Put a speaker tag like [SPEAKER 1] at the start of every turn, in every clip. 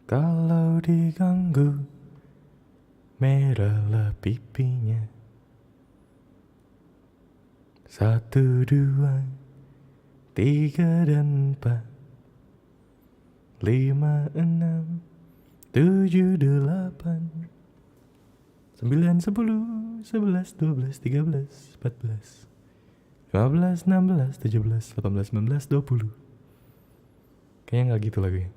[SPEAKER 1] Kalau diganggu merahlah pipinya. 1, 2, 3 dan 4, 5, 6, 7, 8, 9, 10, 11, 12, 13, 14, 15, 16, 17, 18, 19, 20. Kayaknya gak gitu lagunya.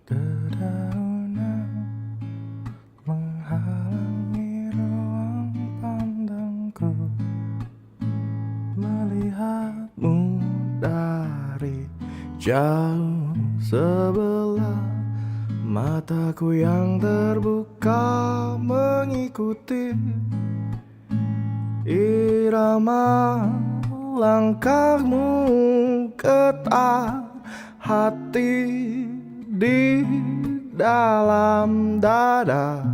[SPEAKER 1] Dedaunan menghalangi ruang pandangku, melihatmu dari jauh sebelah. Mataku yang terbuka mengikuti irama langkahmu, getar hati di dalam dada.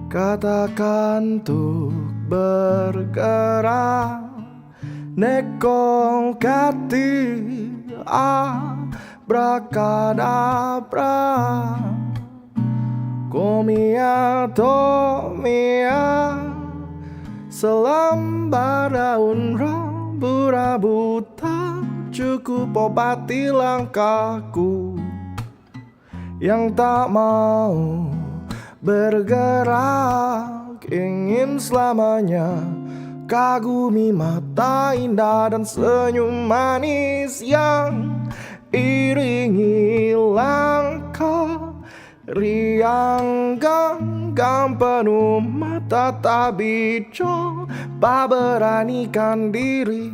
[SPEAKER 1] Katakan untuk bergerak, nekong kati abrakadabra. Komia tomia, selambar daun rambu-rambu tak cukup obati langkahku yang tak mau bergerak. Ingin selamanya kagumi mata indah dan senyum manis yang iringi langkah riang genggam penuh mata tak coba beranikan diri.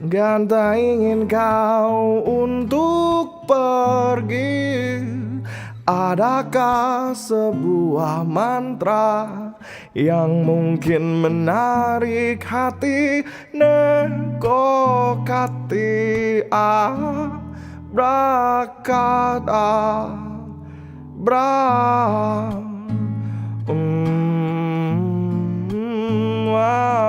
[SPEAKER 1] Ganta ingin kau untuk pergi. Adakah sebuah mantra yang mungkin menarik hati? Nekokati abrakadabra. Wow.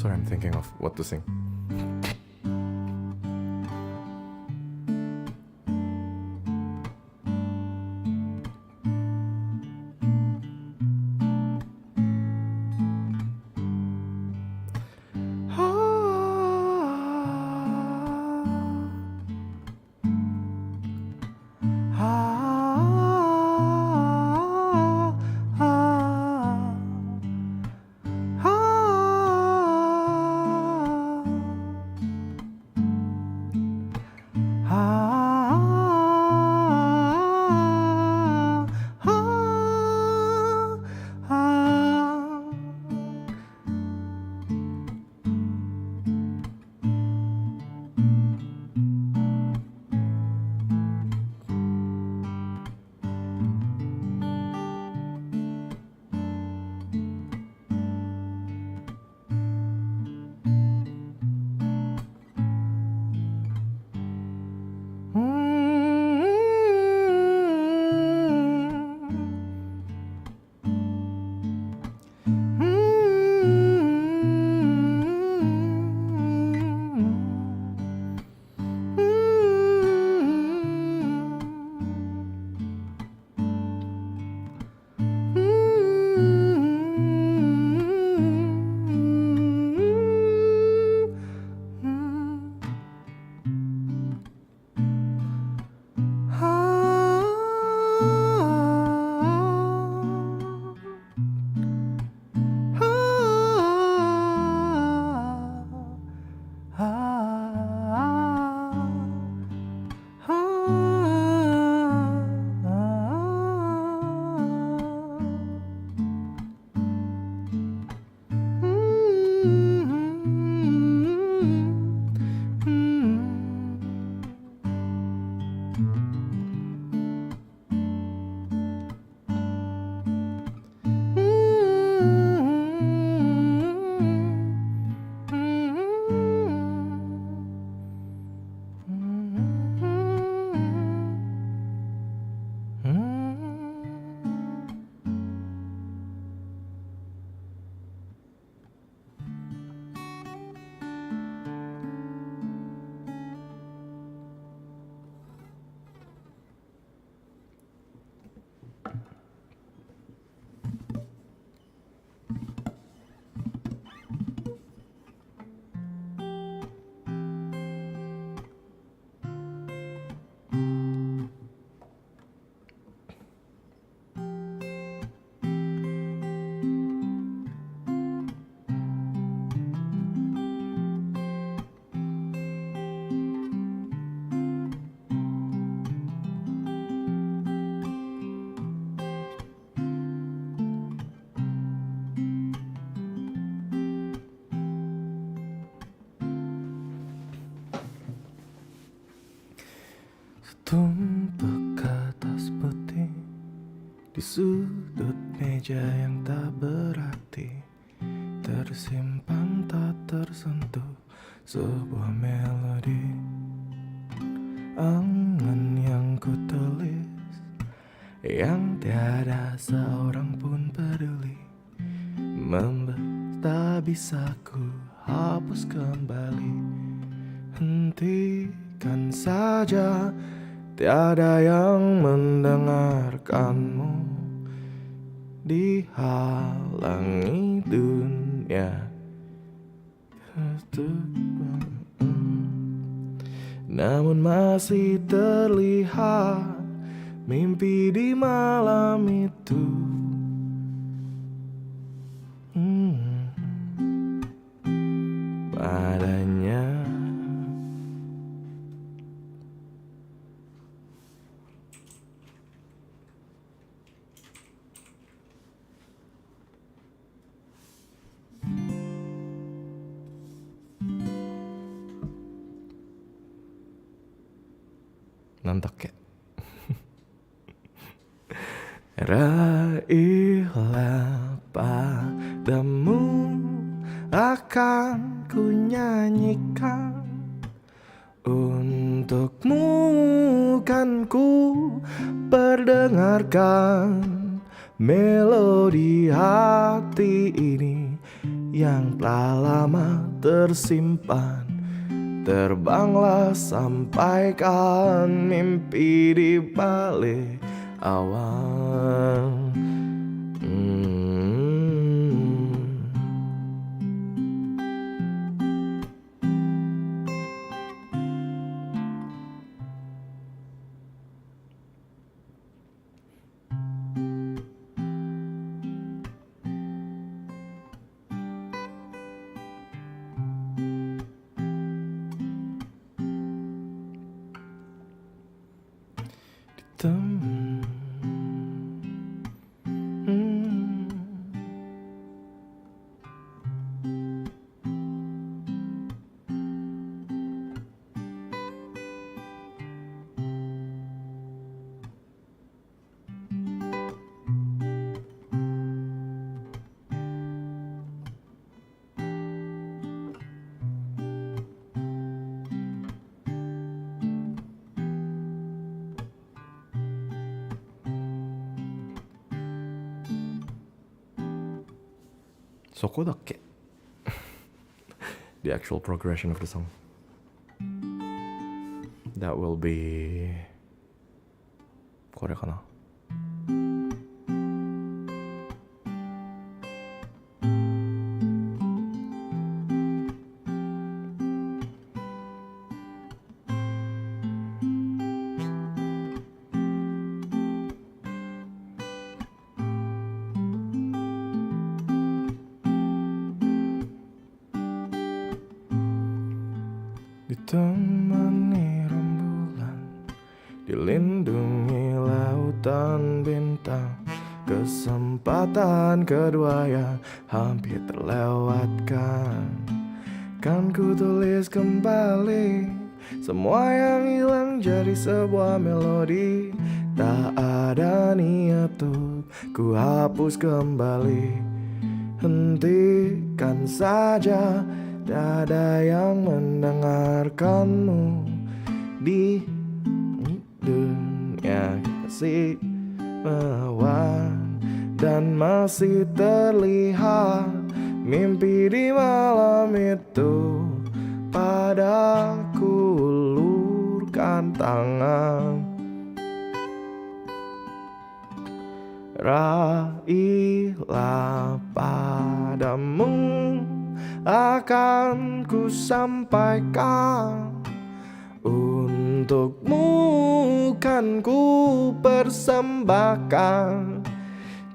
[SPEAKER 1] Sorry, I'm thinking of what to sing. Tumpuk kertas putih di sudut meja yang tak berarti, tersimpan tak tersentuh sebuah melodi. Angan yang ku tulis, yang tiada seorang pun peduli, tak bisa ku hapus kembali. Hentikan saja, tiada yang mendengarkanmu, dihalangi dunia. Namun masih terlihat mimpi di malam itu. Padanya nantak ya. Raihlah padamu akan ku nyanyikan, untukmu kan ku perdengarkan melodi hati ini yang telah lama tersimpan. Terbanglah sampaikan mimpi di balik awan. So だっけ The actual progression of the song. That will be これかな。Ditemani rembulan, dilindungi lautan bintang. Kesempatan kedua yang hampir terlewatkan. Kan ku tulis kembali semua yang hilang jadi sebuah melodi. Tak ada niat untuk ku hapus kembali. Hentikan saja, tak ada yang mendengarkanmu di dunia kasih menawan. Dan masih terlihat mimpi di malam itu. Padaku ulurkan tangan, raihlah padamu akan ku sampaikan. Untukmu kan ku persembahkan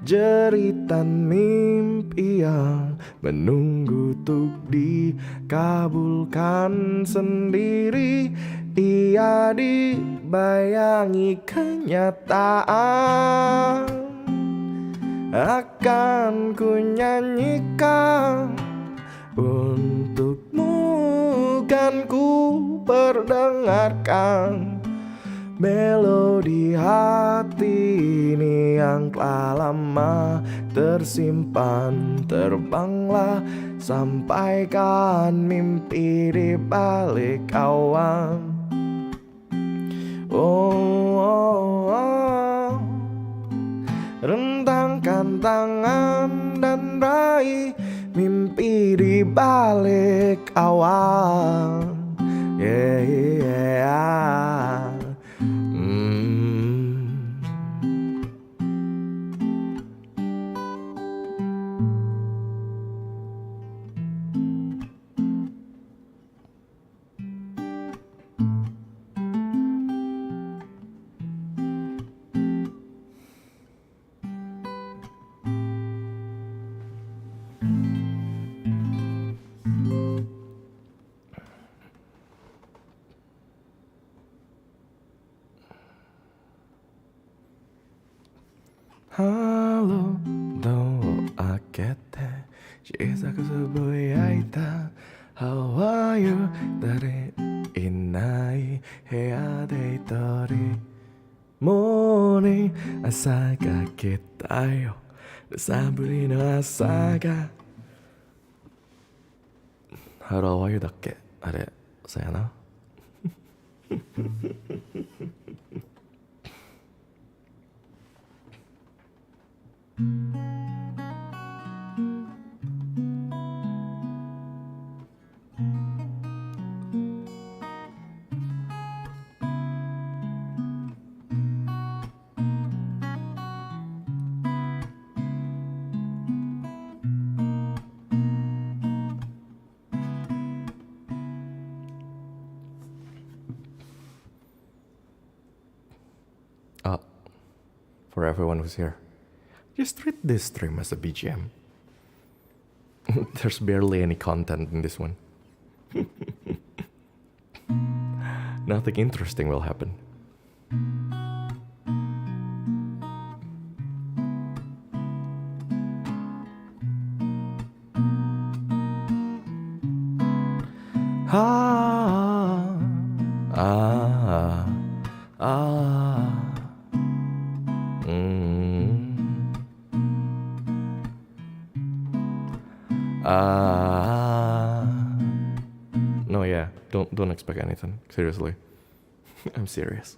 [SPEAKER 1] jeritan mimpi yang menunggu untuk dikabulkan sendiri. Ia dibayangi kenyataan, akan ku nyanyikan. Untukmu kan ku perdengarkan melodi hati ini yang telah lama tersimpan. Terbanglah sampaikan mimpi di balik awan. Rentangkan tangan dan raih mimpi di balik awan. Halo, do akete shisaku tsubuyaita. How are you? Dare inai buya de itori. Morning, asa ga keta yo. Saburi no asa ga. How are you だっけあれ、そうやな。for everyone who's here. Just treat this stream as a BGM. There's barely any content in this one. Nothing interesting will happen. No, yeah, don't expect anything. Seriously, I'm serious.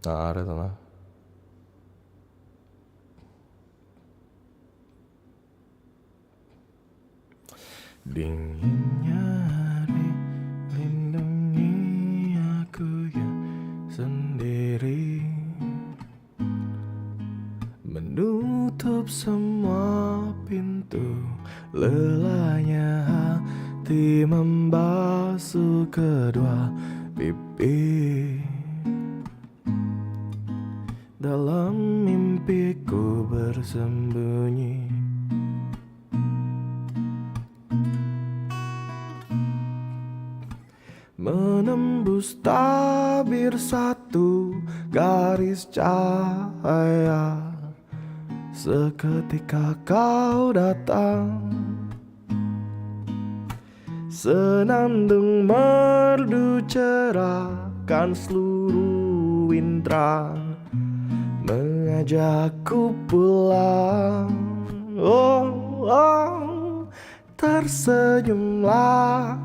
[SPEAKER 1] Ada tanah. Dinginnya hari lindungi aku yang sendiri, menutup semua pintu, lelahnya hati membasuh kedua pipi. Dalam mimpiku bersembunyi, menembus tabir satu garis cahaya. Seketika kau datang, senandung merdu cerahkan seluruh indera, mengajakku pulang. Tersenyumlah,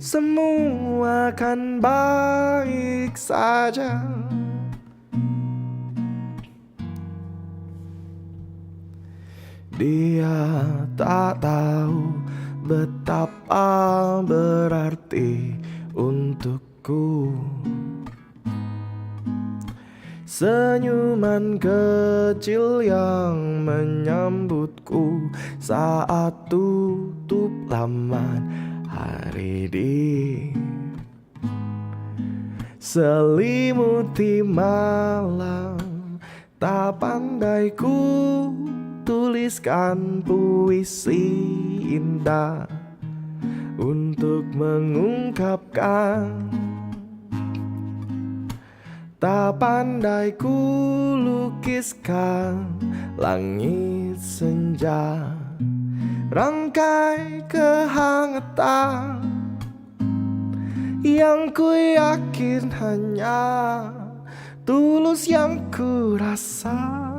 [SPEAKER 1] semua akan baik saja. Dia tak tahu betapa berarti untukku senyuman kecil yang menyambutku saat tutup laman hari di selimuti malam. Tak pandai ku tuliskan puisi indah untuk mengungkapkan, tak pandai ku lukiskan langit senja, rangkai kehangatan yang ku yakin hanya tulus yang ku rasa.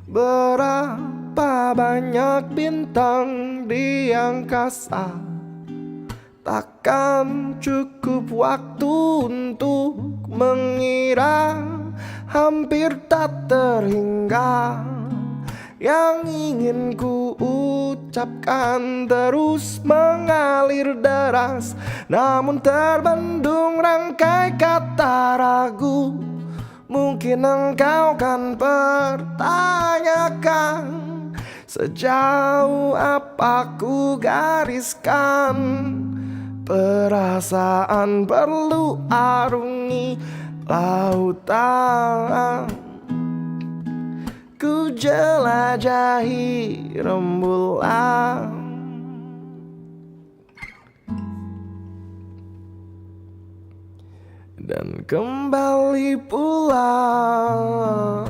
[SPEAKER 1] Berapa banyak bintang di angkasa, takkan cukup waktu untuk mengira, hampir tak terhingga yang ingin ku ucapkan terus mengalir deras, namun terbendung rangkai kata ragu. Mungkin engkau kan pertanyakan, sejauh apa ku gariskan perasaan perlu arungi lautan. Ku jelajahi rembulan dan kembali pulang.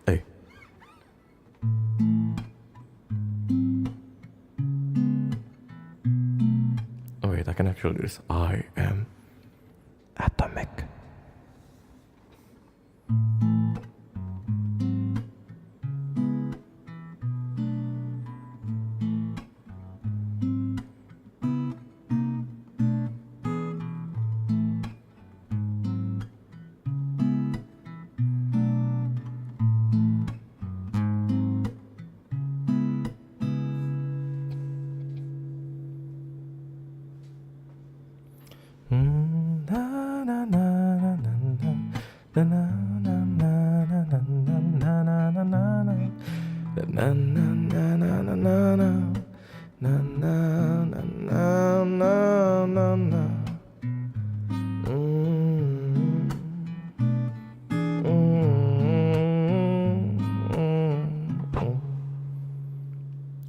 [SPEAKER 1] Hey. Oh wait, I can actually do this. I am atomic.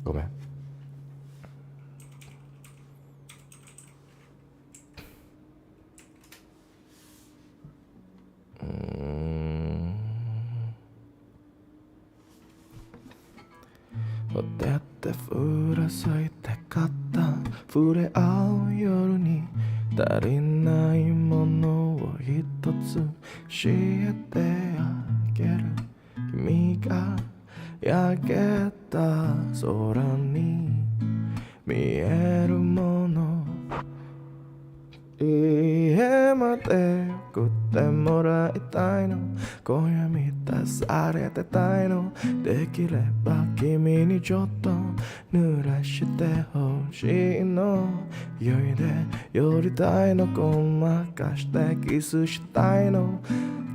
[SPEAKER 1] Go back. What that the food 咲いて買った触れ合う夜に足りないものを一つ教えてあげる君が焼けた空に見えるもの家まで送ってもらいたいの今夜満たされてたいのできれば君にちょっと濡らしてほしいの酔いで寄りたいのごまかしてキスしたいの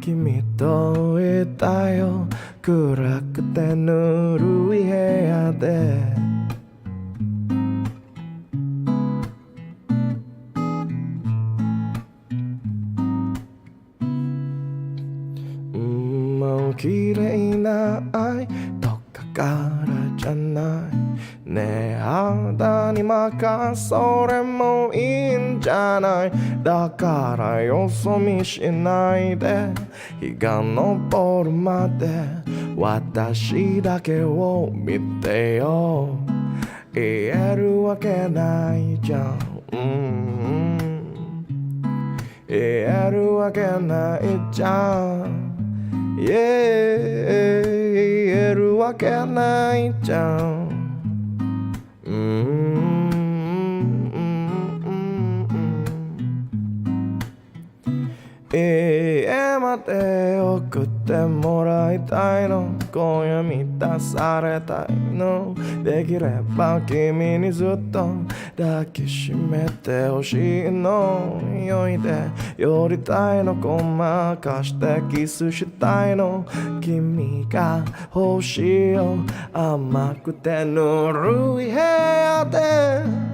[SPEAKER 1] 君といたよ暗くてぬるい部屋で綺麗な愛とかからじゃないねえ肌に任それもいいんじゃないだからよそ見しないで日が昇るまで私だけを見てよ言えるわけないじゃん、言えるわけないじゃん言えるわけないじゃん家まで送ってもらいたいの今夜満たされたいのできれば君にずっと抱きしめてほしいの酔いで寄りたいのごまかしてキスしたいの君が欲しいよ甘くてぬるい部屋で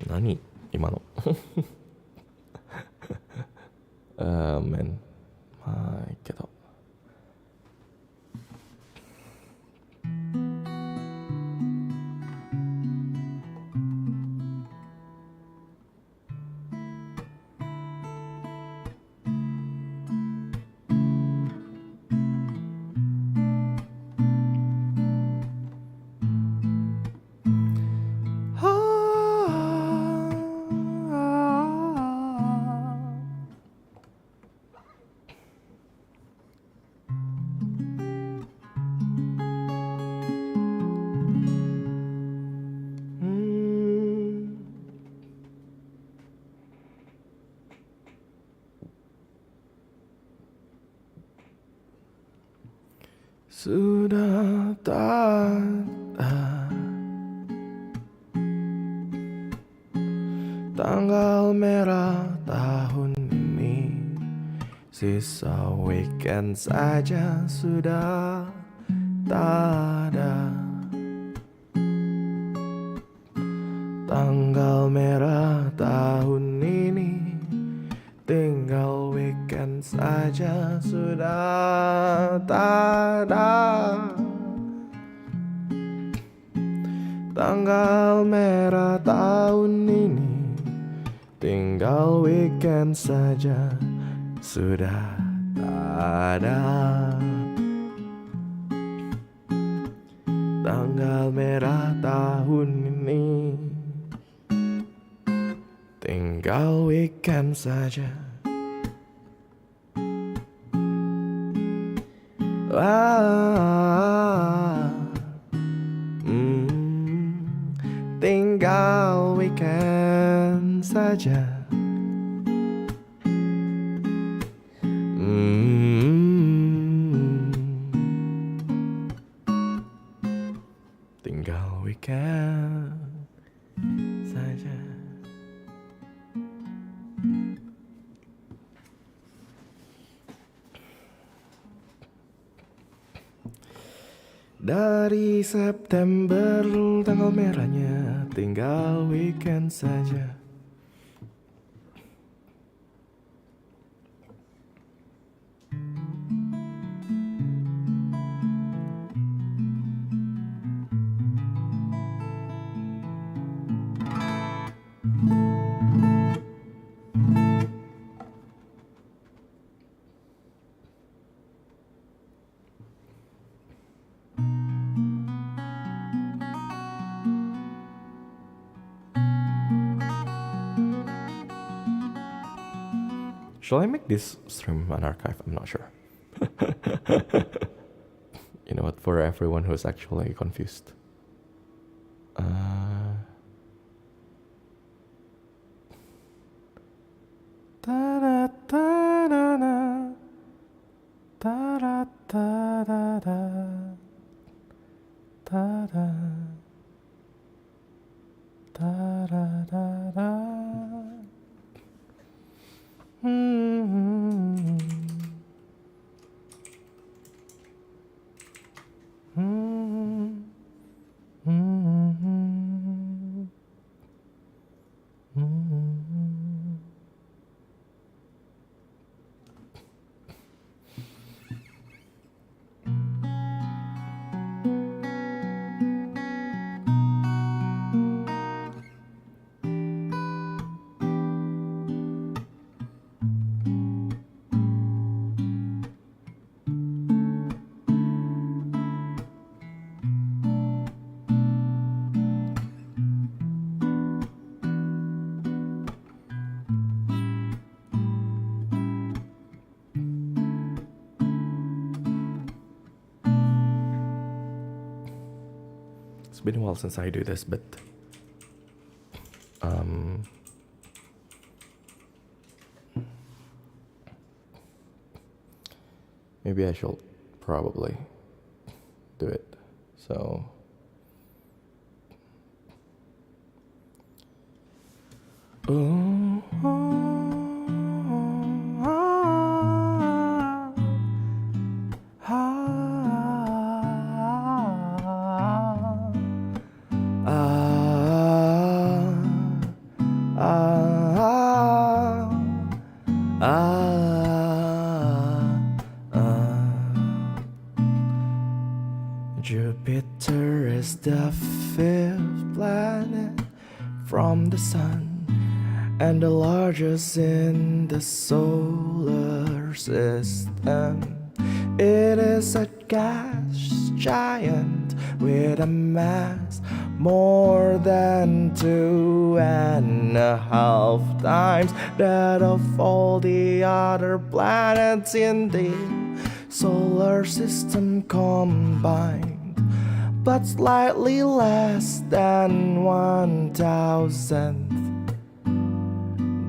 [SPEAKER 1] 何今のまあいいけど sudah tak ada tanggal merah tahun ini. Sisa weekend saja sudah tak ada tanggal merah tahun ini. Tinggal weekend saja sudah tak ada tanggal merah tahun ini. Tinggal weekend saja sudah tak ada tanggal merah tahun ini. Tinggal weekend saja. Tinggal weekend saja. Tinggal weekend saja. Dari September tanggal merahnya, tinggal weekend saja. Shall I make this stream an archive? I'm not sure. You know what? For everyone who's actually confused. Ta-da-da-da-da. Ta-da-da-da-da. Ta-da. Ta-da-da-da. It's been a while since I do this, but maybe I should probably do it. So Jupiter is the fifth planet from the sun and the largest in the solar system. It is a gas giant with a mass more than 2.5 times that of all the other planets in the solar system combined, but slightly less than 1,000th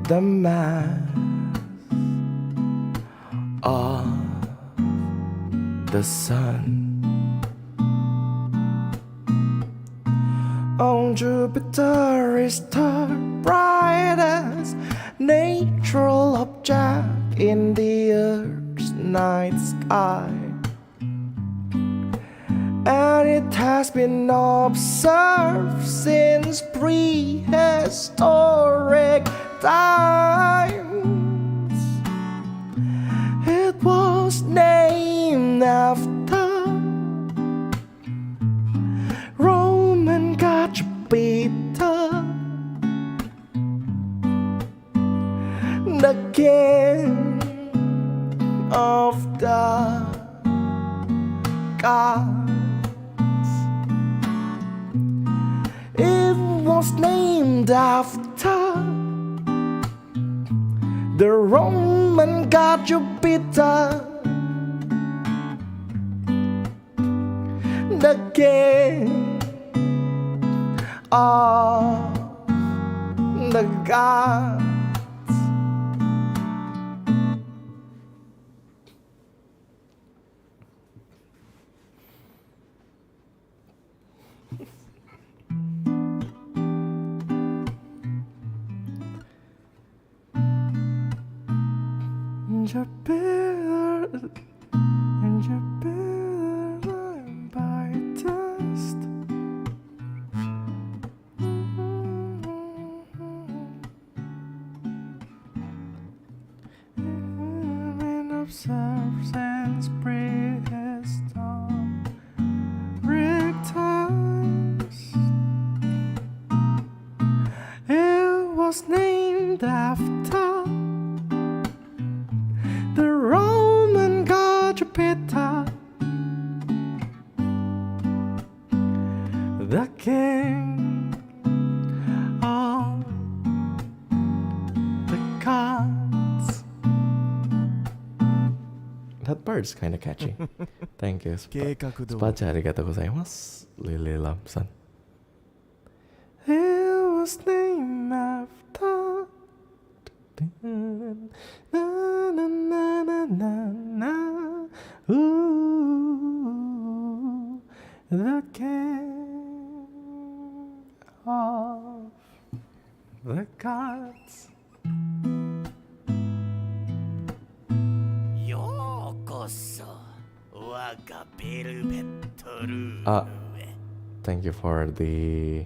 [SPEAKER 1] the mass of the sun. On Jupiter is the brightest natural object in the Earth's night sky, and it has been observed since prehistoric times. It was named after Roman god Jupiter, the king of the gods. It was named after the Roman god Jupiter, the king of the gods. Jupiter, and Jupiter by test. Been observed since prehistoric times. It was named after the Roman god Jupiter, the king of the gods. That part's kind of catchy. Thank you. Spacha, arigatou gozaimasu. Lily Lamson. It was named after na na na na na na. Ooh, the king of the gods. Thank you for the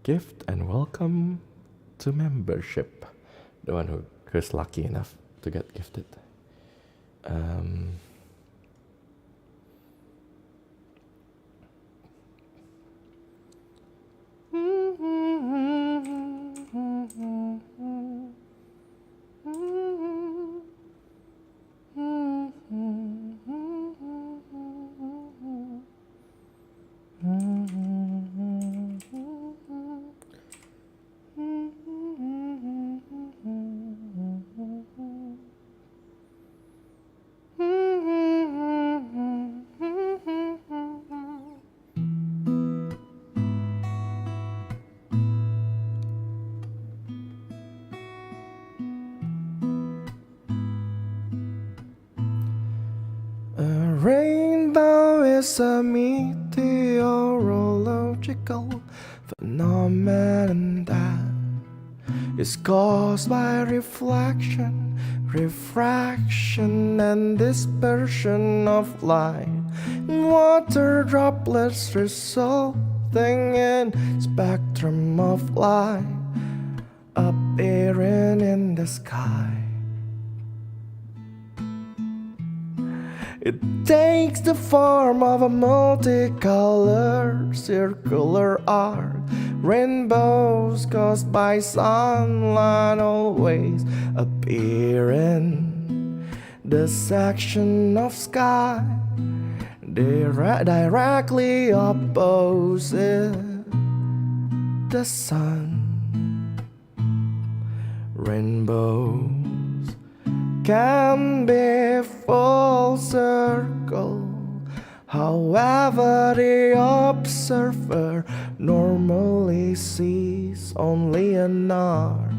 [SPEAKER 1] gift and welcome to membership. The one who's lucky enough to get gifted. Rainbow is a meteorological phenomenon that is caused by reflection, refraction, and dispersion of light. Water droplets resulting in spectrum of light appearing in the sky. It takes the form of a multicolored circular arc. Rainbows caused by sunlight always appear in the section of sky directly opposite the sun. Rainbows can be full circle, however the observer normally sees only an arc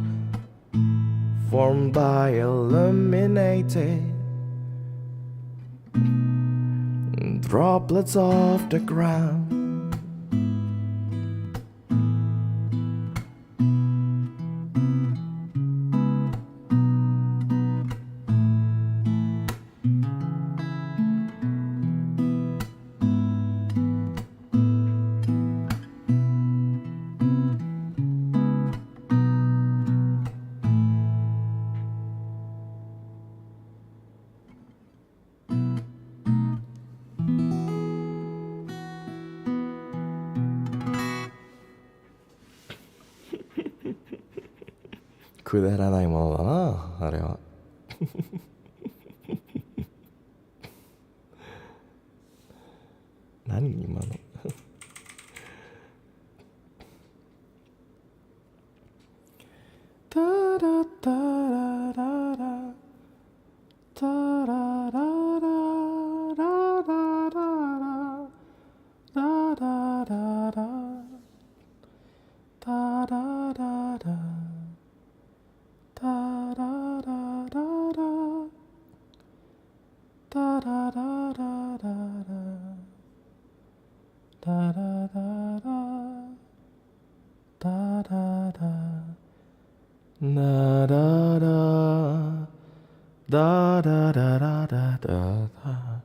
[SPEAKER 1] formed by illuminated droplets off the ground. くだらないものだなあれは。何今の。タラタラララタラララララララララララタラララタララララタララララララララタララなららだだだだだだだ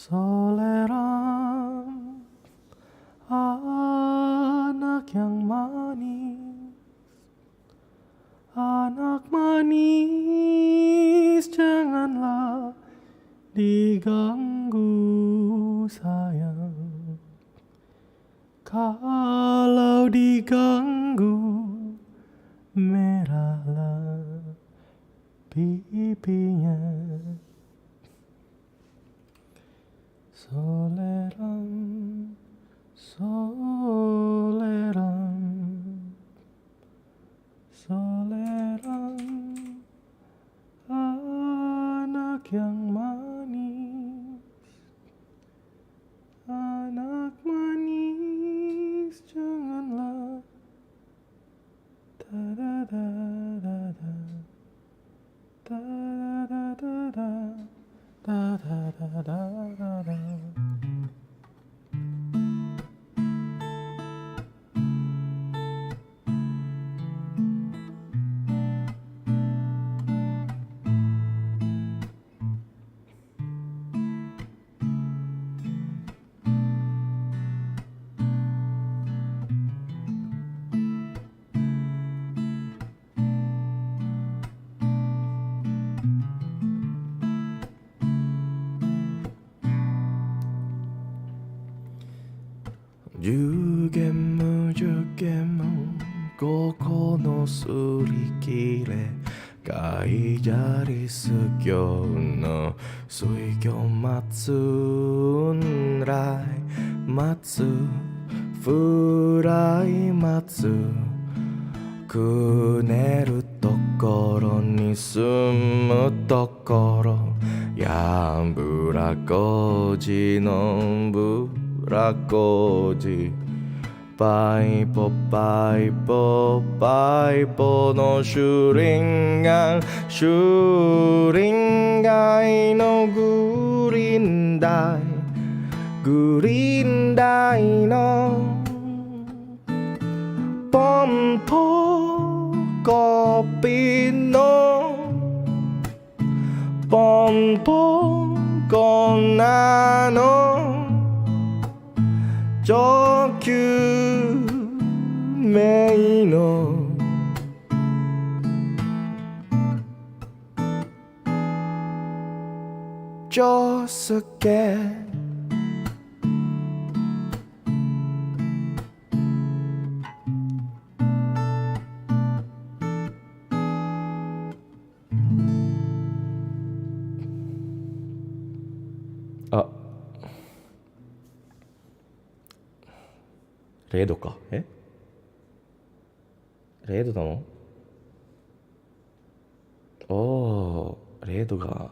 [SPEAKER 1] Soleran anak yang manis, anak manis janganlah diganggu sayang. Kalau diganggu merahlah pipinya. Soleran, soleran, soleran, anak yang manis, anak manis janganlah da da da da da da da da da da da da da da.10弦も10弦もここのすり切れガイジャリス魚の水魚待つんらい待つフライ待つくねるところに住むところやぶらこじのぶらこじパイポパイポパイポのシュリンガイのグリーンダイのポンポコピのポンポコナの上級名のジスケあ0度か0度なのおー0度が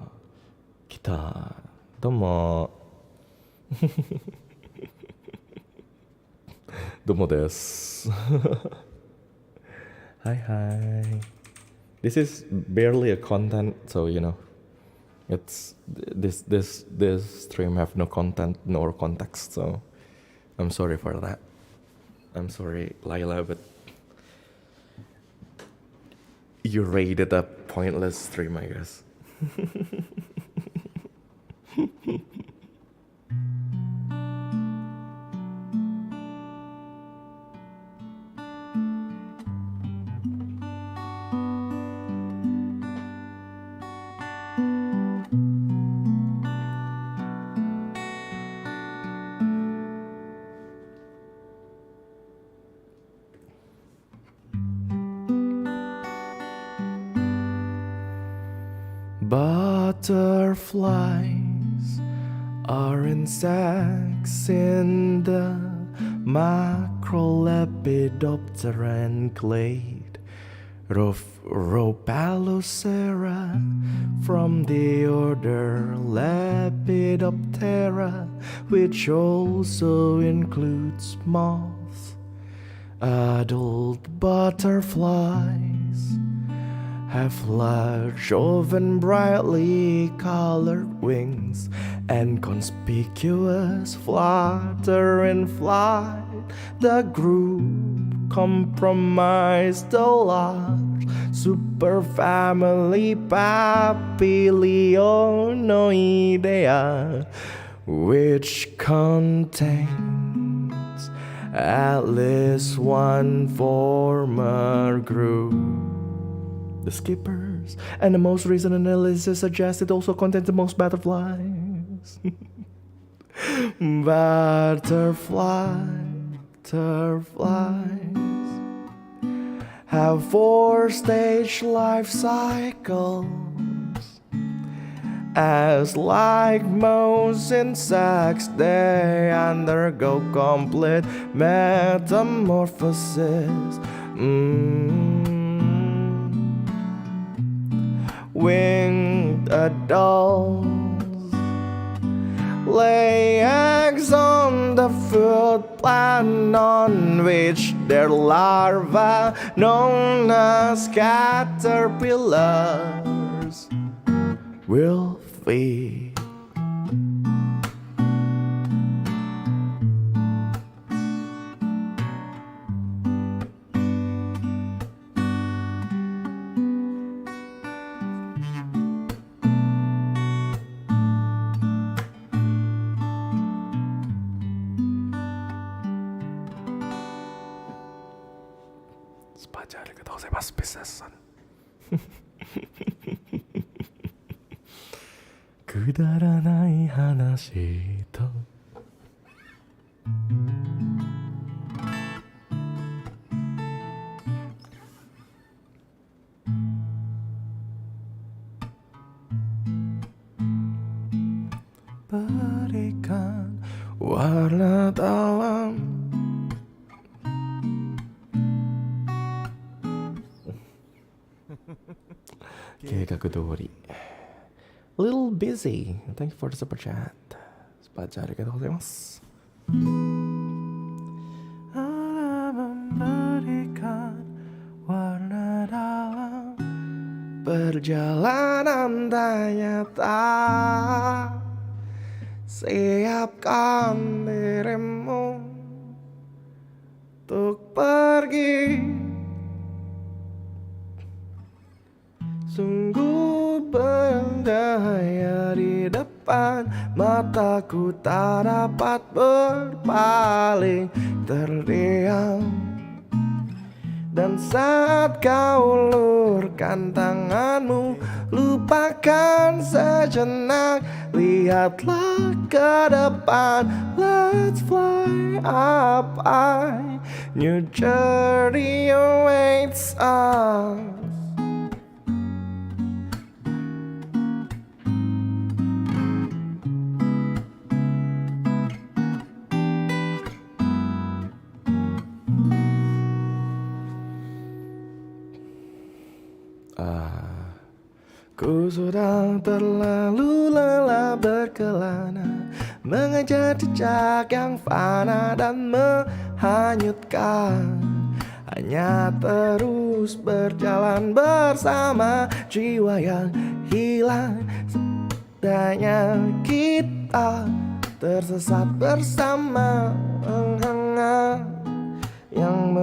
[SPEAKER 1] 来たどうも Domo desu. Hi. This is barely a content, so it's this stream have no content nor context, so I'm sorry for that. I'm sorry, Laila, but you rated a pointless stream, I guess. Butterflies are insects in the Macrolepidopteran clade. Rhopalocera from the order Lepidoptera, which also includes moths. Adult butterflies have large, oven, brightly colored wings and conspicuous flutter in flight. The group comprised the large superfamily Papilionoidea, which contains at least one former group. The skippers and the most recent analysis suggest it also contains the most butterflies. Butterflies have 4-stage life cycles. As like most insects, they undergo complete metamorphosis. Winged adults lay eggs on the food plant on which their larvae, known as caterpillars, will feed. Business-san. くだらない話とberikan warna dalam計画通り A little busy. Thank you for the super chat. スパチャありがとうございます。Memberikan warna dalam perjalanan ternyata. Siapkan dirimu untuk pergi. Sungguh berdaya di depan mataku, tak dapat berpaling, terdiam. Dan saat kau ulurkan tanganmu, lupakan sejenak, lihatlah ke depan. Let's fly up high, new journey awaits us. Ku sudah terlalu lelah berkelana mengejar jejak yang fana dan menghanyutkan. Hanya terus berjalan bersama jiwa yang hilang. Seandainya kita tersesat bersama, hangat yang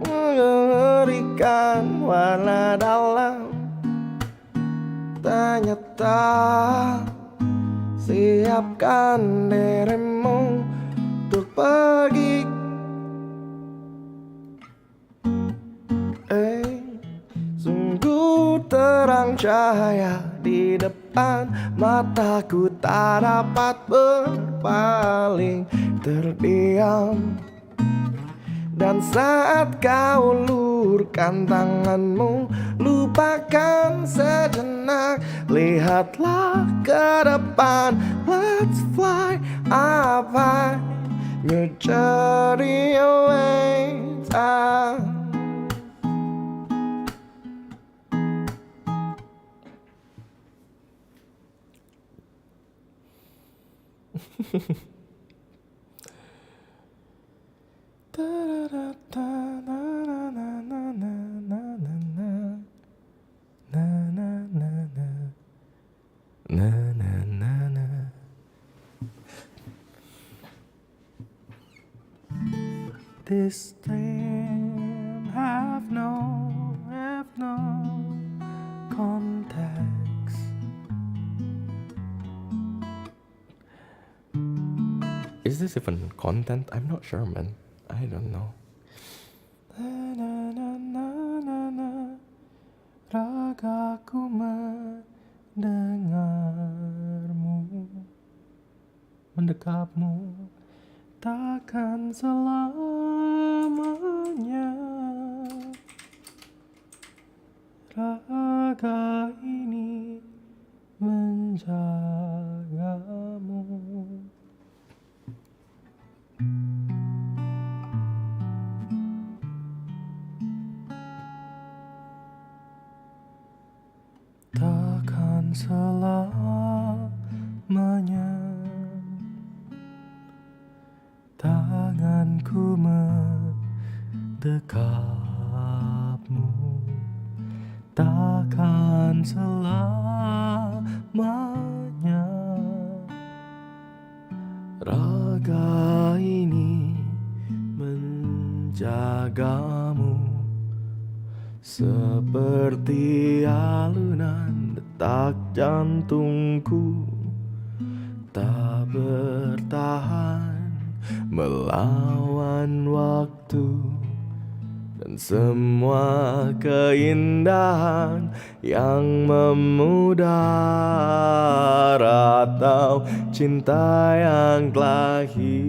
[SPEAKER 1] memberikan warna dalam. Ternyata siapkan dirimu untuk pergi. Sungguh terang cahaya di depan mataku, tak dapat berpaling terdiam. Dan saat kau ulurkan tanganmu, lupakan sejenak, lihatlah ke depan. Let's fly up high, new journey awaits us. This dream have no context. Is this even content? I'm not sure, man. I don't know. Ragaku mendengarmu, mendekapmu, takkan selamanya. Raga ini menjagamu. Takkan selamanya tanganku mendekapmu, takkan selamanya. Raga ini menjagamu, seperti alunan detak jantungku, tak bertahan melawan waktu. Dan semua keindahan yang memudar atau cinta yang telah hilang,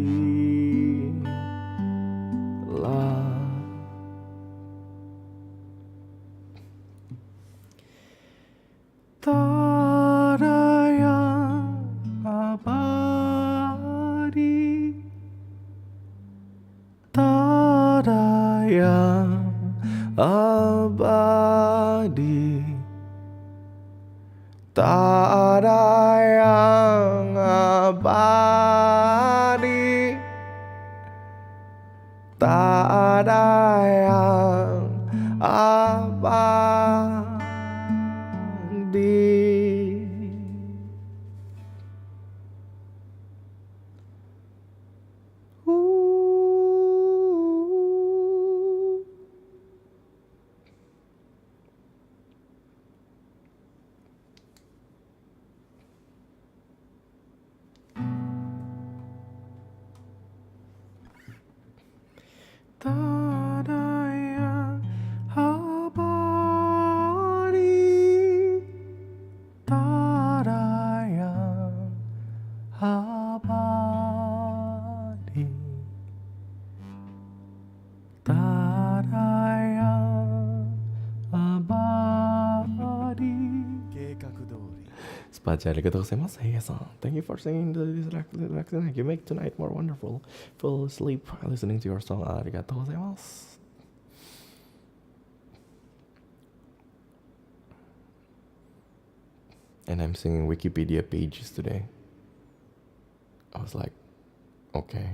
[SPEAKER 1] tak ada yang abadi, tak ada yang abadi, tak ada yang abadi, tak ada yang abadi. Tak ada yang abadi, tak ada yang abadi, tak ada yang abadi. Spachi arigatou gozaimasu, Reza. Thank you for singing this relaxing. You make tonight more wonderful. Fall asleep listening to your song. Arigatou gozaimasu. And I'm singing Wikipedia pages today. I was like, okay.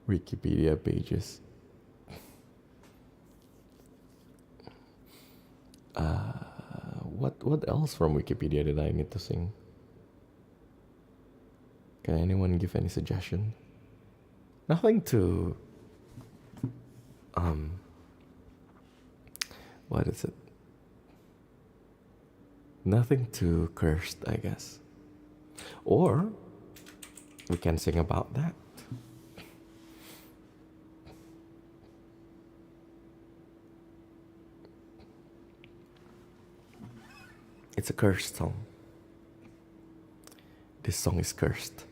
[SPEAKER 1] Wikipedia pages. What else from Wikipedia did I need to sing? Can anyone give any suggestion? Nothing too what is it? Nothing too cursed, I guess. Or we can sing about that. It's a cursed song. This song is cursed.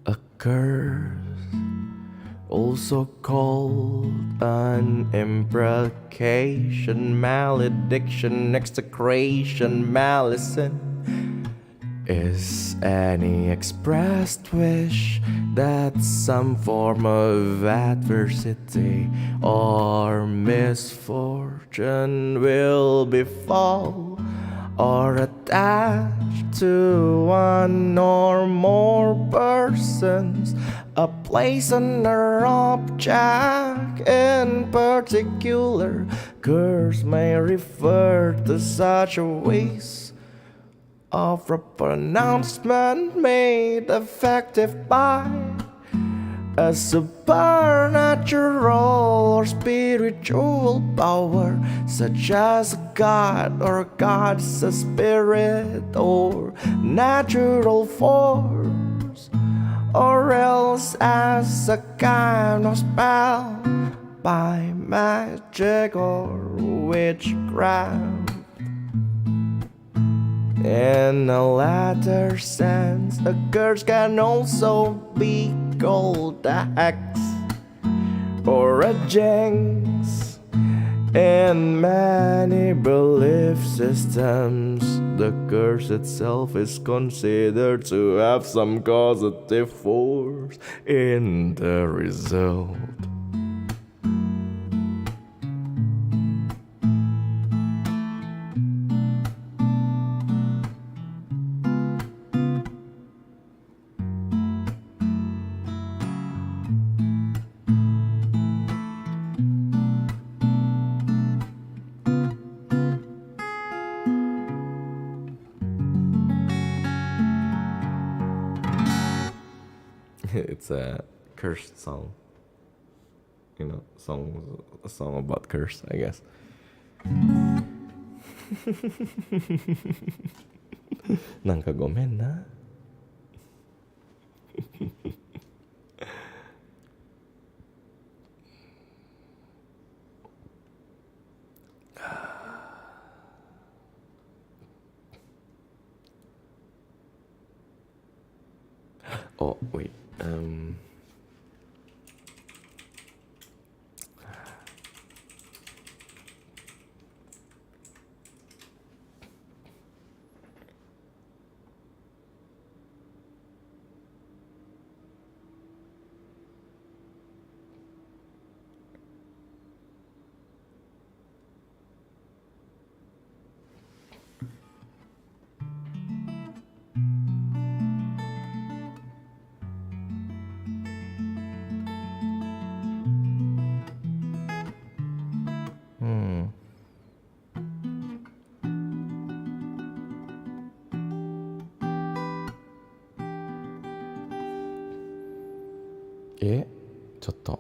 [SPEAKER 1] A curse, also called an imprecation, malediction, execration, malicin, is any expressed wish that some form of adversity or misfortune will befall or attach to one or more persons, a place and an object in particular. Curse may refer to such a ways of a pronouncement made effective by a supernatural or spiritual power, such as a god or goddess, a spirit or natural force, or else as a kind of spell by magic or witchcraft. In a latter sense, a curse can also be called a hex or a jinx. In many belief systems, the curse itself is considered to have some causative force in the result. It's a cursed song. You know, a song about curse, I guess. Nanka gomen na. Oh, wait.ちょっと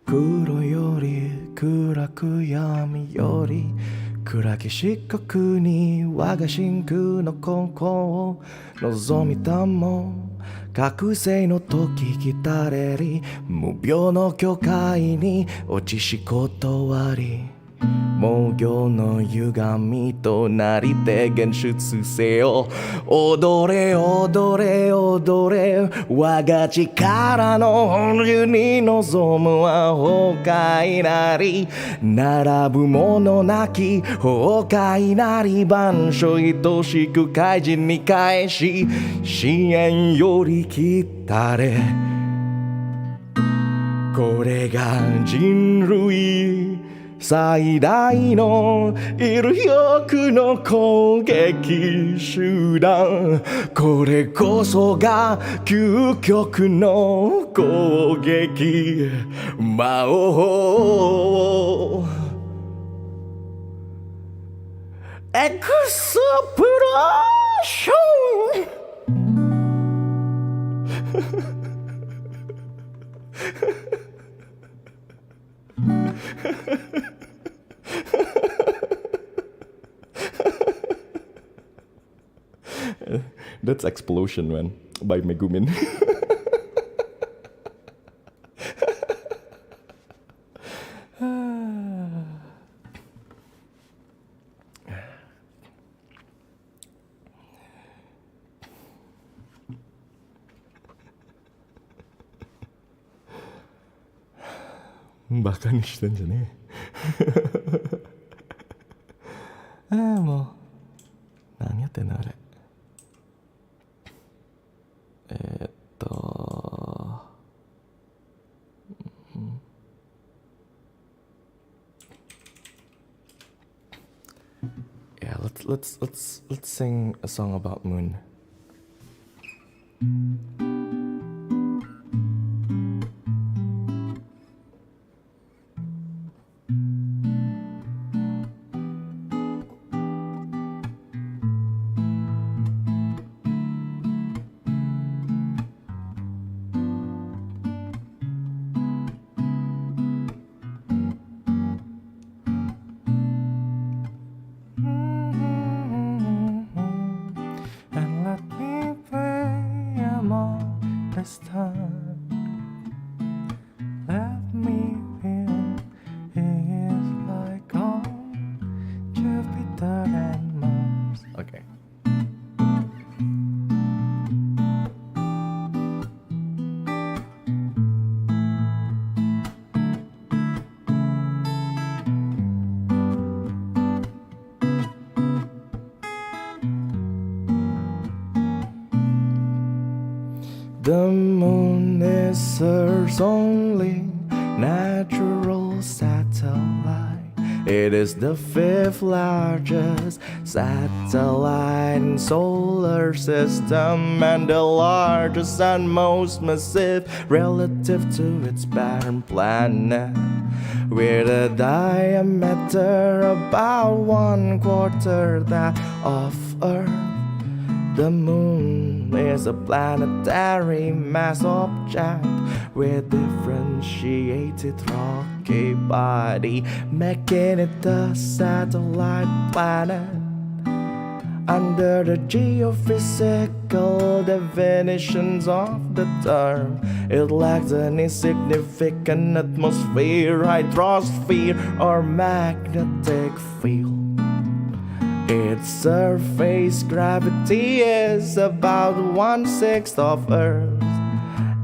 [SPEAKER 1] 黒より暗く闇より暗き四角に我が真空の根を望みたも覚醒の時来たれり無病の境界に落ちし断り妄想の歪みとなりて現出せよ踊れ踊れ踊れ我が力の本流に望むは崩壊なり並ぶものなき崩壊なり万象愛しく怪人に返し支援より来たれこれが人類最大の威力の攻撃手段これこそが究極の攻撃魔王エクスプローションThat's Explosion, man, by Megumin. Bakaにしてんじゃねえもう何やってんのあれYeah, let's sing a song about moon. This time, let me feel it is like on Jupiter and Mars. Okay. The moon is Earth's only natural satellite. It is the fifth largest satellite in solar system and the largest and most massive relative to its parent planet, with a diameter about 1/4 that of Earth. The moon is a planetary mass object with differentiated rocky body, making it a satellite planet. Under the geophysical definitions of the term, it lacks any significant atmosphere, hydrosphere, or magnetic field. Its surface gravity is about 1/6 of Earth's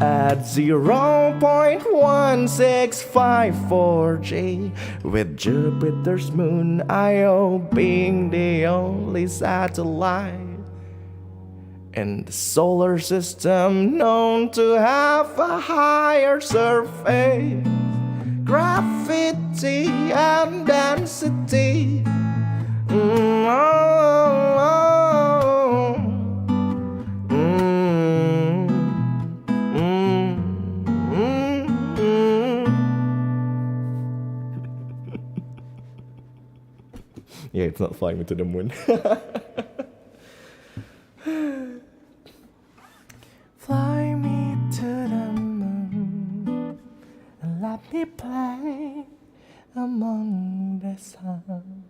[SPEAKER 1] at 0.1654 G, with Jupiter's moon Io being the only satellite in the solar system known to have a higher surface gravity and density. Yeah, it's not flying me to the moon. Fly me to the moon and let me play among the sun.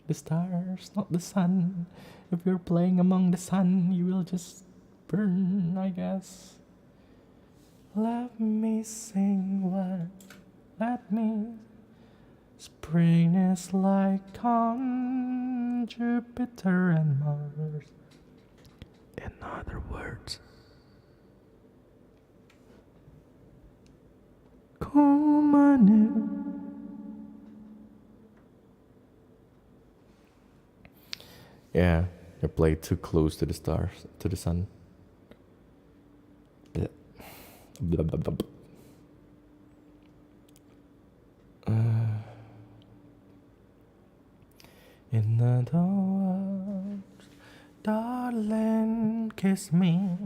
[SPEAKER 1] The stars, not the sun. If you're playing among the sun, you will just burn, I guess. Let me sing what, let me. Spring is like on Jupiter and Mars. In other words, come on in. Yeah, you play too close to the stars, to the sun. Blah. Blah, blah, blah, blah. In other words, darling, kiss me.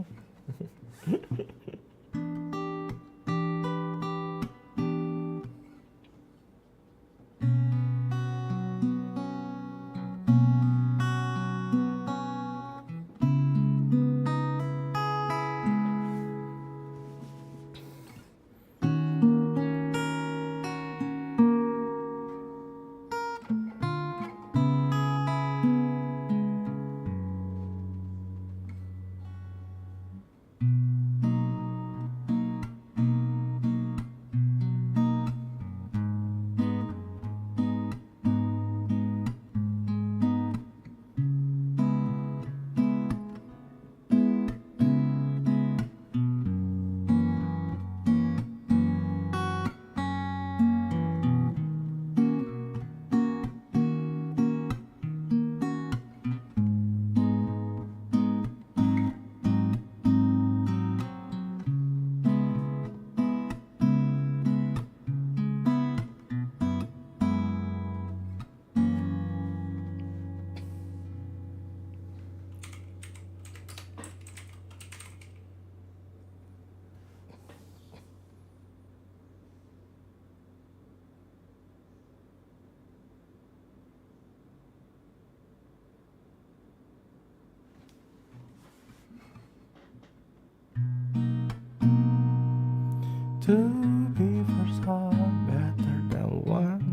[SPEAKER 1] Two beavers are better than one.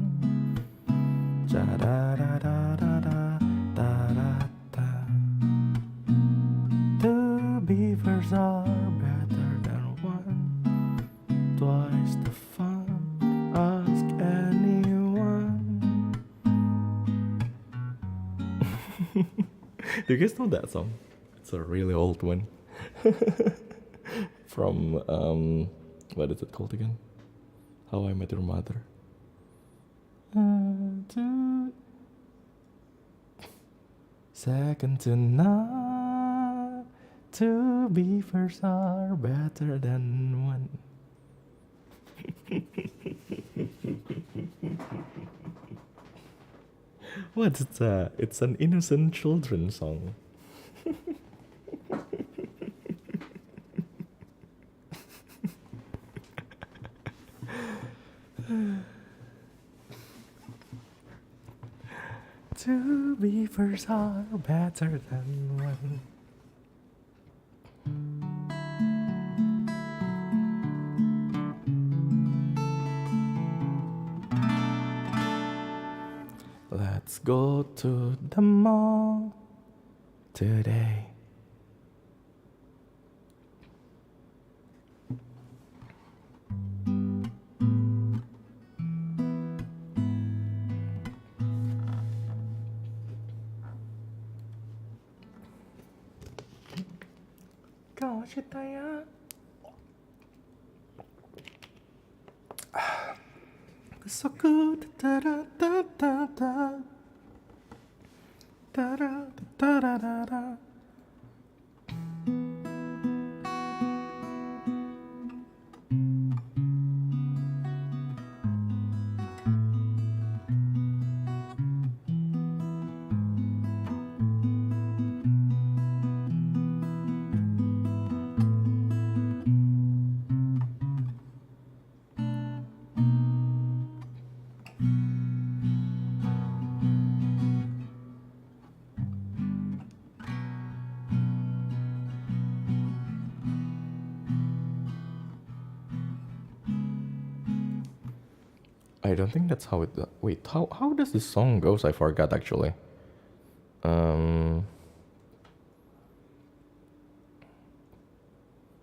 [SPEAKER 1] Da-da-da-da-da-da-da-da. Two beavers are better than one. Twice the fun, ask anyone. Do you guys know that song? It's a really old one. From what is it called again? How I Met Your Mother. Second to none. Two beavers are better than one. What's that? It's an innocent children's song. Two beavers are better than one. Let's go to the mall today. So good. Da da da da da. Da da da da da da. I don't think that's how it... Wait, how does this song goes? I forgot actually.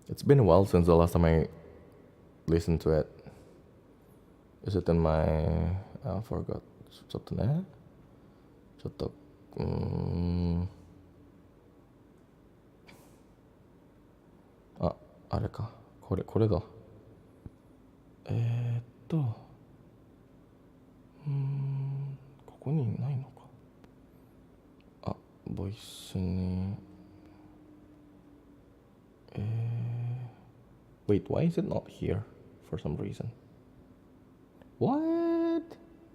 [SPEAKER 1] It's been a while since the last time I listened to it. Is it in my... I forgot. ちょっとね。ちょっと、あれか。これだ。ここにないのか。ボイスに。Wait, why is it not here for some reason? What?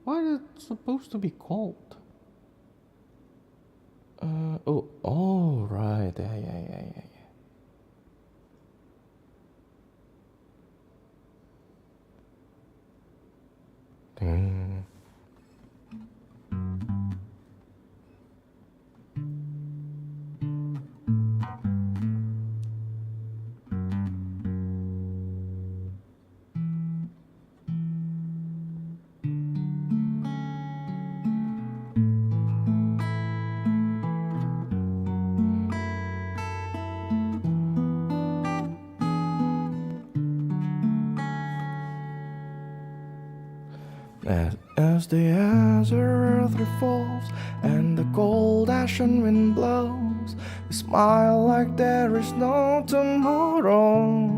[SPEAKER 1] What is it supposed to be called? Oh, right. Yeah. As the azure earth revolves and the cold ashen wind blows, we smile like there is no tomorrow.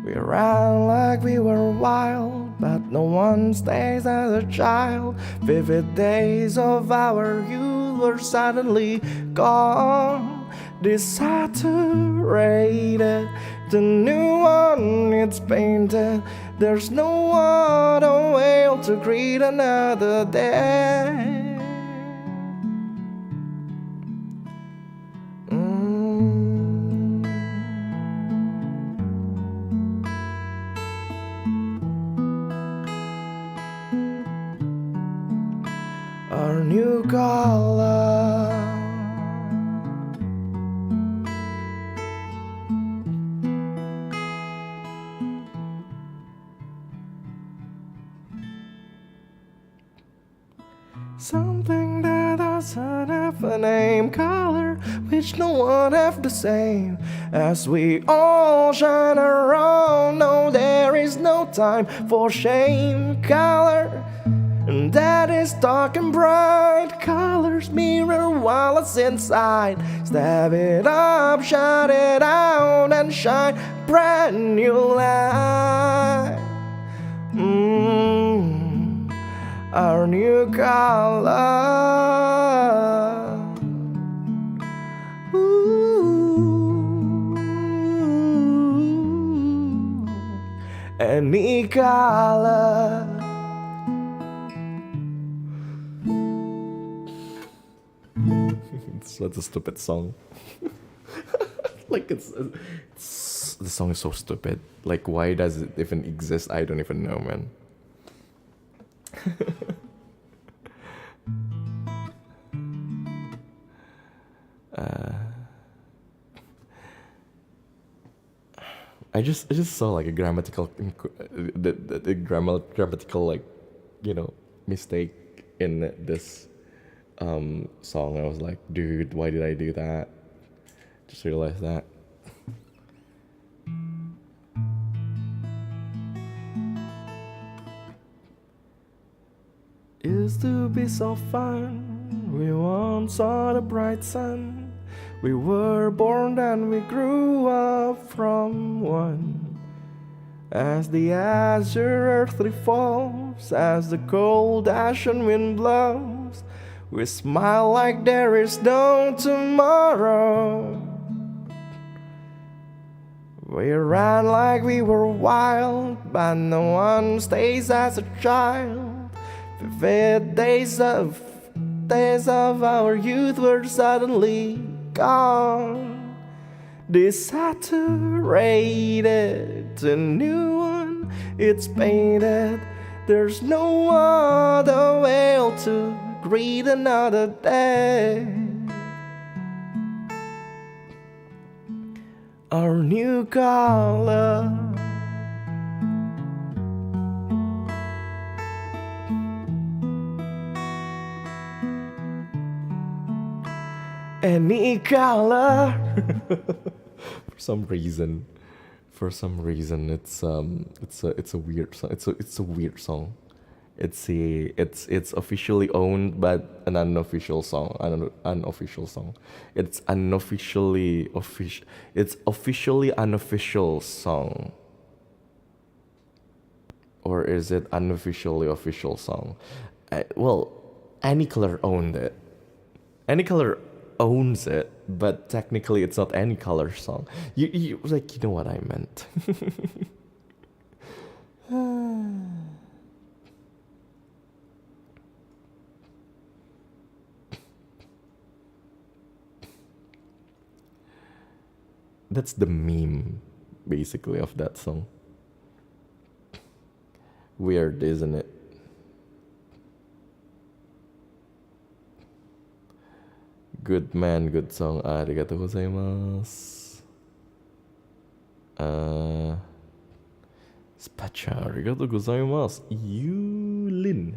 [SPEAKER 1] We ran like we were wild, but no one stays as a child. Vivid days of our youth were suddenly gone, desaturated. The new one, it's painted. There's no other way to greet another day. Our new color. Something that doesn't have a name, color which no one have the same. As we all shine around, no, there is no time for shame. Color that is dark and bright, colors mirror while it's inside. Step it up, shut it out, and shine brand new light. Our new color. Any color. It's such a stupid song. Like it's the song is so stupid. Like, why does it even exist? I don't even know, man. I just saw like a grammatical grammatical, like, you know, mistake in this song. I was like, dude, why did I do that? Just realized that. Used to be so fun. We once saw the bright sun. We were born and we grew up from one. As the azure earth revolves, as the cold ashen wind blows, we smile like there is no tomorrow. We ran like we were wild, but no one stays as a child. Vivid days of our youth were suddenly gone, desaturated. A new one, it's painted. There's no other way to greet another day. Our new color. Any color. For some reason, it's a weird song. It's a weird song. It's officially owned, but an unofficial song. Unofficial song. It's officially unofficial song. Or is it unofficially official song? Well, Any Color owned it. Any Color owns it, but technically it's not Any Color song. You know what I meant. That's the meme, basically, of that song. Weird, isn't it? Good man, good song. Arigatou gozaimasu. Spacha, arigatou gozaimasu. Yulin.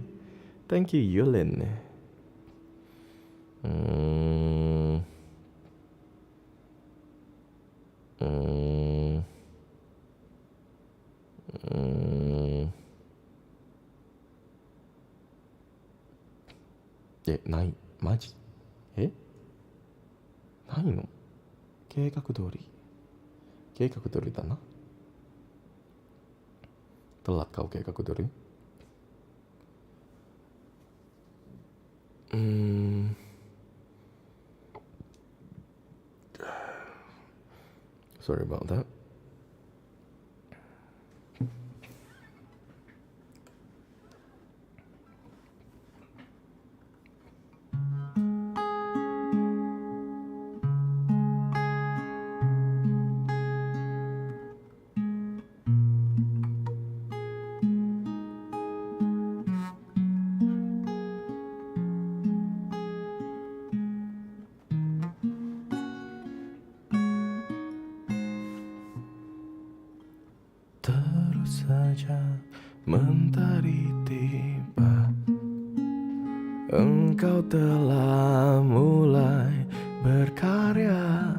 [SPEAKER 1] Thank you, Yulin. Nai, maji? ないの？計画通りだな。Telat kau計画通り? Sorry about that. Terus saja mentari tiba, engkau telah mulai berkarya,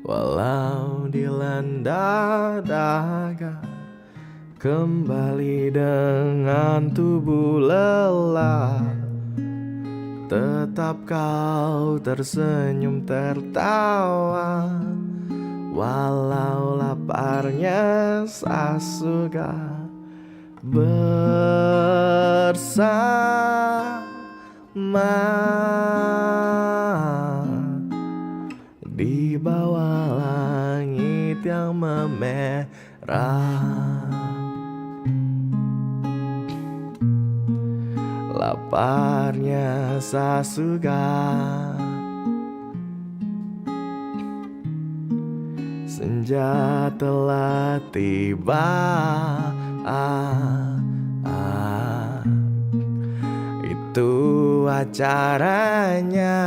[SPEAKER 1] walau dilanda dahaga, kembali dengan tubuh lelah. Tetap kau tersenyum tertawa, walau laparnya sasuga bersama di bawah langit yang memerah. Laparnya sasuga, senja telah tiba. Itu acaranya.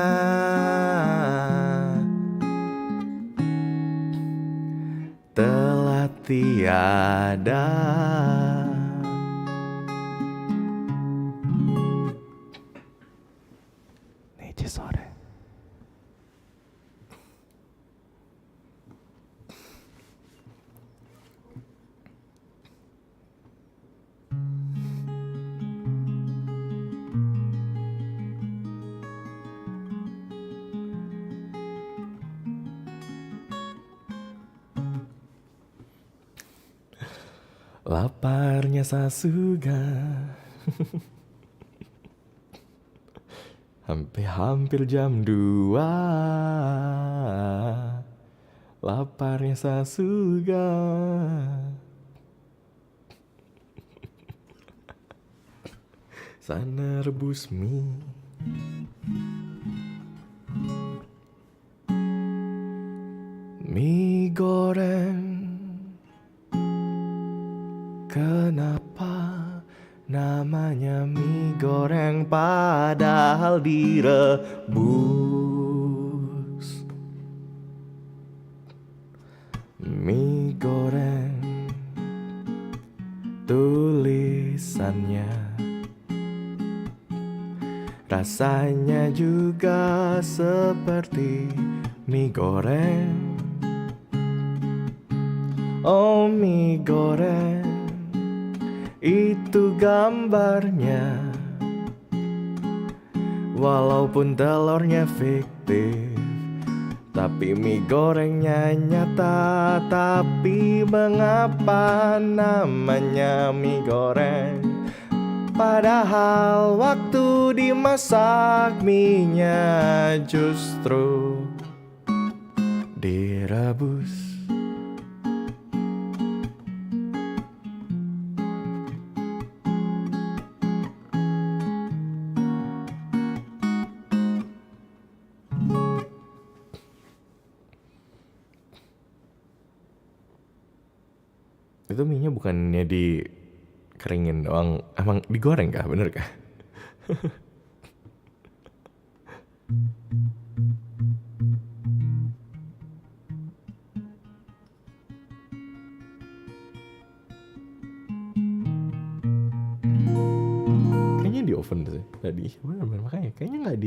[SPEAKER 1] Telah tiada. Niji sore. Laparnya sasuga. Hampir jam 2. Laparnya sasuga. Sana rebus mie. Mie goreng. Kenapa namanya mie goreng padahal direbus? Mie goreng tulisannya, rasanya juga seperti mie goreng. Oh mie goreng, itu gambarnya. Walaupun telurnya fiktif, tapi mie gorengnya nyata. Tapi mengapa namanya mie goreng? Padahal waktu dimasak mie-nya justru direbus. Itu mie-nya bukannya dikeringin doang, emang digoreng kah? Bener kah? Kayaknya di oven sih tadi. Bener makanya kayaknya nggak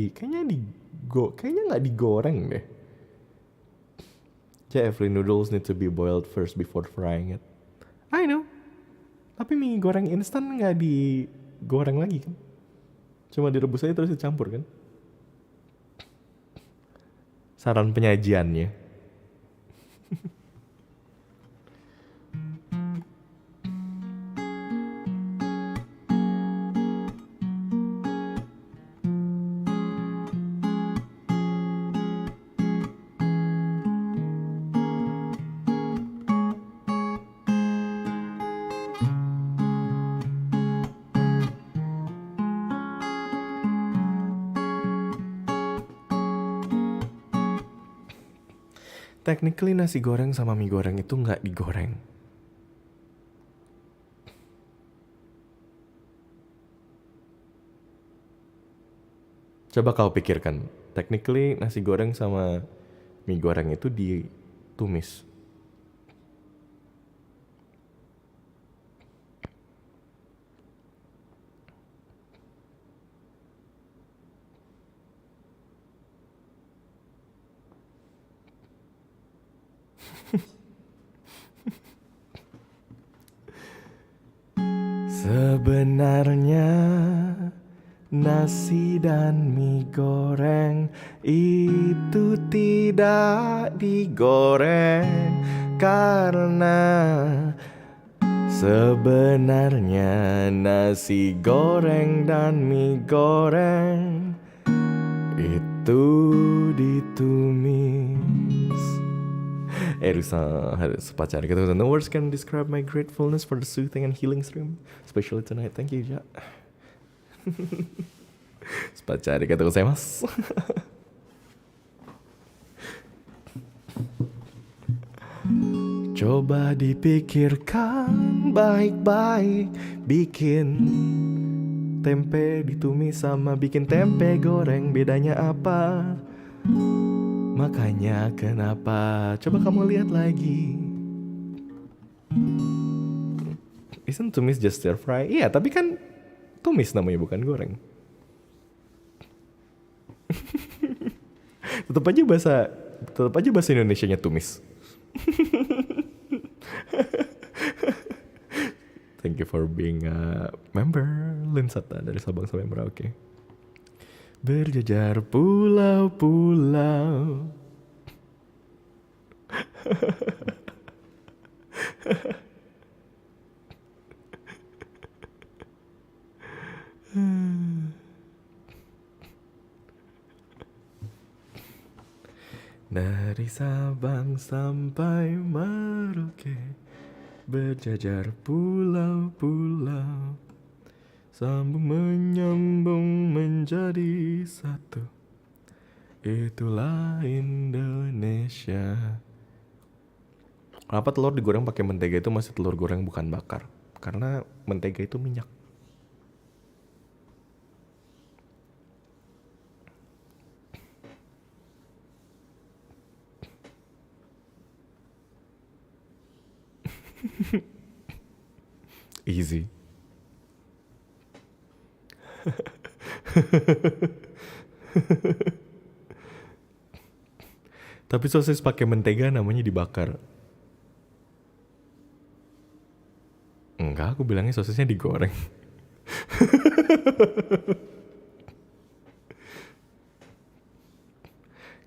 [SPEAKER 1] digoreng deh. Every noodles need to be boiled first before frying it. I know. Tapi mie goreng instan nggak digoreng lagi kan? Cuma direbus aja terus dicampur kan? Saran penyajiannya. Technically nasi goreng sama mie goreng itu nggak digoreng. Coba kau pikirkan, technically nasi goreng sama mie goreng itu ditumis. Sebenarnya nasi dan mie goreng itu tidak digoreng, karena sebenarnya nasi goreng dan mie goreng itu ditumis. Reza harus pacar gitu. No words can describe my gratefulness for the soothing and healing stream, especially tonight. Thank you, Ja. Pacar gitu saya mas. Coba dipikirkan baik-baik, bikin tempe ditumis sama bikin tempe goreng bedanya apa? Makanya kenapa? Coba kamu lihat lagi. Isn't tumis just stir fry? Iya, tapi kan tumis namanya bukan goreng. Tetap aja bahasa Indonesianya tumis. Thank you for being a member Linsata dari Sabang sampai Merauke. Berjajar pulau-pulau. Dari Sabang sampai Merauke, berjajar pulau-pulau, sambung menyambung menjadi satu. Itulah Indonesia. Kenapa telur digoreng pakai mentega itu masih telur goreng bukan bakar? Karena mentega itu minyak. Easy. Tapi sosis pakai mentega namanya dibakar. Enggak, aku bilangnya sosisnya digoreng.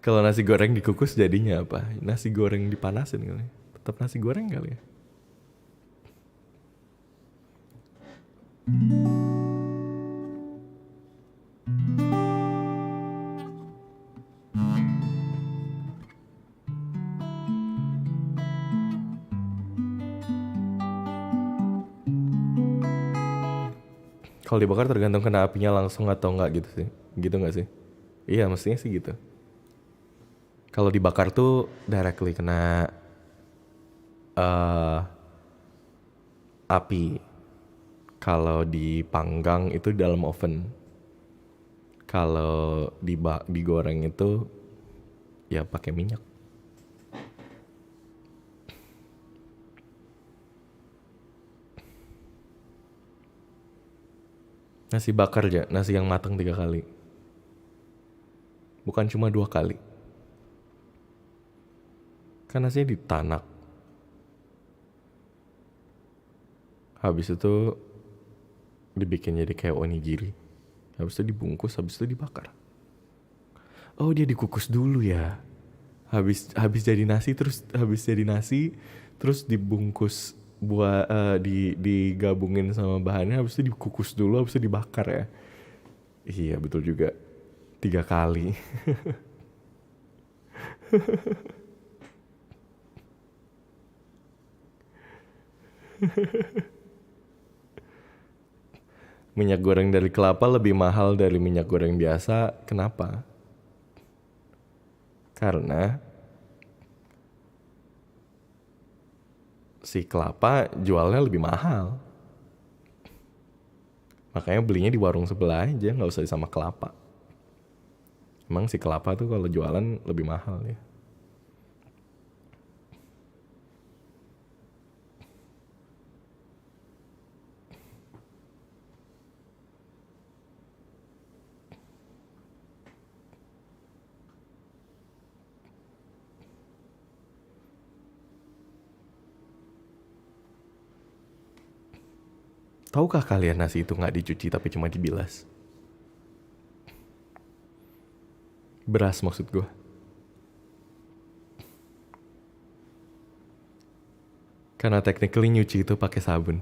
[SPEAKER 1] Kalau nasi goreng dikukus jadinya apa? Nasi goreng dipanasin kali. Tetap nasi goreng kali ya. Kalau dibakar tergantung kena apinya langsung atau enggak gitu sih. Gitu enggak sih? Iya, mestinya sih gitu. Kalau dibakar tuh directly kena api. Kalau dipanggang itu dalam oven. Kalau digoreng itu ya pakai minyak. Nasi bakar aja, nasi yang matang 3 kali. Bukan cuma 2 kali. Kan nasinya ditanak. Habis itu dibikin jadi kayak onigiri. Habis itu dibungkus, habis itu dibakar. Oh, dia dikukus dulu ya. Habis jadi nasi terus dibungkus buat digabungin sama bahannya, habis itu dikukus dulu, habis itu dibakar ya. Iya, betul juga. 3 kali. Minyak goreng dari kelapa lebih mahal dari minyak goreng biasa. Kenapa? Karena si kelapa jualnya lebih mahal. Makanya belinya di warung sebelah aja, gak usah sama kelapa. Emang si kelapa tuh kalau jualan lebih mahal ya. Tahukah kalian nasi itu gak dicuci tapi cuma dibilas? Beras maksud gue. Karena technically nyuci itu pakai sabun.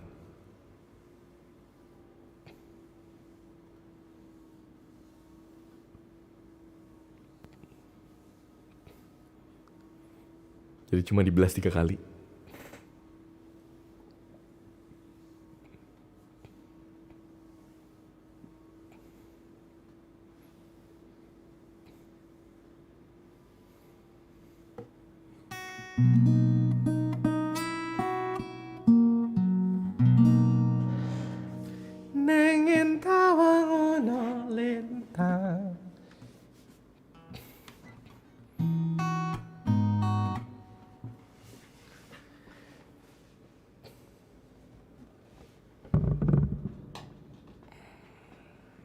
[SPEAKER 1] Jadi cuma dibilas 3 kali. Nengin tawang ono lintang.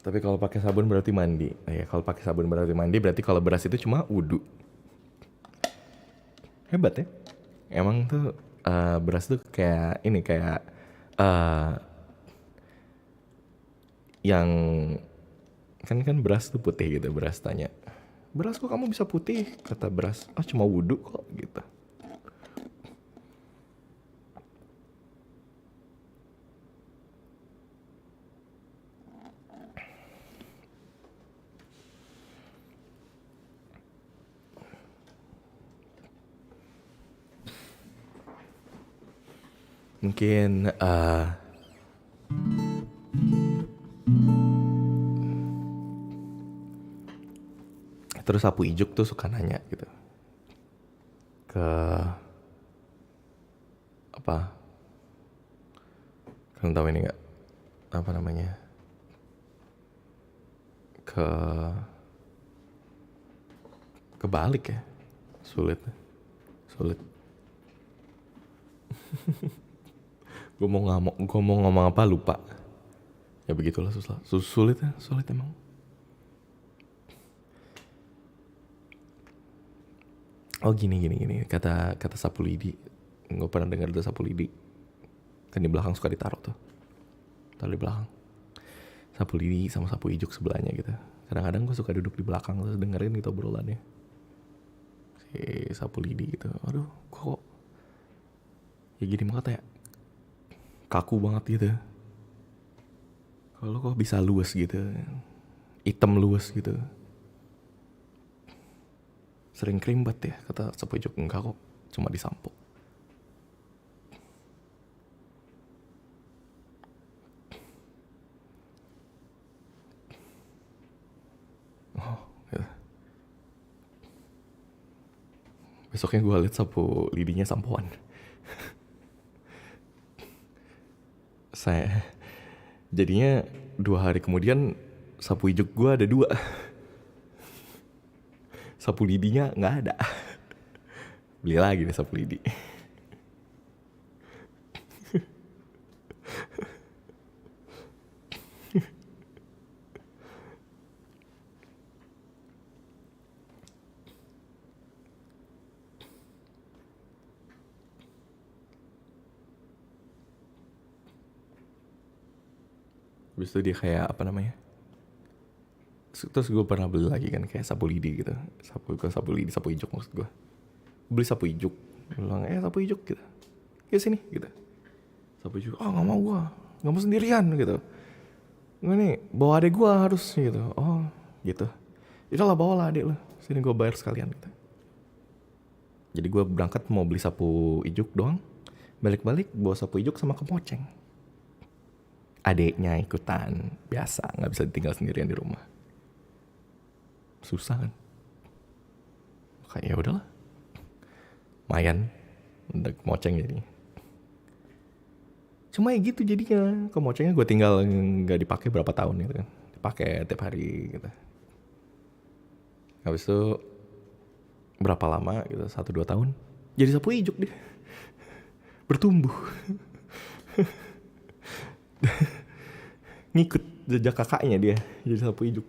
[SPEAKER 1] Tapi kalau pakai sabun berarti mandi. Nah ya, kalau pakai sabun berarti mandi, berarti kalau beras itu cuma wudu. Hebat ya. Emang tuh beras tuh kayak ini, kayak yang kan beras tuh putih gitu. Beras tanya, beras kok kamu bisa putih? Kata beras, cuma wudu kok gitu. Mungkin terus sapu ijuk tuh suka nanya gitu ke apa, kalian tahu ini nggak, apa namanya, kebalik ya, sulit. Gue mau ngomong apa lupa. Ya begitulah, sulit emang. Oh gini kata sapu lidi. Gue pernah dengar itu sapu lidi. Kan di belakang suka ditaruh tuh. Taruh di belakang. Sapu lidi sama sapu ijuk sebelahnya gitu. Kadang-kadang gue suka duduk di belakang terus dengerin gitu obrolannya. Si sapu lidi gitu. Aduh, kok ya gini banget ya. Kaku banget gitu. Kalau kok bisa luwes gitu. Hitam luwes gitu. Sering kerimbat ya, kata sapu ijuk. Enggak kok, cuma disampo. Oh, gitu. Besoknya gue liat sapu lidinya sampoan. Saya jadinya 2 hari kemudian sapu ijuk gue ada 2. Sapu lidinya nggak ada. Beli lagi deh sapu lidi. Habis itu dia kayak apa namanya? Terus gue pernah beli lagi kan kayak sapu lidi gitu. Sapu lidi, sapu ijuk maksud gue. Beli sapu ijuk. Bilang, sapu ijuk gitu. Ya sini gitu. Sapu ijuk, gak mau gue. Gak mau sendirian gitu. Gue nih, bawa adek gue harus gitu. Oh gitu. Itulah bawa lah adek lo. Sini gue bayar sekalian gitu. Jadi gue berangkat mau beli sapu ijuk doang. Balik-balik bawa sapu ijuk sama kemoceng. Adeknya ikutan. Biasa, gak bisa ditinggal sendirian di rumah. Susah kan. Kayak ya udahlah. Lumayan. Udah kemoceng jadi. Cuma ya gitu jadinya. Kemocengnya gue tinggal gak dipakai berapa tahun gitu kan. Dipakai tiap hari gitu. Habis itu berapa lama gitu, 1-2 tahun. Jadi sapu ijuk dia. Bertumbuh. Ngikut jejak kakaknya dia. Jadi sapu ijuk.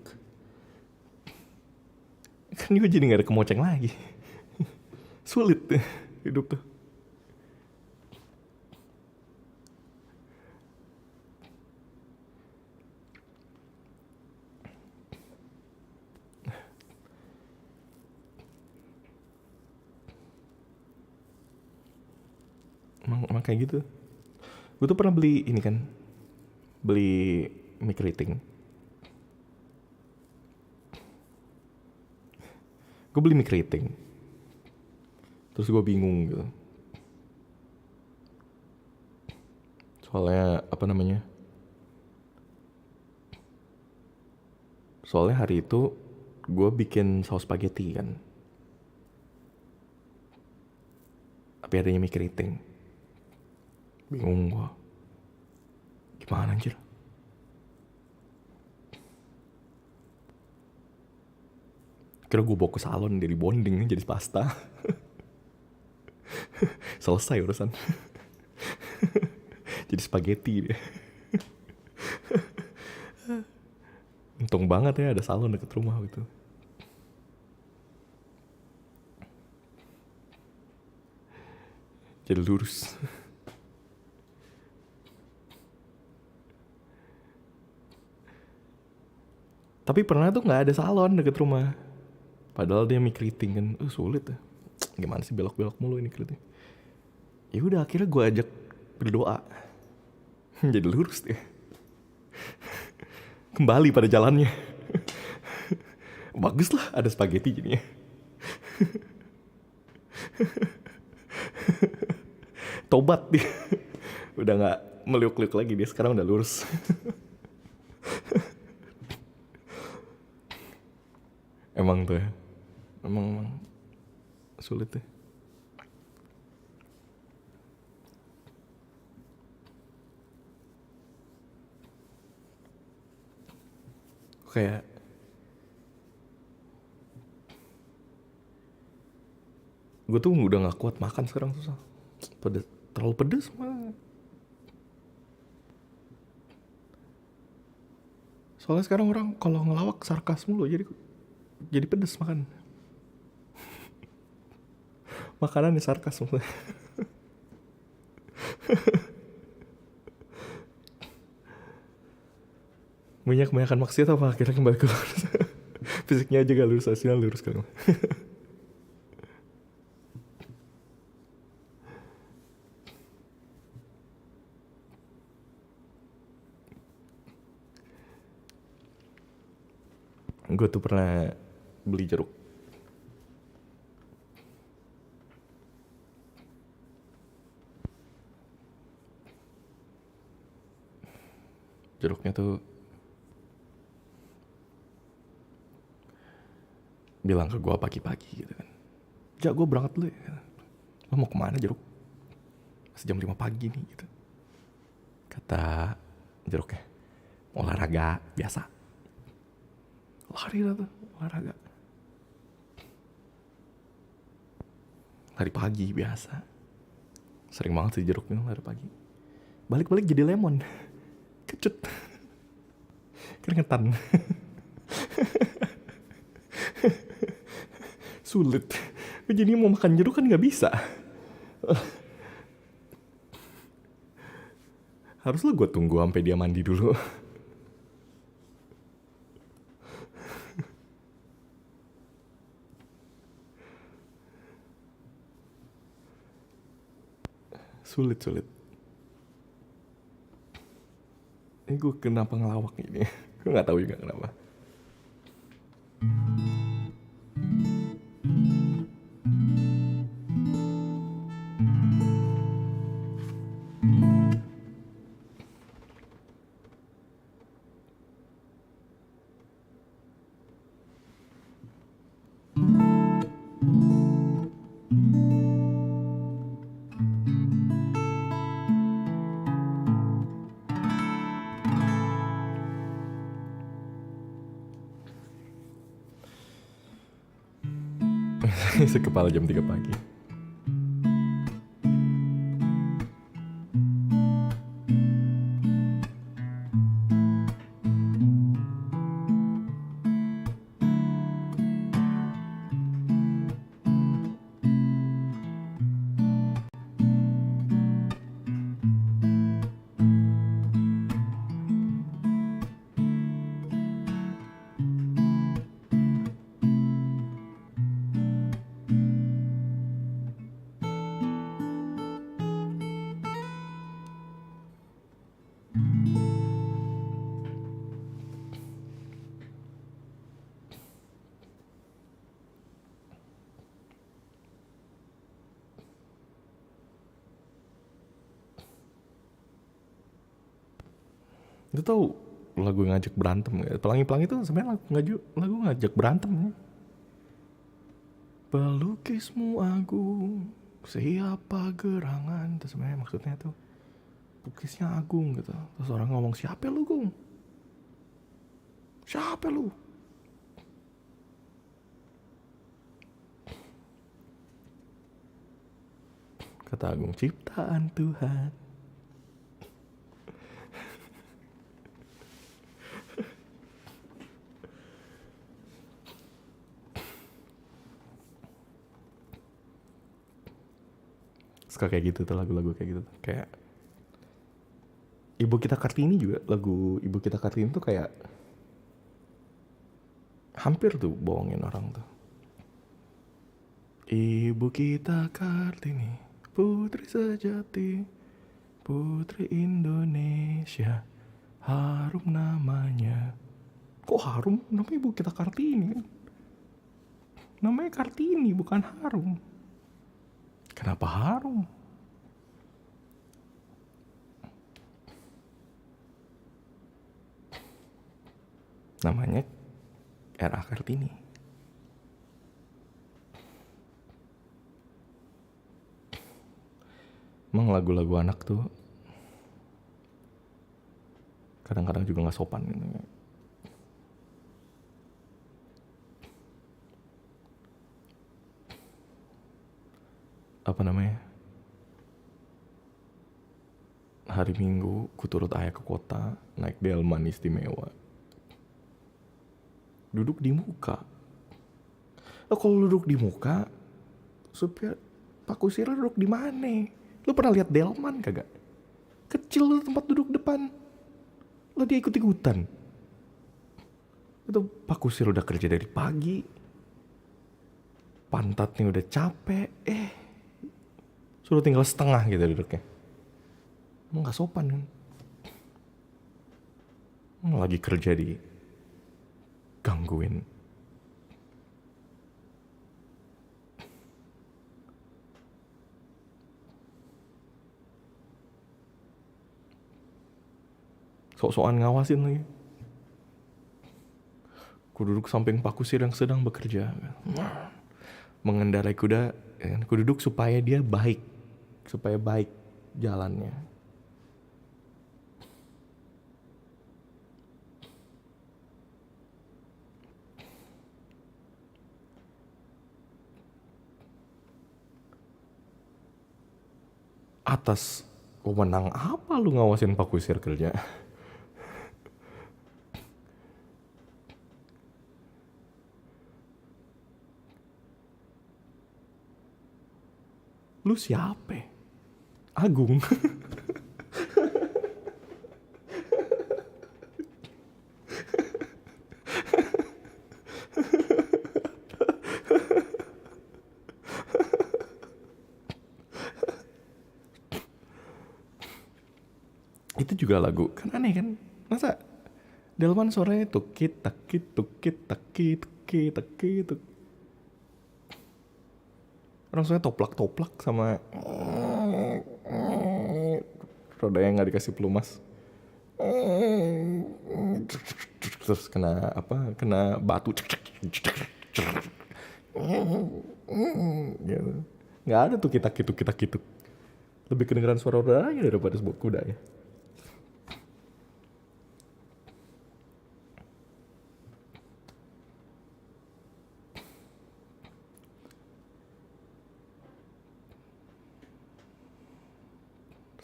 [SPEAKER 1] Kan gue jadi gak ada kemoceng lagi. Sulit deh hidup tuh. Emang kayak gitu. Gue tuh pernah beli ini kan. Beli mie keriting. Gue beli mie keriting. Terus gue bingung gitu. Soalnya apa namanya? Soalnya hari itu gue bikin saus spaghetti kan. Tapi adanya mie keriting. Bingung gue. Gimana anjir? Kira gue bawa ke salon dari bonding jadi pasta. Selesai urusan. Jadi spaghetti dia. Untung banget ya ada salon deket rumah gitu. Jadi lurus. Tapi pernah tuh gak ada salon deket rumah. Padahal dia mie keriting kan. Sulit ya. Gimana sih belok-belok mulu ini keriting. Ya udah akhirnya gue ajak berdoa. Jadi lurus deh. Kembali pada jalannya. Bagus lah ada spaghetti jadinya. Tobat dia. Udah gak meliuk-liuk lagi dia. Sekarang udah lurus. Emang tuh ya. Emang sulit deh. Kayak gue tuh udah gak kuat makan sekarang susah. Terlalu pedes malah. Soalnya sekarang orang kalau ngelawak sarkas mulu jadi pedes makan. Makanannya sarkas mulu. Minyak kebanyakan maksiat apa akhirnya kembali ke lurus. Fisiknya aja gak lurus, hasilnya lurus kan. Gue tuh pernah beli jeruk. Jeruknya tuh bilang ke gue pagi-pagi gitu kan. Ja, gue berangkat dulu ya. Lo mau kemana jeruk? Masih jam 5 pagi nih gitu. Kata jeruknya, olahraga biasa. Lari lah tuh, olahraga. Lari pagi biasa. Sering banget sih jeruknya lari pagi. Balik-balik jadi lemon. Kecut. Keringetan. Sulit. Jadi mau makan jeruk kan gak bisa. Haruslah gue tunggu sampai dia mandi dulu. Sulit. Ini gue kenapa ngelawak ini? Gue gak tahu juga kenapa. Sekepala jam 3 pagi. Itu tahu lagu ngajak berantem. Pelangi-pelangi itu sebenarnya lagu ngajak berantem. Pelukismu agung, siapa gerangan. Itu sebenarnya maksudnya tuh lukisnya agung gitu. Terus orang ngomong, siapa lu Gung? Siapa lu? Kata Agung, ciptaan Tuhan. Suka kayak gitu tuh, lagu-lagu kayak gitu. Kayak Ibu Kita Kartini juga, lagu Ibu Kita Kartini tuh kayak hampir tuh bohongin orang tuh. Ibu Kita Kartini, putri sejati, putri Indonesia, harum namanya. Kok harum? Namanya Ibu Kita Kartini kan? Namanya Kartini bukan harum. Kenapa harum? Namanya R.A. Kartini. Emang lagu-lagu anak tuh kadang-kadang juga gak sopan gitu. Apa namanya? Hari Minggu ku turut ayah ke kota, naik delman istimewa. Duduk di muka. Kalau duduk di muka, supir Pak Kusir duduk di mana? Lu pernah lihat delman kagak? Kecil tempat duduk depan. Lo dia ikut-ikutan. Itu Pak Kusir udah kerja dari pagi, pantatnya udah capek, suruh tinggal setengah gitu duduknya. Emang gak sopan kan? Lagi kerja di gangguin. Sok-sokan ngawasin lagi. Ku duduk samping Pak Kusir yang sedang bekerja, mengendarai kuda. Ku duduk supaya dia baik, supaya baik jalannya. Atas wewenang apa lu ngawasin Pak Kusir kerja? Lu siapa? Agung. Itu juga lagu, kan aneh kan? Masa delman sore tukit takit tukit takit tukit takit. Orang soalnya toplak sama roda yang nggak dikasih pelumas, terus kena batu, gitu. Nggak ada tuh kita gitu, lebih kedengeran suara rodanya daripada sebuah kuda ya.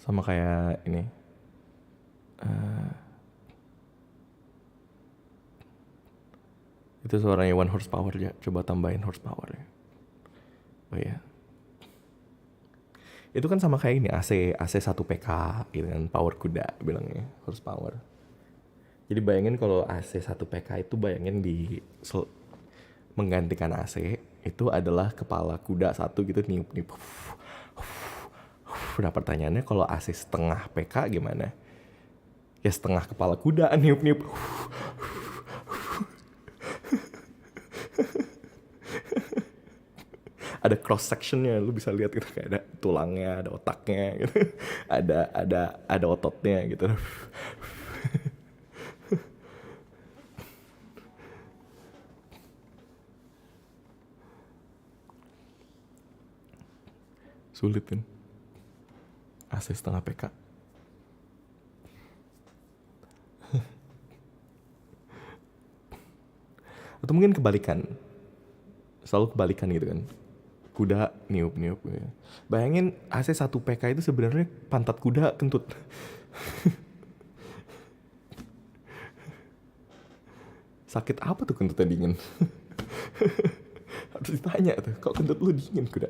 [SPEAKER 1] Sama kayak ini, itu suaranya 1 horsepower ya. Coba tambahin horsepower ya. Oh iya, itu kan sama kayak ini AC 1 PK gitu kan, power kuda bilangnya horsepower. Jadi bayangin kalau AC 1 PK itu, bayangin menggantikan AC itu adalah kepala kuda satu gitu, niup. Nah pertanyaannya, kalau AC setengah PK gimana? Ya setengah kepala kuda niup. Ada cross sectionnya, lu bisa lihat gitu, kayak ada tulangnya, ada otaknya gitu. ada ototnya gitu. Sulit kan? AC setengah PK. Atau mungkin kebalikan. Selalu kebalikan gitu kan. Kuda niup gitu. Bayangin AC 1 PK itu sebenarnya pantat kuda kentut. Sakit apa tuh kentutnya dingin? Harus ditanya tuh, kok kentut lu dingin kuda?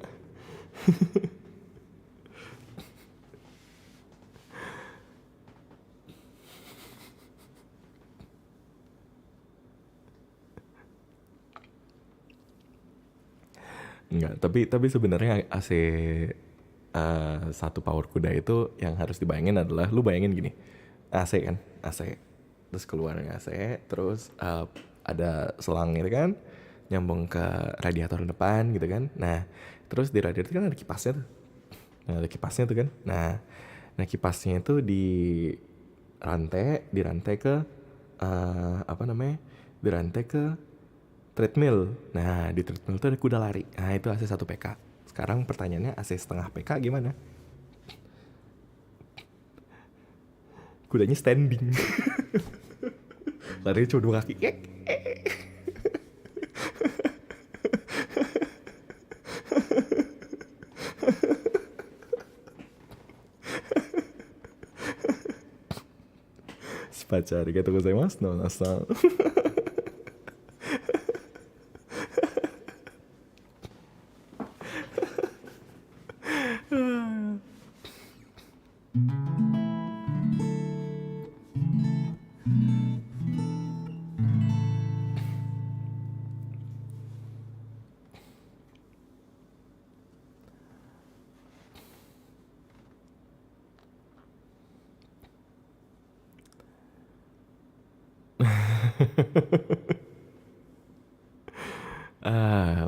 [SPEAKER 1] Enggak, tapi sebenarnya AC 1 power kuda itu yang harus dibayangin adalah, lu bayangin gini, AC kan, AC, terus keluarnya AC, terus ada selang gitu kan, nyambung ke radiator depan gitu kan. Nah terus di radiator kan ada kipasnya tuh, kan. Nah kipasnya itu dirantai ke dirantai ke treadmill. Nah di treadmill itu ada kuda lari. Nah itu AC 1 PK. Sekarang pertanyaannya, AC setengah PK gimana? Kudanya standing. Larinya cuma 2 kaki. Spaca, arigatou gozaimasu no minasan.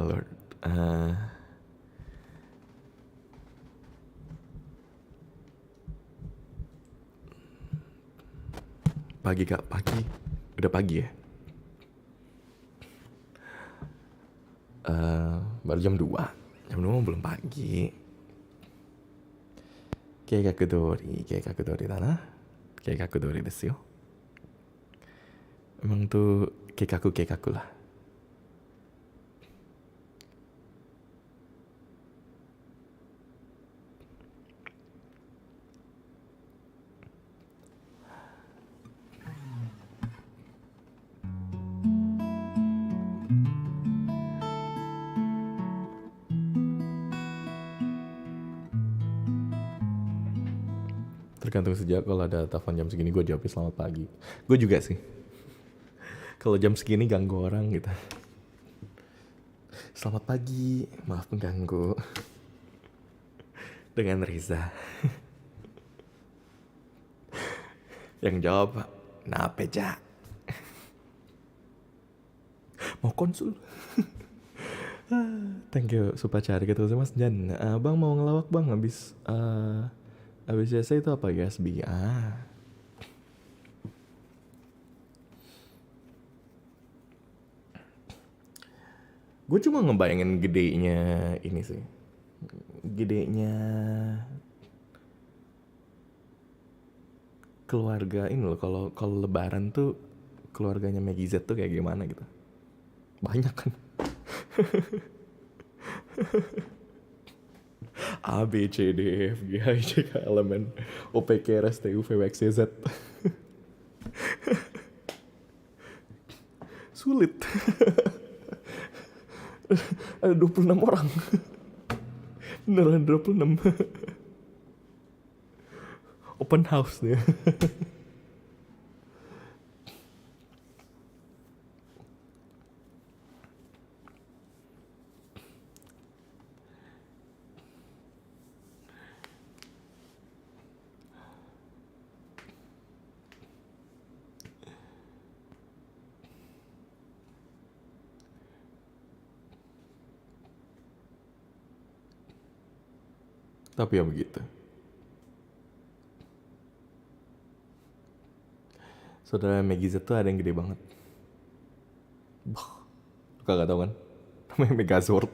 [SPEAKER 1] Lord. Pagi kak, pagi. Udah pagi ya? Baru jam 2. Jam 2 belum pagi. Keikaku dori da na. Keikaku dori desu yo. Emang tuh keikaku lah. Tergantung sejak kalau ada telepon jam segini gue jawabnya selamat pagi. Gue juga sih. Kalau jam segini ganggu orang gitu. Selamat pagi, maaf mengganggu. Dengan Reza. Yang jawab, nape ja? Mau konsul? Thank you super cari gitu Mas Jan. Bang mau ngelawak bang habis biasa itu apa ya SB? Gue cuma ngebayangin gedenya ini sih. Gedenya keluarga ini loh. Kalau lebaran tuh keluarganya Maggie Z tuh kayak gimana gitu. Banyak kan. A, B, C, D, F, G, H, I, J, K, L, M, N, O, P, Q, R, S, T, U, V, W, X, Y, Z. Sulit. Ada 26 orang. Beneran 26. Open house nih. Tapi ya begitu. Saudara Maggie Z tuh ada yang gede banget. Lu kagak tau kan? Namanya Megazord.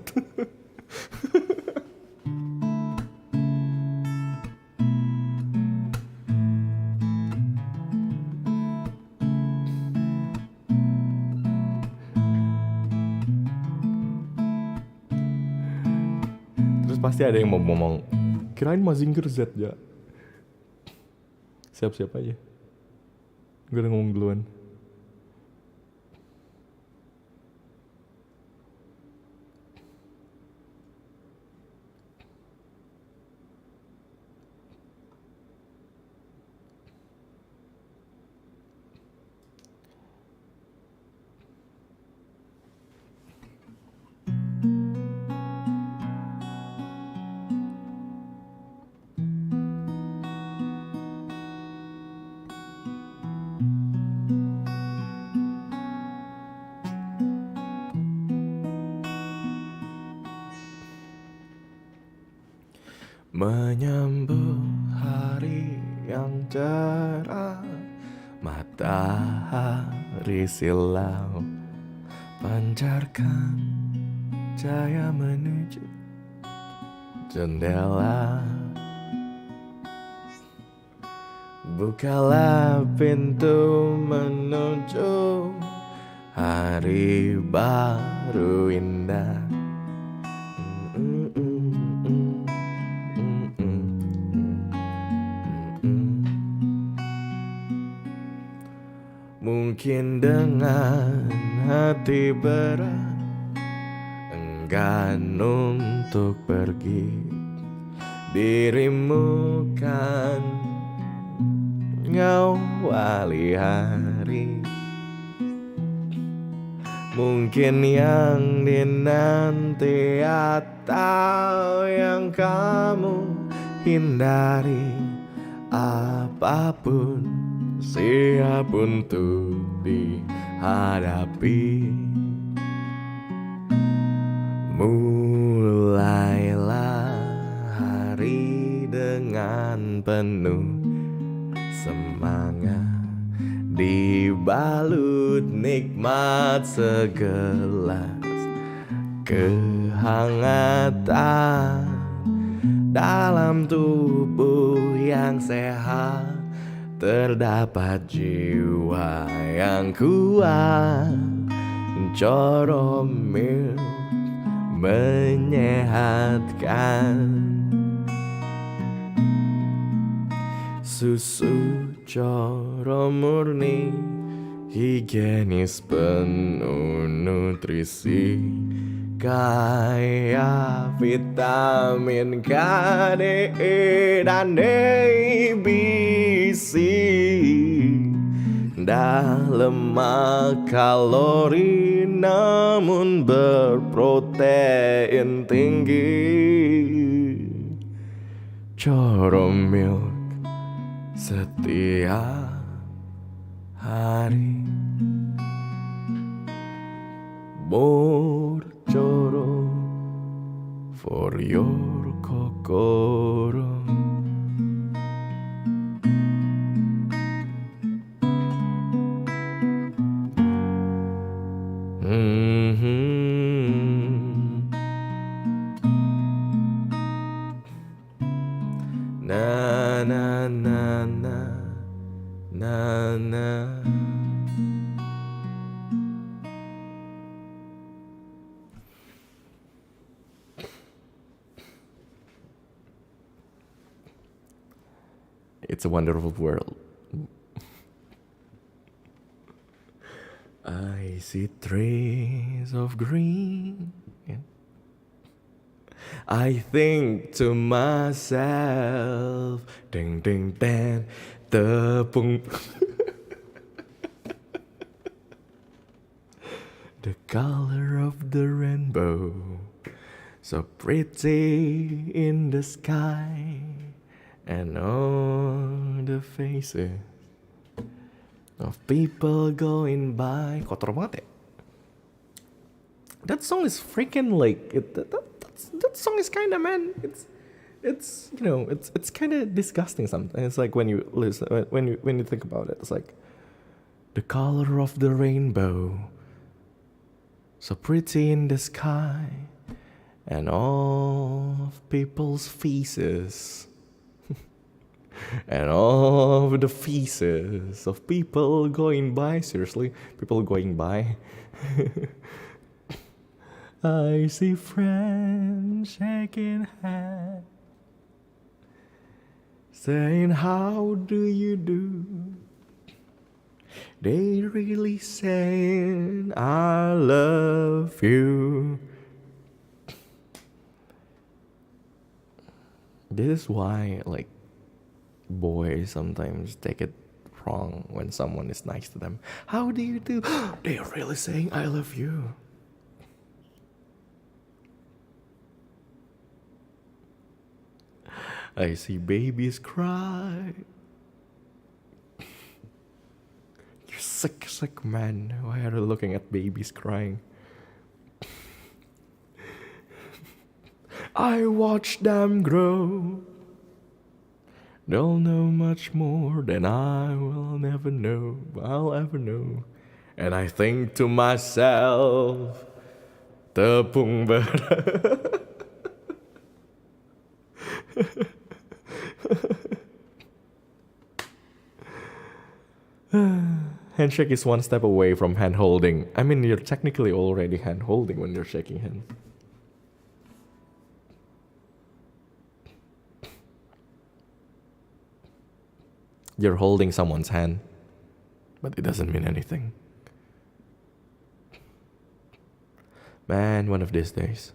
[SPEAKER 1] Terus pasti ada yang mau ngomong, kirain Mazinger Z ya. Siap-siap aja. Gue udah ngomong duluan. Menyambut hari yang cerah, matahari silau pancarkan cahaya menuju jendela. Bukalah pintu menuju hari baru indah. Mungkin dengan hati berat, enggan untuk pergi, dirimu kan ngawali hari. Mungkin yang dinanti atau yang kamu hindari, apapun siap untuk hadapi. Mulailah hari dengan penuh semangat, dibalut nikmat segelas kehangatan dalam tubuh yang sehat. Terdapat jiwa yang kuat, coromil menyehatkan. Susu coro murni, higienis penuh nutrisi, kaya vitamin K, D, E, dan A, B, C. Dah lemak kalori namun berprotein tinggi. Coro milk setiap hari. More coro for your kokoro. Na na na na na na. It's a wonderful world. I see trees of green. I think to myself, ding ding dang, tepung. The color of the rainbow, so pretty in the sky, and all the faces of people going by. Kotor banget ya. That song is freaking like that song is kind of, man. It's you know it's kind of disgusting sometimes. It's like when you listen, when you think about it, it's like the color of the rainbow, so pretty in the sky, and all of people's faces. And all of the faces of people going by. Seriously, people going by. I see friends shaking hands, saying, how do you do? They really saying, I love you. This is why, like, boys sometimes take it wrong when someone is nice to them. How do you do? They're really saying I love you. I see babies cry. You're sick man. Why are you looking at babies crying? I watch them grow. They'll know much more than I will never know. I'll ever know. And I think to myself, tepung beras. Handshake is one step away from hand holding. I mean, you're technically already hand holding when you're shaking hands. You're holding someone's hand, but it doesn't mean anything. Man, one of these days.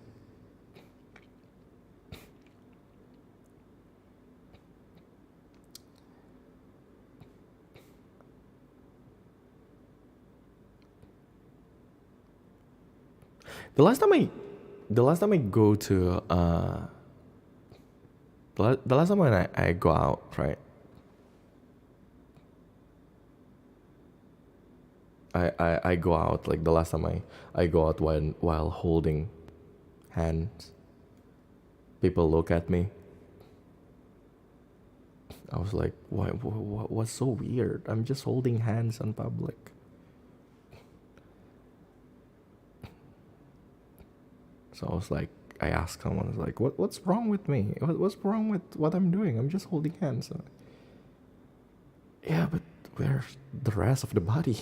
[SPEAKER 1] The last time I go to the last time when I go out, right? I go out, like the last time I go out while holding hands, people look at me. I was like, what's so weird? I'm just holding hands in public. So I was like, I asked someone, I was like, what's wrong with me? What's wrong with what I'm doing? I'm just holding hands. Yeah, but where's the rest of the body?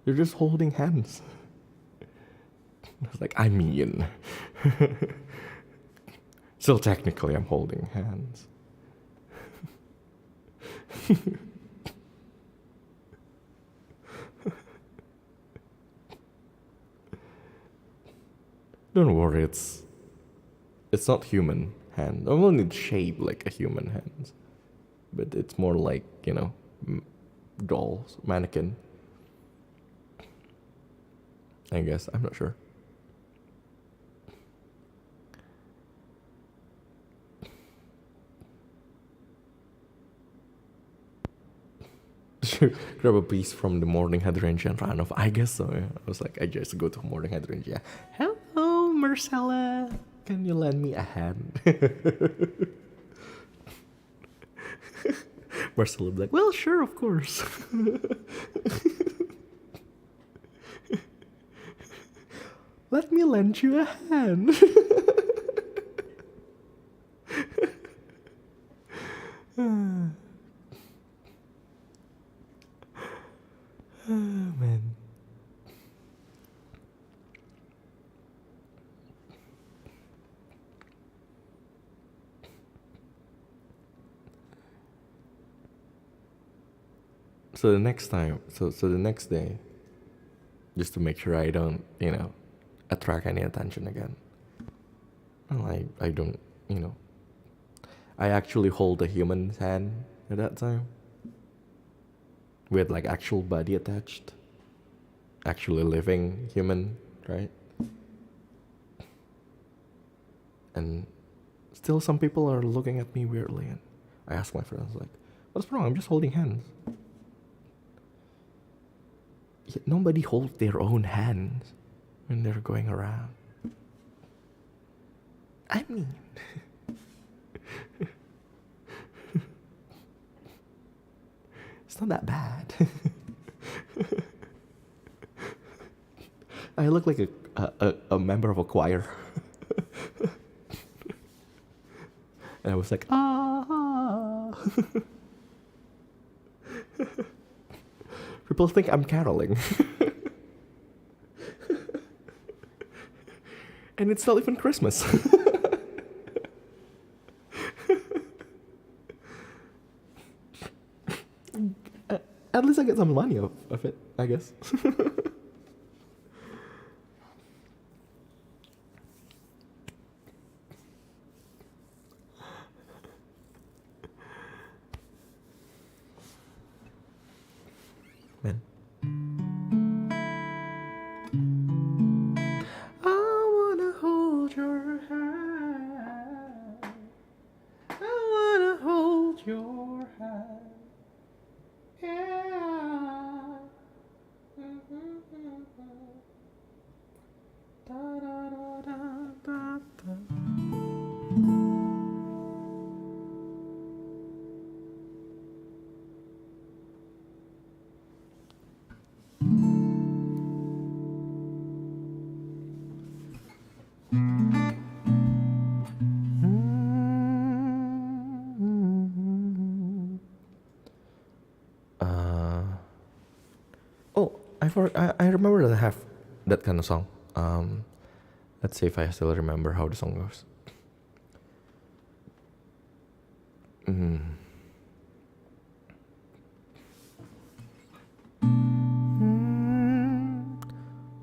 [SPEAKER 1] You're just holding hands. I was like, I mean, still technically I'm holding hands. Don't worry, it's not human hand. I won't need shape like a human hand, but it's more like, you know, dolls, mannequin. I guess, I'm not sure. Grab a piece from the morning hydrangea and run off. I guess so. Yeah. I was like, I just go to morning hydrangea. Hello, Marcella. Can you lend me a hand? Marcella would be like, well, sure, of course. Let me lend you a hand. Oh, man. So the next time, so the next day, just to make sure I don't, you know, attract any attention again. Well, I don't, you know, I actually hold a human's hand at that time. With like actual body attached. Actually living human, right? And still some people are looking at me weirdly, and I asked my friends, like, what's wrong? I'm just holding hands. Yet nobody holds their own hands when they're going around. I mean, it's not that bad. I look like a member of a choir. And I was like, ah. People think I'm caroling. And it's not even Christmas. At least I get some money of it, I guess. Man. I wanna hold your hand. I wanna hold your hand. Yeah. Da, da, da, da, da. I remember that I have that kind of song. Let's see if I still remember how the song goes.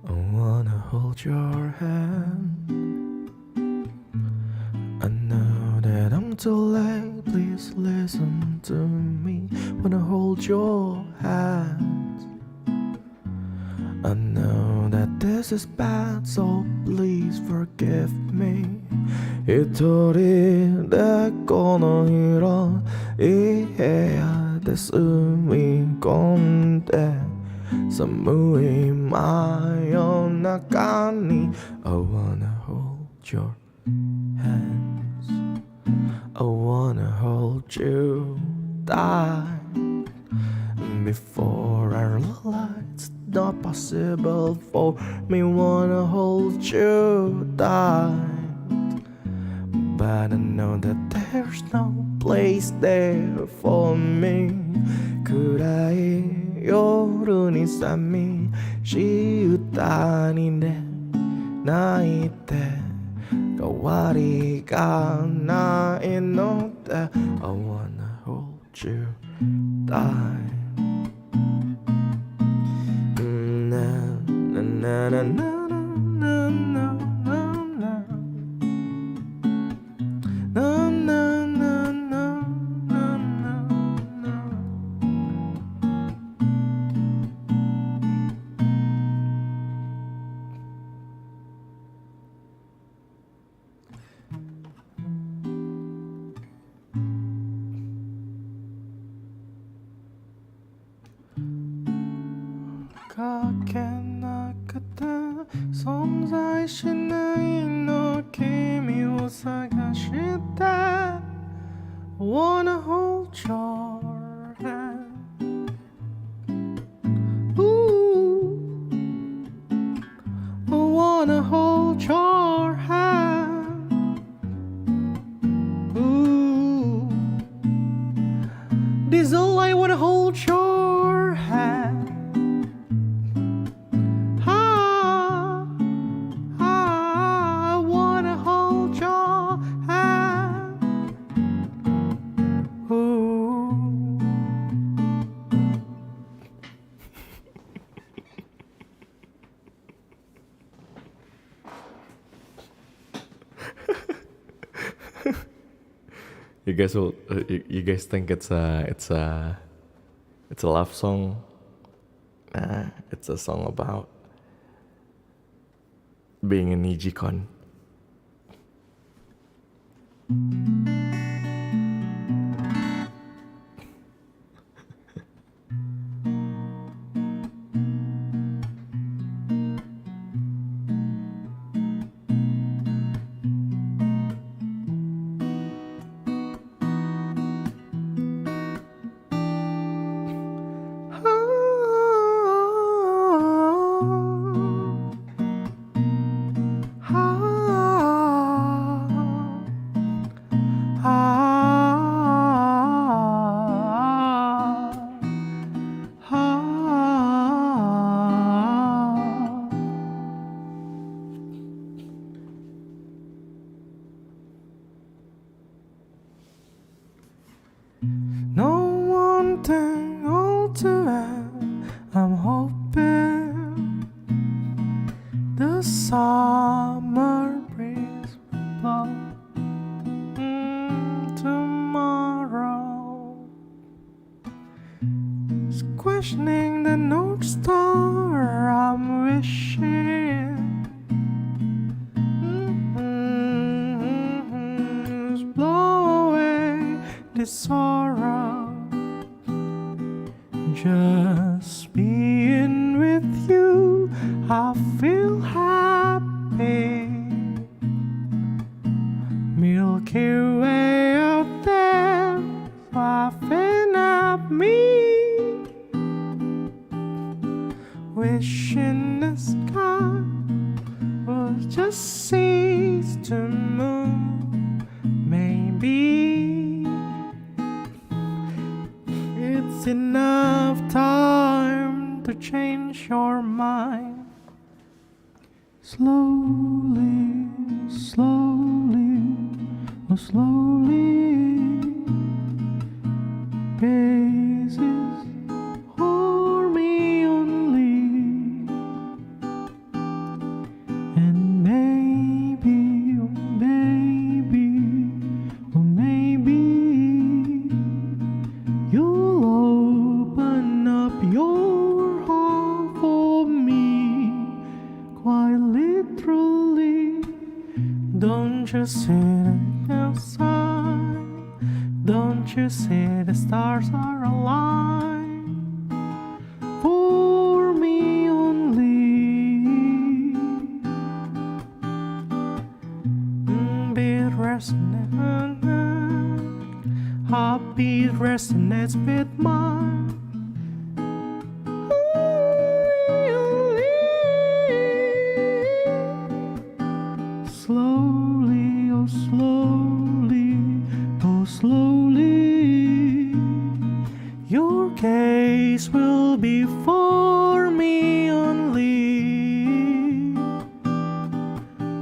[SPEAKER 1] I wanna hold your hand. I know that I'm too late. Please listen to me. Wanna hold your hand. I know that this is bad, so please forgive me. 一人でこの広い部屋で住み込んで寒い真夜中に I wanna hold your hands I wanna hold you tight Before our lights not possible for me wanna hold you tight But I know that there's no place there for me 暗い夜に寂しい歌にね泣いて変わりがないので I wanna hold you tight na na na na naかけなくて存在しないの君を探して I wanna hold your hand Ooh, I wanna hold your hand Ooh, this is all I wanna hold your hand You guys will, you guys think it's a love song? Nah, it's a song about being a Nijikon. No one thing all to end. I'm hoping the summer breeze will blow tomorrow. It's questioning the North Star. I'm wishing blow away this sorrow. Just being with you, I feel happy. Milky Way out there, laughing at me. Wishing the sky would just cease to move. Maybe it's enough time to change your mind. Slowly, slowly, oh slowly, basis for me only. And maybe, oh baby, oh maybe you'll open up your heart for me, quite literally. Don't you see it outside? Don't you see the stars are aligned for resonates with mine. Slowly, oh slowly, oh slowly, your gaze will be for me only.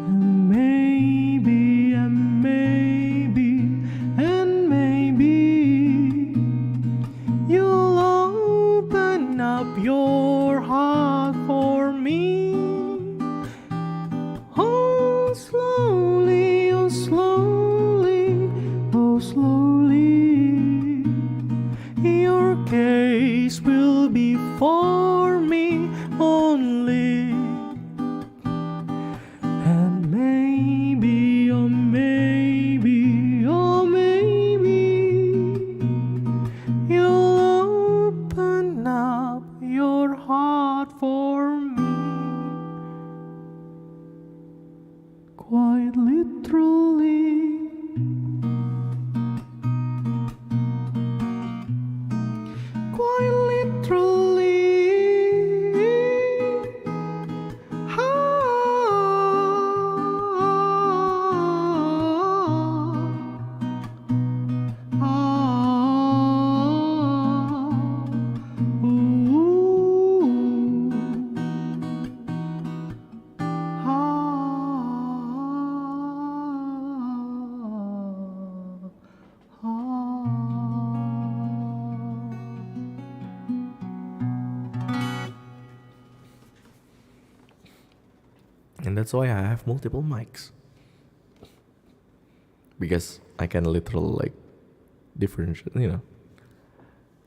[SPEAKER 1] And maybe, and maybe, and maybe you'll open up your heart for me. Oh slowly, oh slowly, oh slowly, your gaze will be for me only. And maybe, oh maybe, oh maybe you'll open up your heart for me. Quite literally, quite literally. And that's why I have multiple mics, because I can literally like differentiate, you know,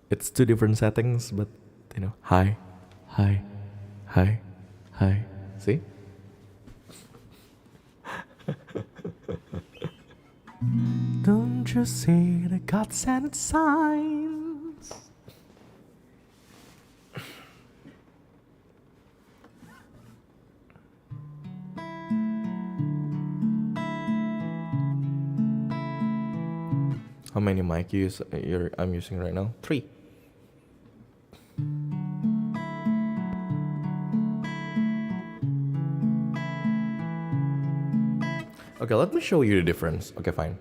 [SPEAKER 1] it's two different settings, but you know, hi, hi, hi, hi, see? Don't you see the God sent signs? How many mic I'm using right now? 3. Okay, let me show you the difference. Okay, fine.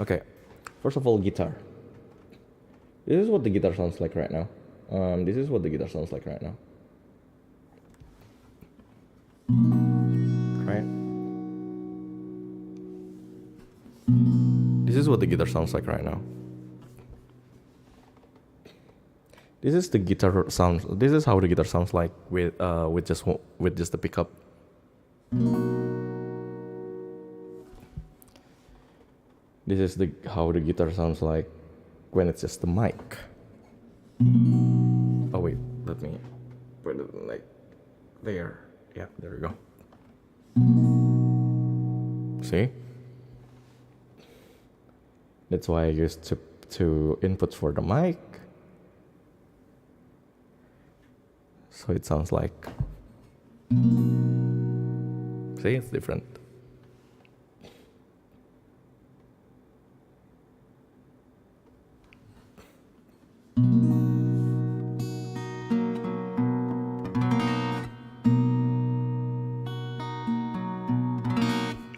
[SPEAKER 1] Okay, first of all, guitar. This is what the guitar sounds like right now. This is what the guitar sounds like right now. Right? This is what the guitar sounds like right now. This is the guitar sound. This is how the guitar sounds like with just the pickup. This is how the guitar sounds like when it's just the mic. Oh wait, let me put it like there. Yeah, there we go. See? That's why I used two inputs for the mic. So it sounds like, see, it's different.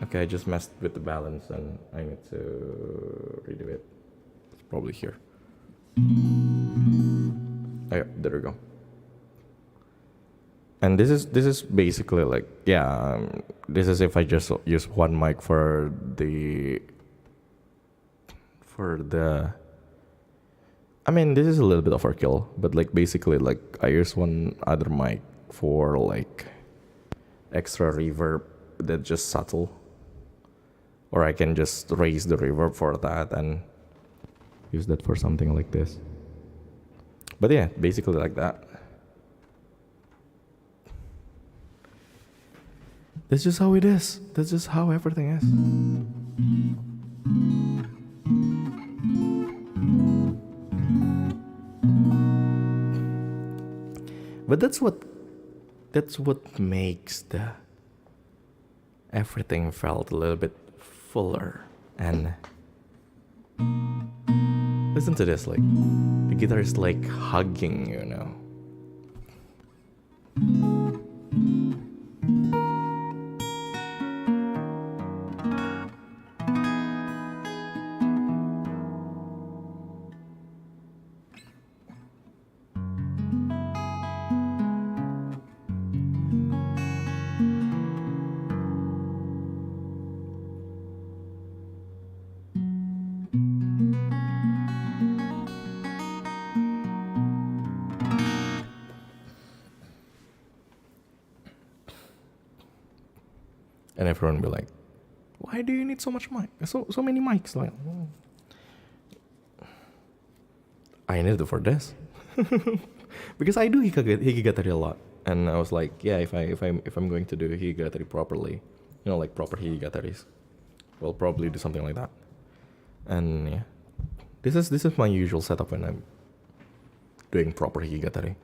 [SPEAKER 1] Okay, I just messed with the balance and I need to redo it. It's probably here. Oh yeah, there we go. And this is basically like, yeah, this is if I just use one mic for the I mean, this is a little bit overkill, but like basically like I use one other mic for like extra reverb that's just subtle, or I can just raise the reverb for that and use that for something like this. But yeah, basically like that. That's just how it is. That's just how everything is. But that's what makes the everything felt a little bit fuller and Listen to this, like the guitar is like hugging you now. And everyone will be like, why do you need so much mic? So many mics? Like, I need it for this. Because I do hikigatari a lot. And I was like, yeah, if I'm going to do hikigatari properly, you know, like proper hikigataris, we'll probably do something like that. And yeah, this is my usual setup when I'm doing proper hikigatari.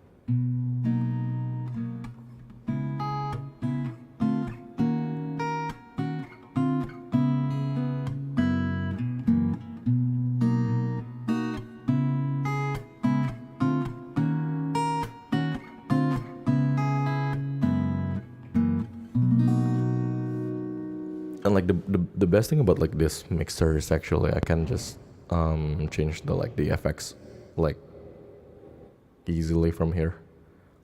[SPEAKER 1] And like the best thing about like this mixer is actually I can just change the effects like easily from here,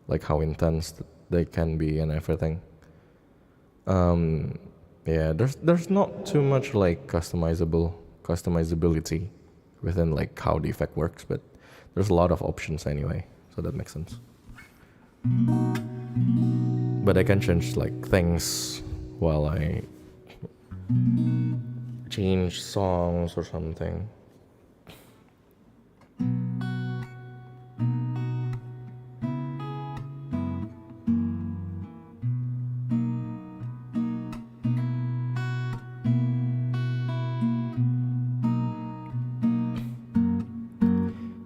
[SPEAKER 1] like how intense they can be and everything. Yeah, there's not too much like customizability within like how the effect works, but there's a lot of options anyway, so that makes sense. But I can change like things while I change songs or something.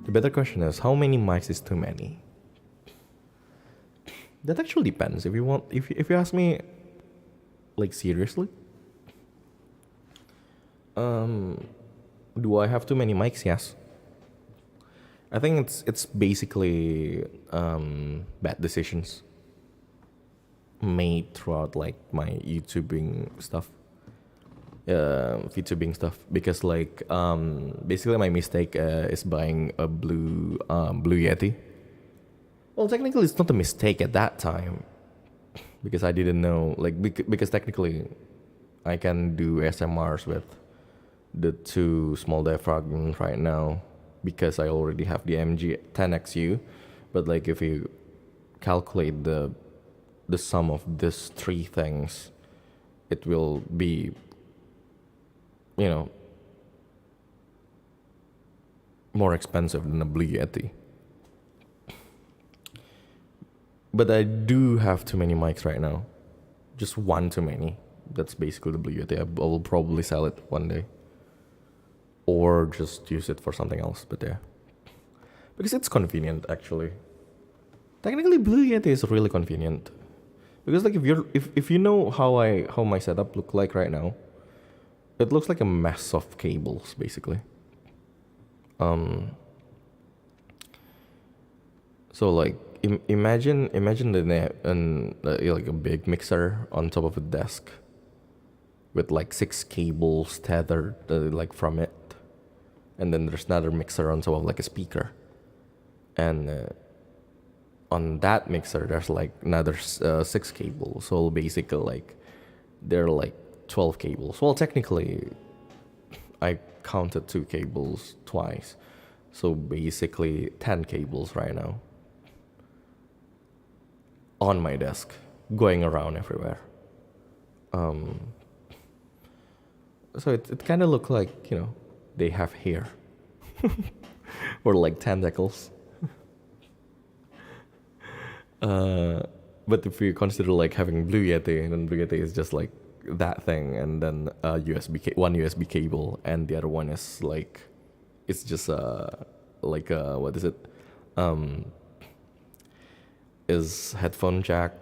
[SPEAKER 1] The better question is, how many mics is too many? That actually depends. If you ask me, like seriously, do I have too many mics? Yes. I think it's basically bad decisions made throughout like my VTubing stuff, because like basically my mistake is buying a blue Yeti. Well, technically it's not a mistake at that time because I didn't know, like because technically I can do SMRs with the two small diaphragms right now because I already have the MG10XU, but like if you calculate the sum of these three things, it will be, you know, more expensive than a Blue Yeti. But I do have too many mics right now, just one too many. That's basically the Blue Yeti. I will probably sell it one day, or just use it for something else. But yeah, because it's convenient actually. Technically, Blue Yeti is really convenient because like if you know how my setup look like right now, it looks like a mess of cables basically. So like imagine like a big mixer on top of a desk with like 6 cables tethered like from it, and then there's another mixer on top of like a speaker, and on that mixer there's like another 6 cables. So basically like there are like 12 cables. Well, technically I counted 2 cables twice, so basically 10 cables right now on my desk going around everywhere. So it kind of look like, you know, they have hair or like tentacles. But if you consider like having Blue Yeti, then Blue Yeti is just like that thing, and then one USB cable, and the other one is like, it's just like what is it? Is headphone jack.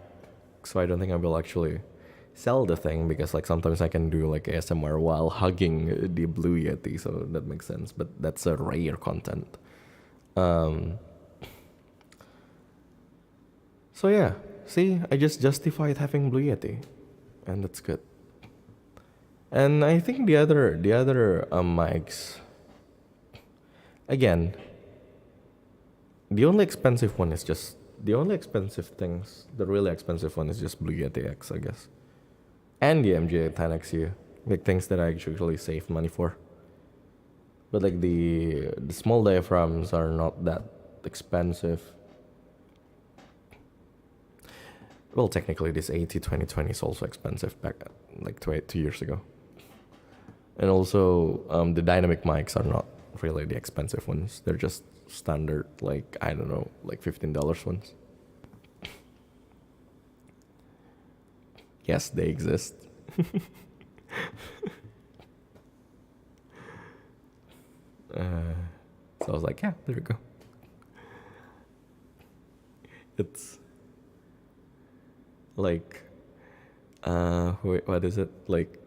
[SPEAKER 1] So I don't think I will actually sell the thing because like sometimes I can do like ASMR while hugging the Blue Yeti, so that makes sense. But that's a rare content. So yeah, see, I just justified having Blue Yeti, and that's good. And I think the other mics, again, the only expensive one is just the only expensive things. The really expensive one is just Blue Yeti X, I guess, and the MJ10XU, like things that I actually save money for. But like the small diaphragms are not that expensive. Well, technically, this AT2020 is also expensive back like 2 years ago. And also, the dynamic mics are not really the expensive ones. They're just standard, like, I don't know, like $15 ones. Yes, they exist. So I was like, yeah, there we go. It's like, what is it? Like,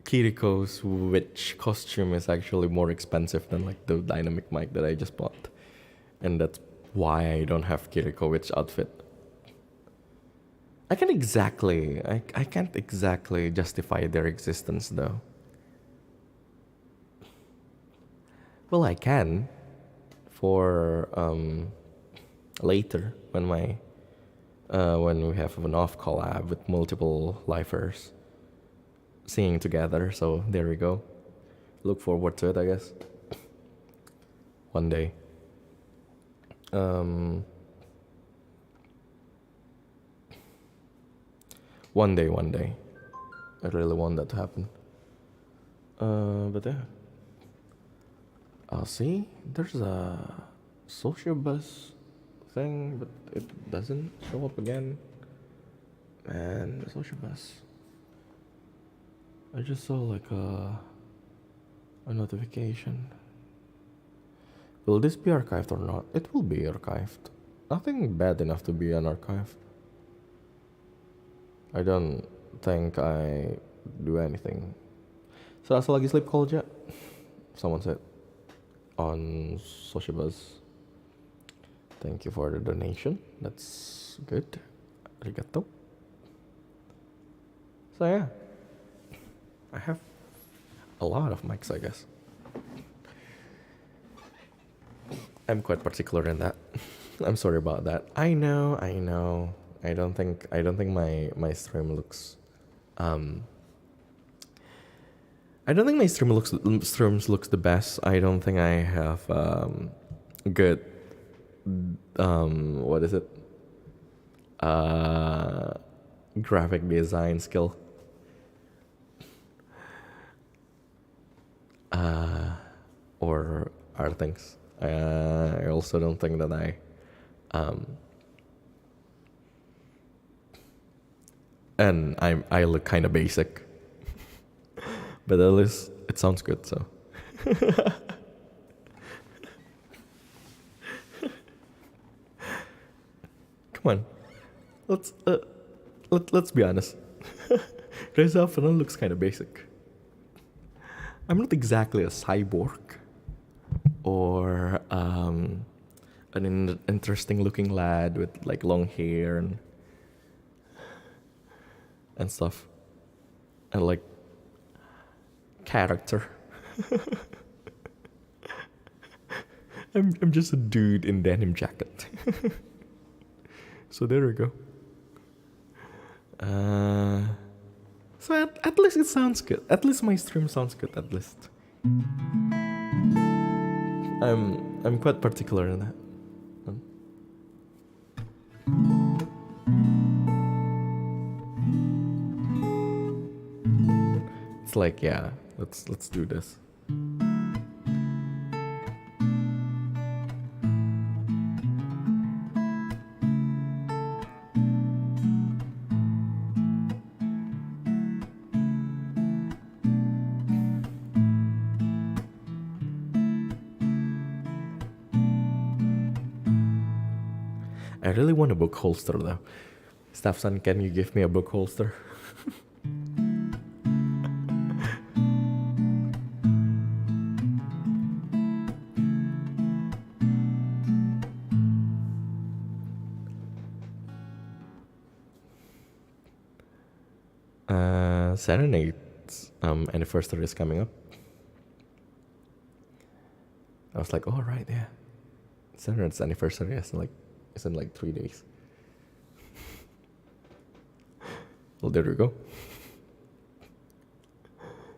[SPEAKER 1] Kiriko's witch costume is actually more expensive than like the dynamic mic that I just bought. And that's why I don't have Kiriko witch outfit. I can't exactly justify their existence though. Well, I can for later when we have an off collab with multiple lifers singing together. So there we go. Look forward to it, I guess. One day. One day. I really want that to happen. But yeah. I'll see. There's a social bus thing, but it doesn't show up again. And social bus. I just saw like a notification. Will this be archived or not? It will be archived. Nothing bad enough to be unarchived. I don't think I do anything. Serasa lagi sleep call aja. Someone said on social buzz. Thank you for the donation. That's good. Arigato. So yeah. I have a lot of mics, I guess. I'm quite particular in that. I'm sorry about that. I know. I don't think my stream looks I don't think my streams looks the best. I don't think I have good what is it? Graphic design skill. Or other things. I also don't think that and I look kind of basic, but at least it sounds good. So come on, let's be honest. Reza looks kind of basic. I'm not exactly a cyborg or an interesting looking lad with like long hair and stuff and like character. I'm just a dude in denim jacket. So there we go. So at least it sounds good. At least my stream sounds good. At least I'm quite particular in that. It's like, yeah, let's do this. I really want a book holster though. Staff-san, can you give me a book holster? Serenade's anniversary is coming up. I was like, oh right, yeah. Serenade's anniversary is in like 3 days. Well, there we go.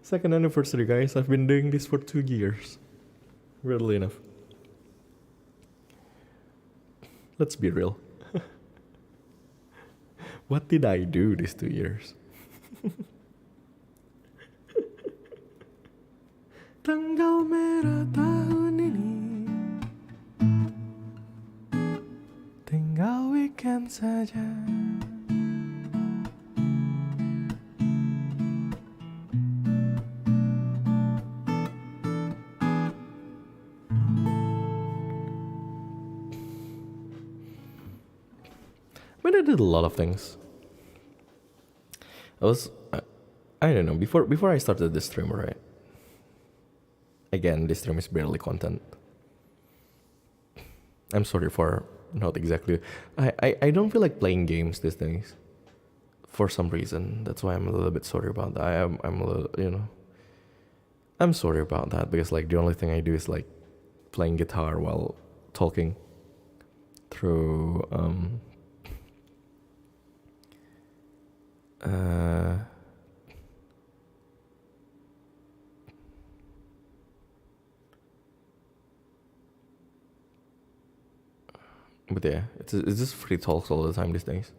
[SPEAKER 1] Second anniversary, guys. I've been doing this for 2 years. Weirdly enough. Let's be real. What did I do these 2 years? Tanggal merah tahun ini, tinggal weekend saja. But I did a lot of things. I don't know, before I started this stream, right? Again, this stream is barely content. I'm sorry for not exactly. I don't feel like playing games these days. For some reason. That's why I'm a little bit sorry about that. I'm a little, you know. I'm sorry about that because like the only thing I do is like playing guitar while talking through but yeah, it's just free talks all the time these days.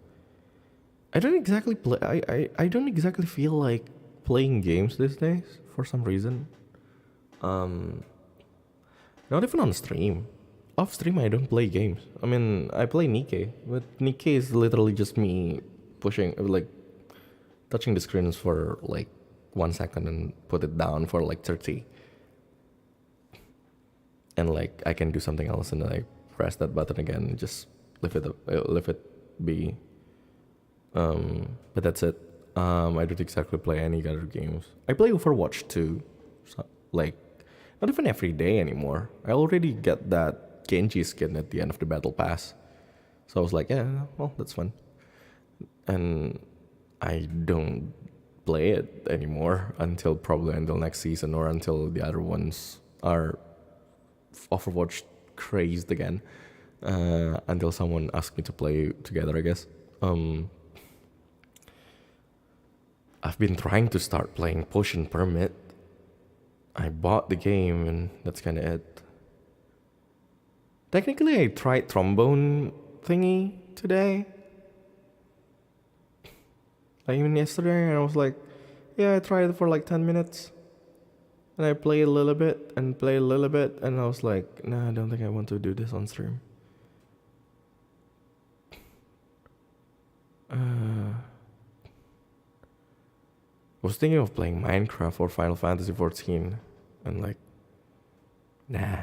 [SPEAKER 1] I don't exactly play. I don't exactly feel like playing games these days for some reason. Not even on stream. Off stream, I don't play games. I mean, I play Nikkei, but Nikkei is literally just me pushing, like, touching the screens for like 1 second and put it down for like 30. And like, I can do something else and then I press that button again and just leave it be. But that's it. I don't exactly play any other games. I play Overwatch too. So, like, not even every day anymore. I already get that Genji skin at the end of the battle pass. So I was like, yeah, well, that's fun. And I don't play it anymore probably until next season or until the other ones are Overwatch crazed again. Until someone asks me to play together, I guess. I've been trying to start playing Potion Permit. I bought the game and that's kind of it. Technically, I tried Trombone thingy today. Like even yesterday, and I was like, yeah, I tried it for like 10 minutes. And I played a little bit and played a little bit, and I was like, nah, I don't think I want to do this on stream. I was thinking of playing Minecraft or Final Fantasy 14, and like, nah.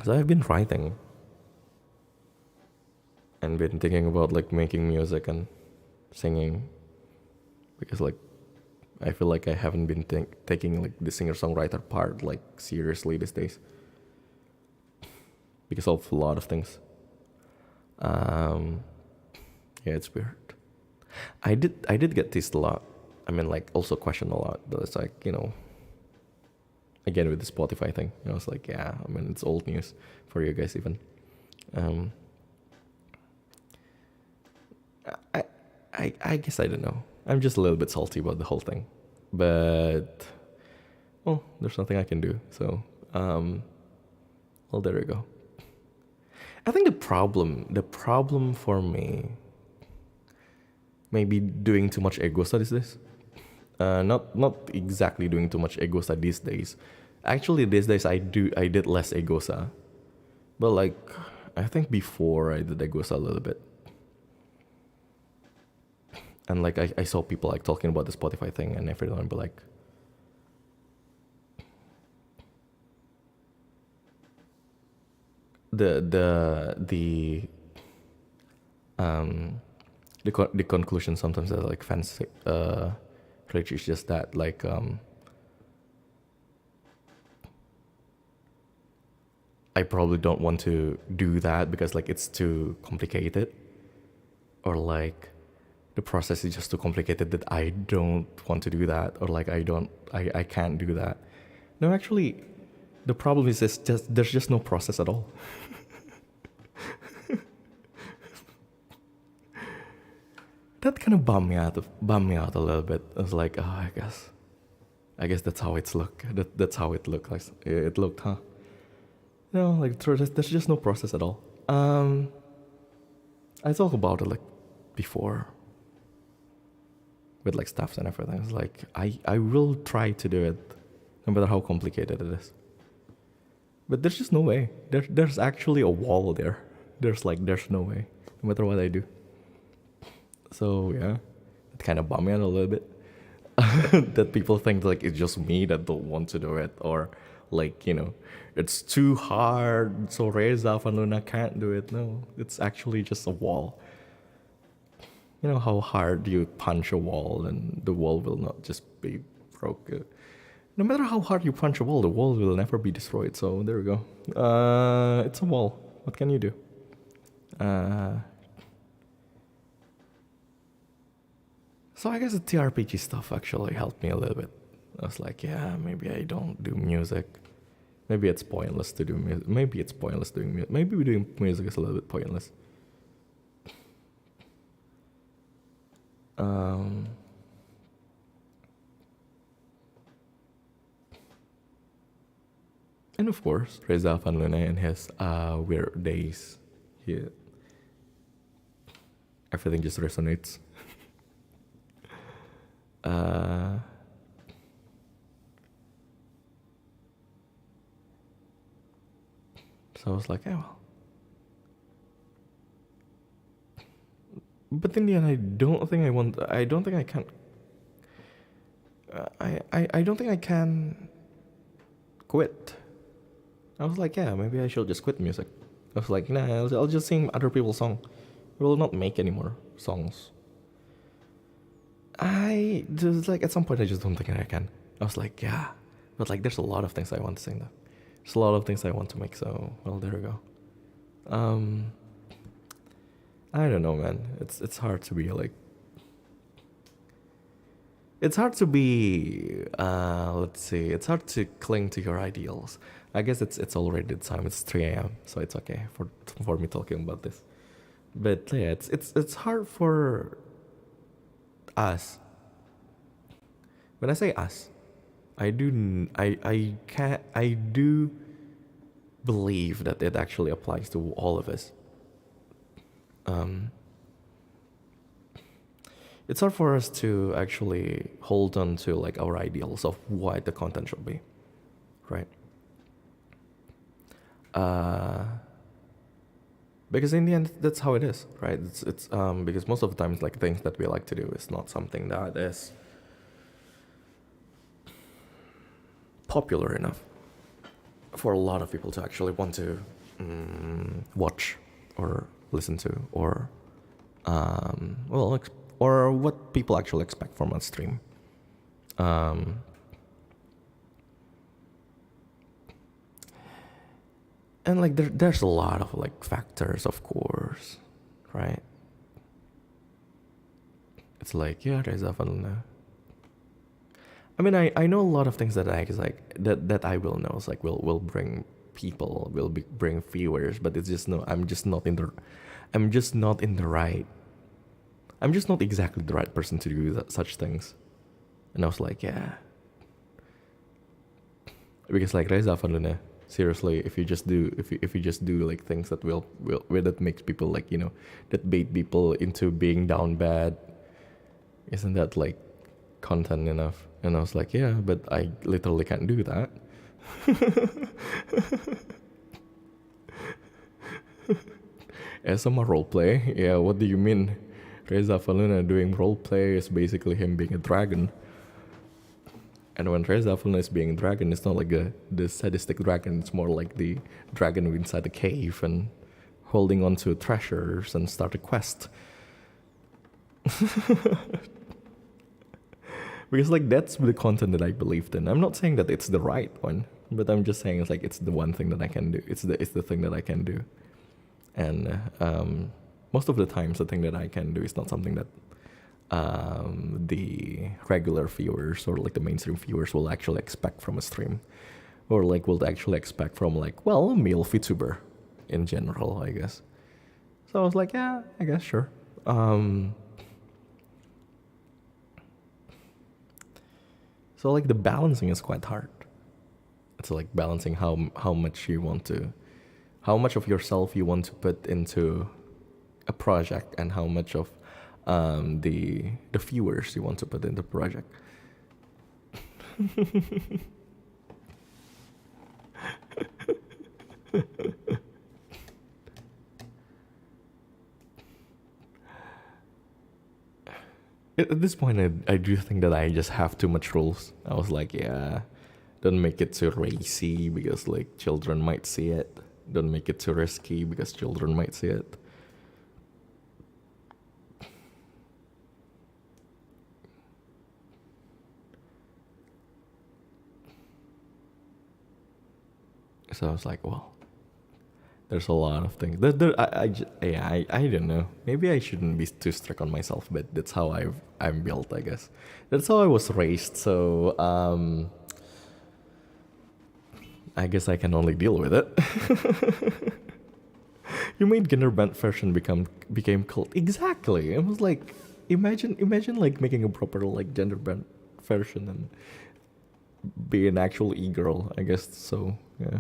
[SPEAKER 1] So I've been writing and been thinking about like making music and singing, because like I feel like I haven't been taking like the singer-songwriter part like seriously these days because of a lot of things. Yeah, it's weird. I did get teased a lot. I mean, like, also questioned a lot. But it's like, you know, again with the Spotify thing, you know, it's like, yeah, I mean, it's old news for you guys even. I guess I don't know. I'm just a little bit salty about the whole thing, but well, there's nothing I can do. So, well, there we go. I think the problem for me, maybe doing too much egosa these days. Not exactly doing too much egosa these days. Actually, these days I did less egosa, but like I think before I did egosa a little bit. And like I saw people like talking about the Spotify thing and everyone be like, the the conclusion sometimes that like fans reach is just that like I probably don't want to do that because like it's too complicated, or like the process is just too complicated that I don't want to do that, or like I can't do that. No, actually, the problem is just there's just no process at all. That kind of bummed me out a little bit. I was like, oh, I guess that's how it's look. That's how it looked like. It looked, huh? No, like there's just no process at all. I talked about it like before with like staffs and everything. It's like I will try to do it, no matter how complicated it is. But there's just no way. There's actually a wall there. There's no way, no matter what I do. So yeah, it kind of bummed me out a little bit that people think like it's just me that don't want to do it, or like, you know, it's too hard, so Reza, Avanluna can't do it. No, it's actually just a wall. You know how hard you punch a wall and the wall will not just be broken. No matter how hard you punch a wall, the wall will never be destroyed. So there we go. It's a wall. What can you do? So I guess the TRPG stuff actually helped me a little bit. I was like, yeah, maybe I don't do music. Maybe it's pointless to do music. Maybe it's pointless doing music. Maybe doing music is a little bit pointless. And of course, Reza, Avanluna in his weird days, everything just resonates. So I was like, yeah, well. But in the end, I don't think I can. I don't think I can quit. I was like, yeah, maybe I should just quit music. I was like, nah, I'll just sing other people's songs. I will not make any more songs. I just like at some point I just don't think I can. I was like, yeah, but like there's a lot of things I want to sing though. There's a lot of things I want to make. So well, there we go. I don't know, man. It's hard to be like. It's hard to be. Let's see. It's hard to cling to your ideals. I guess it's already the time. It's 3 a.m. So it's okay for me talking about this. But yeah, it's hard for us. When I say us, I do believe that it actually applies to all of us. It's hard for us to actually hold on to like our ideals of what the content should be, right? Because in the end, that's how it is, right? It's because most of the times, like things that we like to do is not something that is popular enough for a lot of people to actually want to watch or listen to, or or what people actually expect from a stream. And like there's a lot of like factors, of course, right? It's like, yeah, Reza, Avanluna. I mean, I know a lot of things that I that I will know. It's like will bring people, bring viewers, but it's just I'm just not exactly the right person to do such things. And I was like, yeah, because like Reza, Avanluna, seriously, if you just do like things that that makes people like, you know, that bait people into being down bad, isn't that like content enough? And I was like, yeah, but I literally can't do that. ASMR roleplay? Yeah, what do you mean? Reza, Avanluna doing roleplay is basically him being a dragon. And when Reza, Avanluna is being a dragon, it's not like the sadistic dragon. It's more like the dragon inside the cave and holding on to treasures and start a quest. Because like that's the content that I believed in. I'm not saying that it's the right one, but I'm just saying it's like it's the one thing that I can do. It's the thing that I can do, and most of the times the thing that I can do is not something that the regular viewers or like the mainstream viewers will actually expect from a stream, or like will actually expect from like, well, a male VTuber in general, I guess. So I was like, yeah, I guess sure. So like the balancing is quite hard. It's like balancing how much you want to, how much of yourself you want to put into a project, and how much of the viewers you want to put into the project. At this point, I do think that I just have too much rules. I was like, yeah, don't make it too racy because like children might see it. Don't make it too risky because children might see it. So I was like, well, there's a lot of things. I don't know. Maybe I shouldn't be too strict on myself, but that's how I'm built, I guess. That's how I was raised. So I guess I can only deal with it. You made gender bent version became cult. Exactly. It was like imagine like making a proper like gender bent version and be an actual e-girl, I guess. So yeah.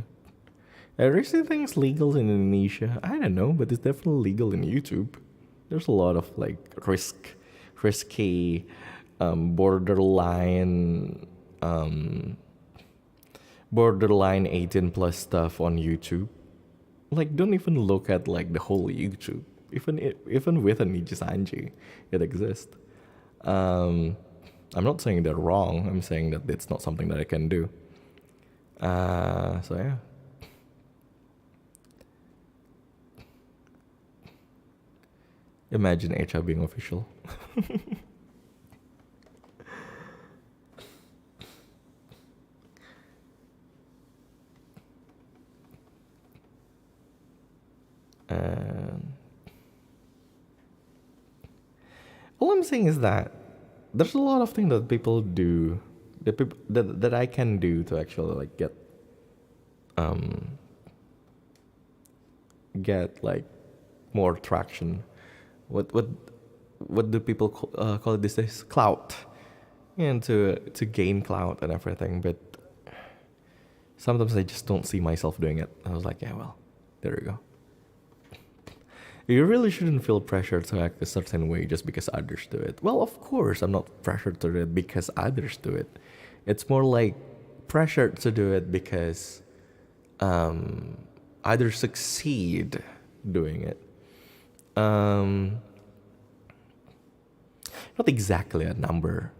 [SPEAKER 1] I recently think it's legal in Indonesia. I don't know, but it's definitely legal in YouTube. There's a lot of like risky, borderline 18 plus stuff on YouTube. Like, don't even look at like the whole YouTube. Even with a NIJISANJI, it exists. I'm not saying they're wrong. I'm saying that it's not something that I can do. So yeah. Imagine Echa being official. All I'm saying is that there's a lot of things that people do, that I can do to actually like get like more traction. What do people call it these days? Clout, and to gain clout and everything. But sometimes I just don't see myself doing it. I was like, yeah, well, there you go. You really shouldn't feel pressure to act a certain way just because others do it. Well, of course, I'm not pressured to do it because others do it. It's more like pressured to do it because others succeed doing it. Not exactly a number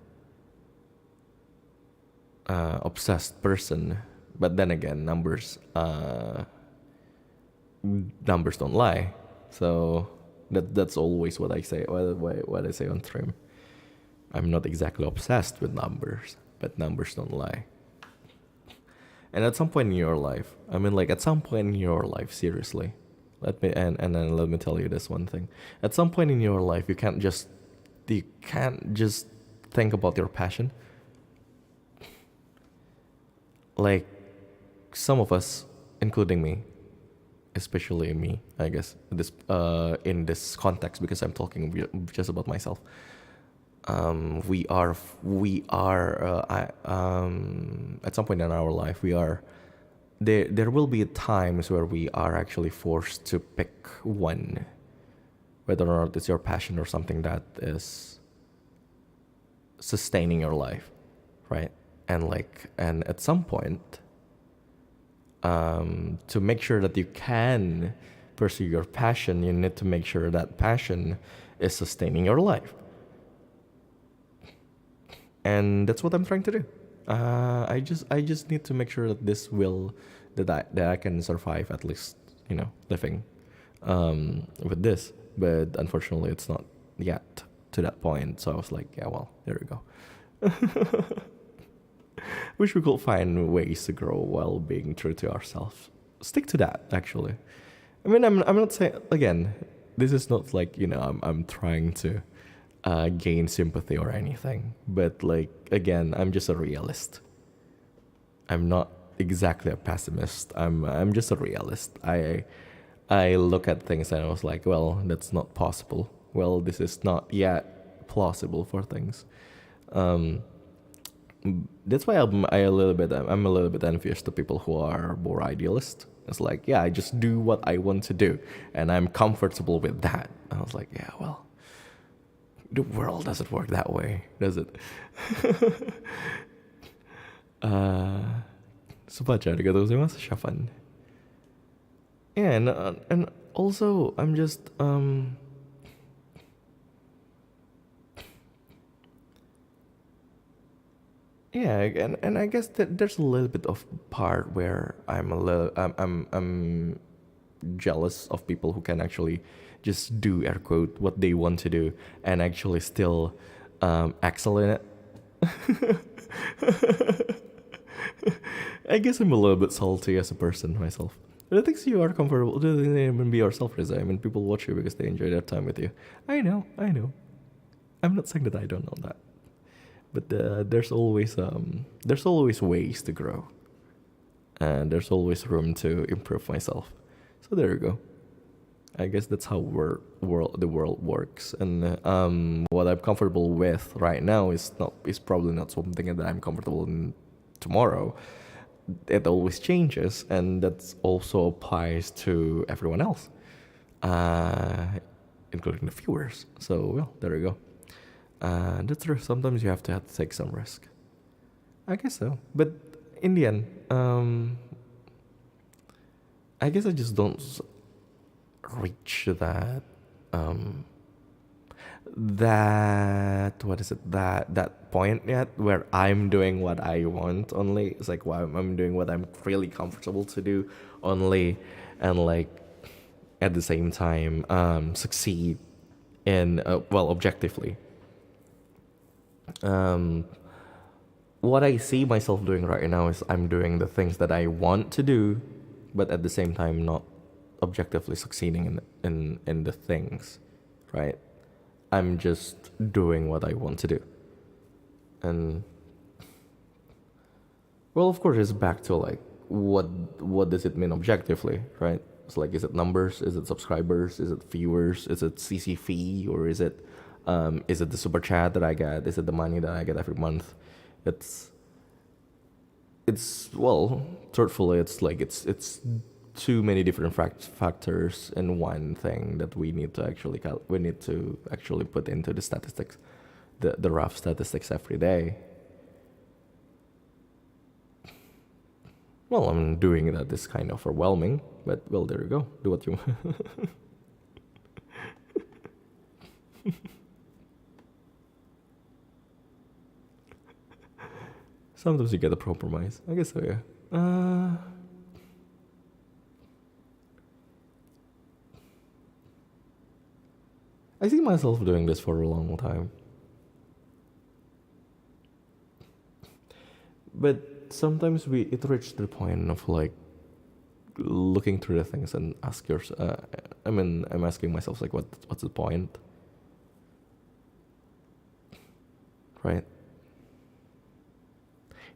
[SPEAKER 1] obsessed person, but then again, numbers don't lie. So that's always what I say. What I say on stream. I'm not exactly obsessed with numbers, but numbers don't lie. And at some point in your life, I mean, like at some point in your life, seriously, let me tell you this one thing. At some point in your life, you can't just think about your passion. Like some of us, including me, especially me, I guess, in this context, because I'm talking just about myself. We are at some point in our life, we are there will be times where we are actually forced to pick one, whether or not it's your passion or something that is sustaining your life, right? And at some point, to make sure that you can pursue your passion, you need to make sure that passion is sustaining your life. And that's what I'm trying to do. I just need to make sure that that I can survive, at least, living with this. But unfortunately, it's not yet. to that point. So I was like, yeah, well, there we go. Wish we could find ways to grow while being true to ourselves. Stick to that, actually. I mean, I'm not saying, again, this is not like, I'm trying to gain sympathy or anything. But like, again, I'm just a realist. I'm not exactly a pessimist. I'm just a realist. I look at things and I was like, well, that's not possible. Well, this is not yet plausible for things. That's why I'm a little bit envious to people who are more idealist. It's like, yeah, I just do what I want to do, and I'm comfortable with that. I was like, yeah, well, the world doesn't work that way, does it? Super, arigatou gozaimasu, Shafan. Yeah, and also I'm just yeah, and I guess that there's a little bit of part where I'm jealous of people who can actually just do, air quote, what they want to do and actually still excel in it. I guess I'm a little bit salty as a person myself. The things you are comfortable doing, even be yourself, Reza. I mean, people watch you because they enjoy their time with you. I know. I'm not saying that I don't know that. But there's always ways to grow, and there's always room to improve myself. So there you go. I guess that's how the world works, and what I'm comfortable with right now is probably not something that I'm comfortable in tomorrow. It always changes, and that also applies to everyone else, including the viewers. So well, there you go. That's true. Sometimes you have to take some risk. I guess so. But in the end, I guess I just don't reach that that point yet where I'm doing what I want only. It's like, well, I'm doing what I'm really comfortable to do only, and like at the same time succeed in objectively. What I see myself doing right now is I'm doing the things that I want to do, but at the same time not objectively succeeding in the things, right? I'm just doing what I want to do. And well, of course, it's back to like what does it mean objectively, right? It's like, is it numbers? Is it subscribers? Is it viewers? Is it CC fee? Or is it the super chat that I get? Is it the money that I get every month? It's well, truthfully, it's like it's too many different factors in one thing that we need to actually put into the statistics, the rough statistics every day. Well, I'm doing that is kind of overwhelming, but well, there you go. Do what you want. Sometimes you get a compromise. I guess so, yeah. I see myself doing this for a long time. But sometimes it reached the point of like looking through the things and ask yourself. I'm asking myself like, what's the point, right?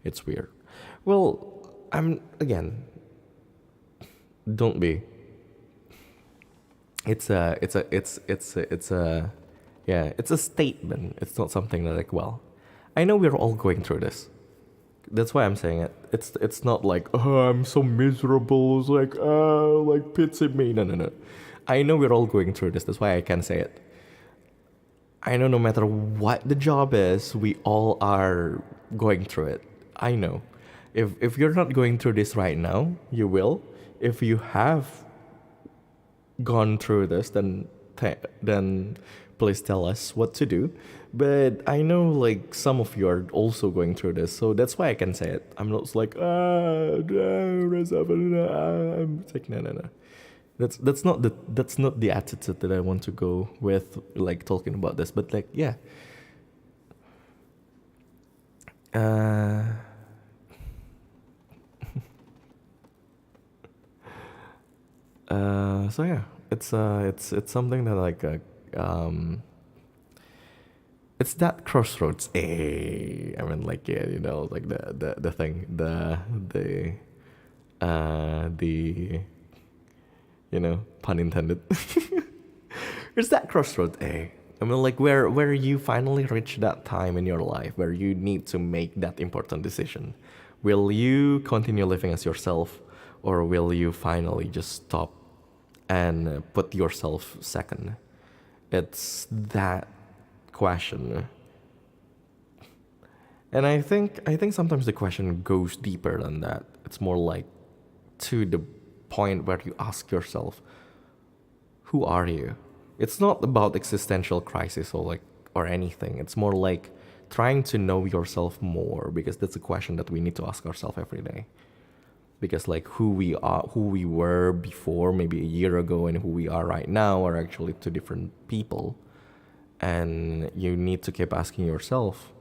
[SPEAKER 1] It's weird. Well, don't be. It's a statement. It's not something that like, well, I know we're all going through this. That's why I'm saying it. It's not like, oh, I'm so miserable. It's like, oh, like pity me. No. I know we're all going through this. That's why I can say it. I know no matter what the job is, we all are going through it. I know. If you're not going through this right now, you will. If you have gone through this, then please tell us what to do. But I know like some of you are also going through this, so that's why I can say it. I'm not like, Reza, I'm like, no. that's not the attitude that I want to go with, like talking about this. But like, yeah. So yeah, it's something that like it's that crossroads. I mean, like, yeah, you know, like the thing, the you know, pun intended. It's that crossroad, I mean, like where you finally reach that time in your life where you need to make that important decision. Will you continue living as yourself, or will you finally just stop and put yourself second? It's that question. And I think sometimes the question goes deeper than that. It's more like to the point where you ask yourself, who are you? It's not about existential crisis or anything. It's more like trying to know yourself more, because that's a question that we need to ask ourselves every day. Because like who we are, who we were before, maybe a year ago, and who we are right now are actually two different people. And you need to keep asking yourself,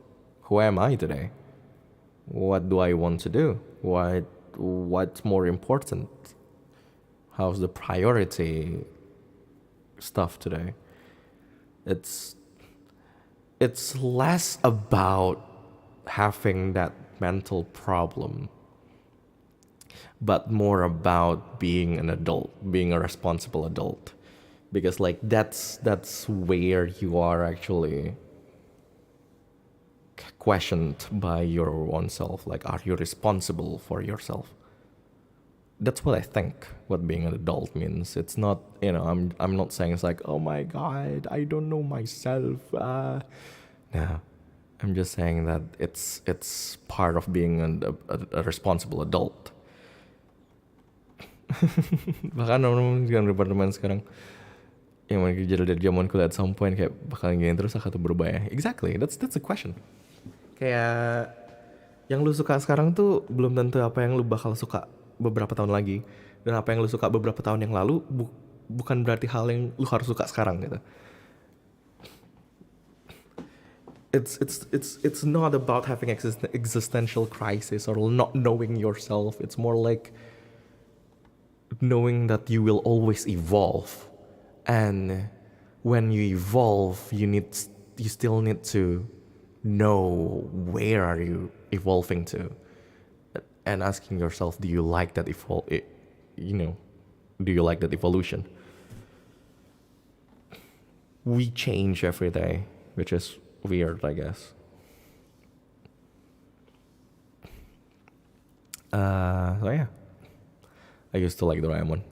[SPEAKER 1] who am I today? What do I want to do? What's more important? How's the priority stuff today? It's less about having that mental problem, but more about being an adult, being a responsible adult. Because like that's where you are actually questioned by your own self. Like, are you responsible for yourself? That's what I think what being an adult means. It's not, you know, I'm not saying it's like, oh my god, I don't know myself. No, I'm just saying that it's part of being a responsible adult. Bahkan orang sekarang departemen sekarang yang mana kerja dari zaman kuliah at some point kayak bakalan gini terus atau berubah ya. Exactly, that's a question. Kayak yang lu suka sekarang tuh belum tentu apa yang lu bakal suka beberapa tahun lagi, dan apa yang lu suka beberapa tahun yang lalu bukan berarti hal yang lu harus suka sekarang gitu. It's not about having existential crisis or not knowing yourself. It's more like knowing that you will always evolve, and when you evolve, you still need to know where are you evolving to, and asking yourself, do you like that do you like that evolution? We change every day, which is weird, I guess. So yeah, I used to like Doraemon.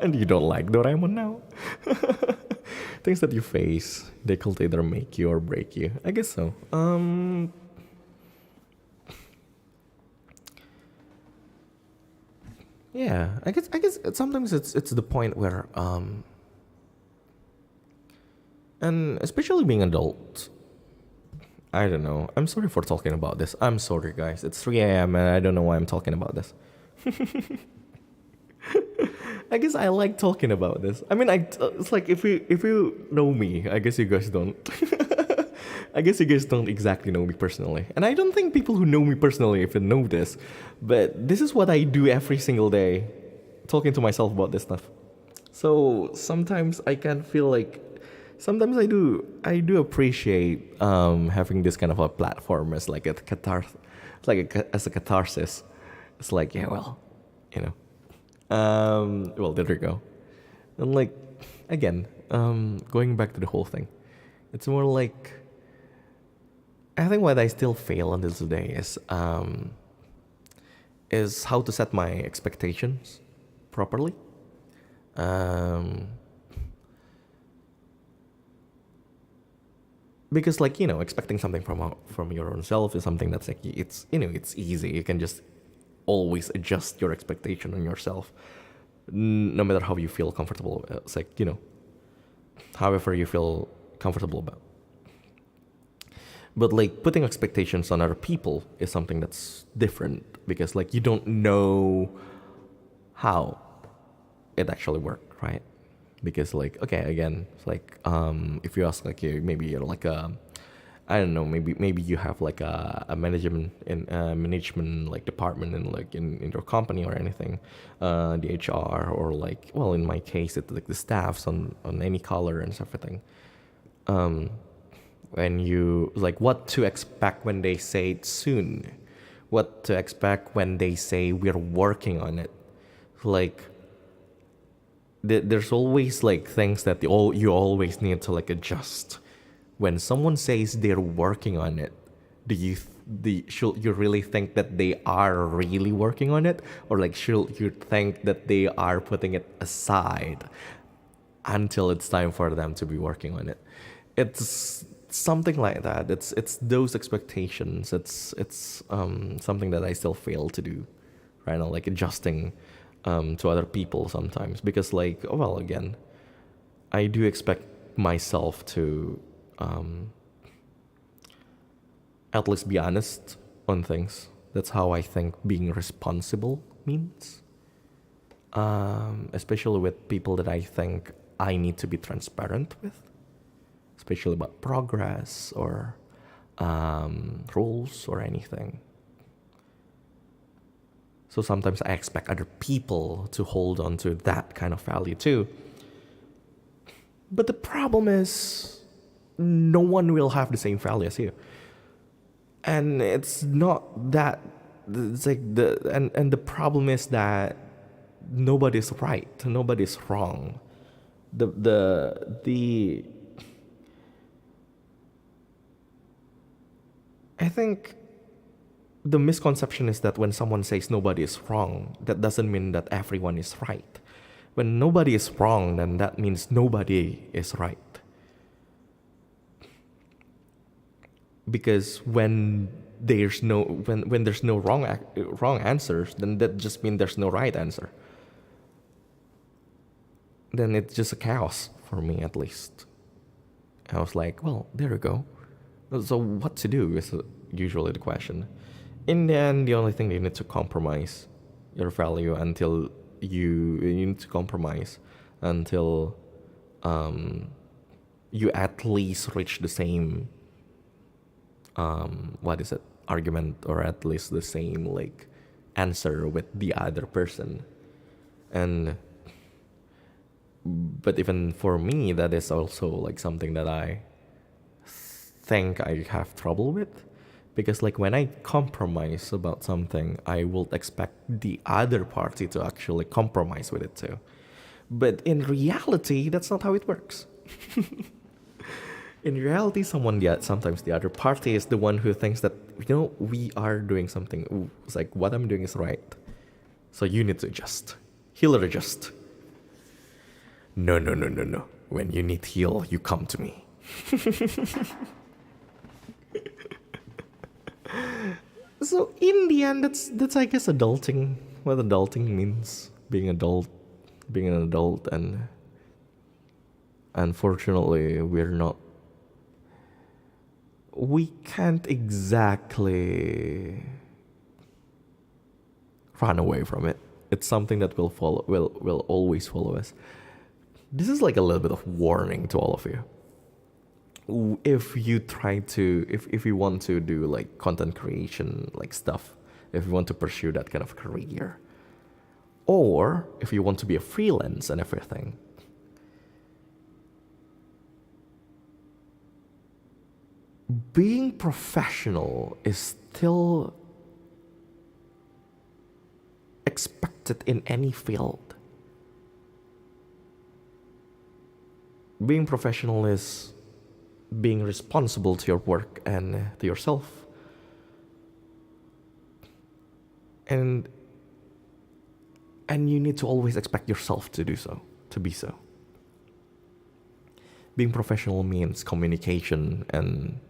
[SPEAKER 1] And you don't like Doraemon now. Things that you face, they could either make you or break you. I guess so. Yeah, I guess sometimes it's the point where and especially being adult, I don't know. I'm sorry for talking about this. I'm sorry, guys. It's 3 a.m. and I don't know why I'm talking about this. I guess I like talking about this. I mean, it's like if you know me, I guess you guys don't. I guess you guys don't exactly know me personally. And I don't think people who know me personally even know this. But this is what I do every single day, talking to myself about this stuff. So sometimes I can feel like, sometimes I do appreciate having this kind of a platform as like as a catharsis. It's like, yeah, well, you know. Well, there we go. And like, again, going back to the whole thing, it's more like, I think what I still fail until today is how to set my expectations properly. Because like, you know, expecting something from your own self is something that's like, it's, you know, it's easy. You can just always adjust your expectation on yourself, no matter how you feel comfortable. It's like, you know, however you feel comfortable about. But like putting expectations on other people is something that's different, because like you don't know how it actually worked, right? Because like, okay, again, it's like if you ask like maybe you're like a, I don't know, maybe you have like a management in management like department in like in your company or anything, the HR or like, well, in my case it's like the staffs on any color and everything. When you like what to expect when they say it soon, what to expect when they say we're working on it, like there's always like things that you always need to like adjust. When someone says they're working on it, should you really think that they are really working on it, or like should you think that they are putting it aside until it's time for them to be working on it? It's something like that. It's those expectations. It's something that I still fail to do right now, like adjusting to other people sometimes, because like, well, again, I do expect myself to at least be honest on things. That's how I think being responsible means, especially with people that I think I need to be transparent with, especially about progress or rules or anything. So sometimes I expect other people to hold on to that kind of value too. But the problem is, no one will have the same value as you. And it's not that, it's like and the problem is that nobody's right, nobody's wrong. I think the misconception is that when someone says nobody is wrong, that doesn't mean that everyone is right. When nobody is wrong, then that means nobody is right. Because when there's no wrong answers, then that just means there's no right answer. Then it's just a chaos for me, at least. I was like, well, there we go. So what to do is usually the question. In the end, the only thing you need to compromise your value until you need to compromise until you at least reach the same argument, or at least the same like answer with the other person. But even for me, that is also like something that I think I have trouble with, because like when I compromise about something, I will expect the other party to actually compromise with it too. But in reality, that's not how it works. In reality, sometimes the other party is the one who thinks that, we are doing something. Ooh, it's like, what I'm doing is right. So you need to adjust. Heal or adjust. No. When you need heal, you come to me. So in the end, that's I guess adulting. What adulting means, being an adult, and unfortunately, we can't exactly run away from it. It's something that will always follow us. This is like a little bit of warning to all of you. If you want to do like content creation like stuff, if you want to pursue that kind of career, or if you want to be a freelance and everything, being professional is still expected in any field. Being professional is being responsible to your work and to yourself. And you need to always expect yourself to do so, to be so. Being professional means communication and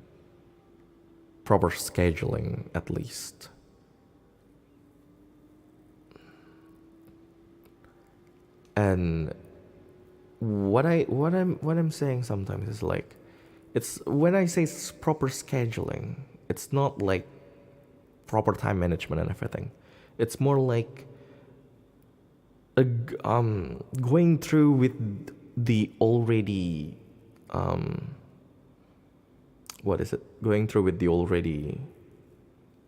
[SPEAKER 1] proper scheduling, at least. And what I'm saying sometimes is like, it's when I say proper scheduling, it's not like proper time management and everything. It's more like going through with the already going through with the already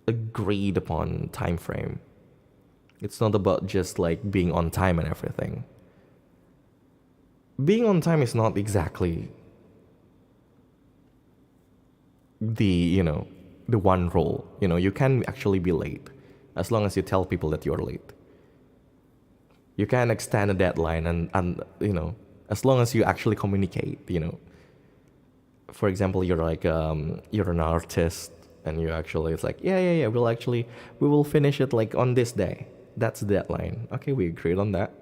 [SPEAKER 1] agreed upon time frame. It's not about just like being on time and everything. Being on time is not exactly the one role. You can actually be late as long as you tell people that you're late. You can extend a deadline and as long as you actually communicate. For example, you're like you're an artist and you actually, it's like yeah we will finish it like on this day. That's the deadline. Okay, we agreed on that.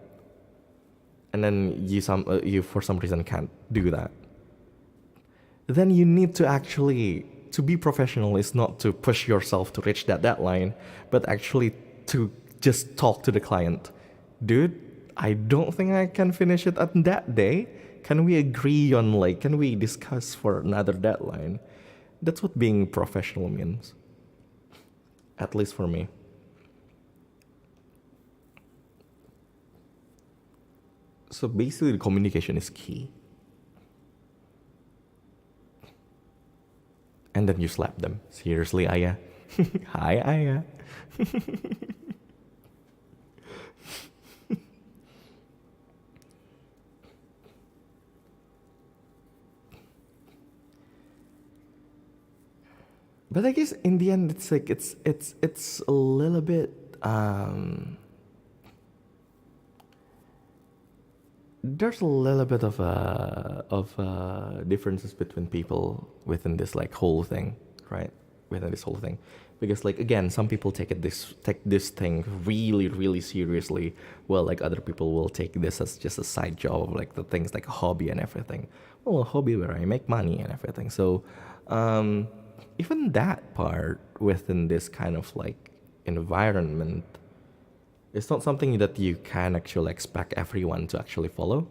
[SPEAKER 1] And then you for some reason can't do that. Then you need to actually, to be professional is not to push yourself to reach that deadline, but actually to just talk to the client. Dude, I don't think I can finish it on that day. Can we agree on can we discuss for another deadline? That's what being professional means. At least for me. So basically the communication is key. And then you slap them. Seriously, Aya? Hi, Aya. But I guess in the end, it's like it's a little bit there's a little bit of differences between people within this whole thing, right? Within this whole thing, because again, some people take this thing really really seriously, while other people will take this as just a side job, the things like a hobby and everything. Well, a hobby where I make money and everything. So even that part within this kind of environment, it's not something that you can actually expect everyone to actually follow.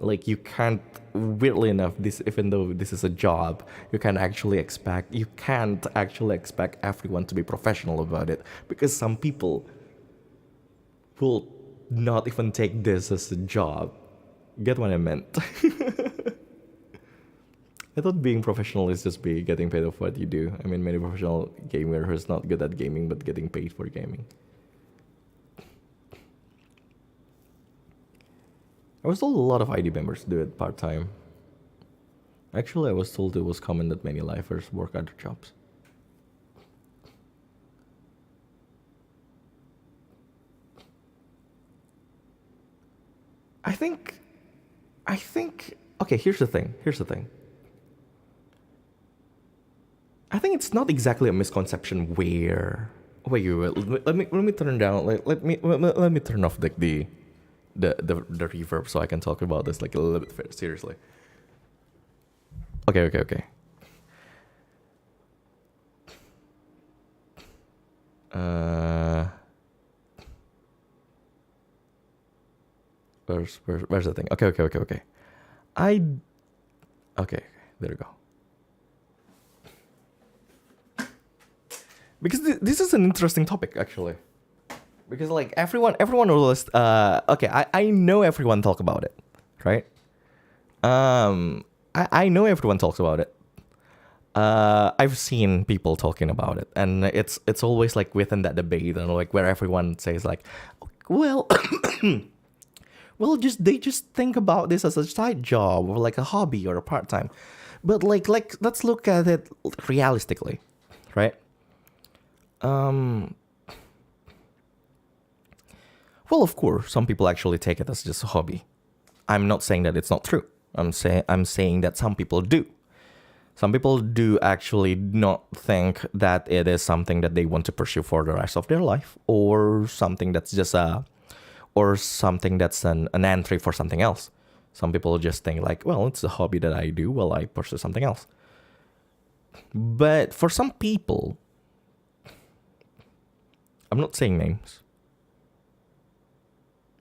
[SPEAKER 1] You can't, weirdly enough, even though this is a job, you can't actually expect everyone to be professional about it, because some people will not even take this as a job. Get what I meant? I thought being professional is just getting paid off what you do. I mean, many professional gamer who's not good at gaming but getting paid for gaming. I was told a lot of ID members do it part-time. Actually, I was told it was common that many lifers work other jobs. I think, okay, here's the thing. I think it's not exactly a misconception where, wait, let me turn down, let me turn off the reverb so I can talk about this a little bit seriously. Okay. Where's the thing? Okay. Okay, there we go. Because this is an interesting topic, actually. Because everyone will okay, I know everyone talk about it, right? I know everyone talks about it. I've seen people talking about it, and it's always within that debate, and where everyone says well, well, they just think about this as a side job or a hobby or a part-time. But let's look at it realistically, right? Well, of course, some people actually take it as just a hobby. I'm not saying that it's not true. I'm saying that some people do. Some people do actually not think that it is something that they want to pursue for the rest of their life, or something that's just an entry for something else. Some people just think well, it's a hobby that I do while I pursue something else. But for some people, I'm not saying names,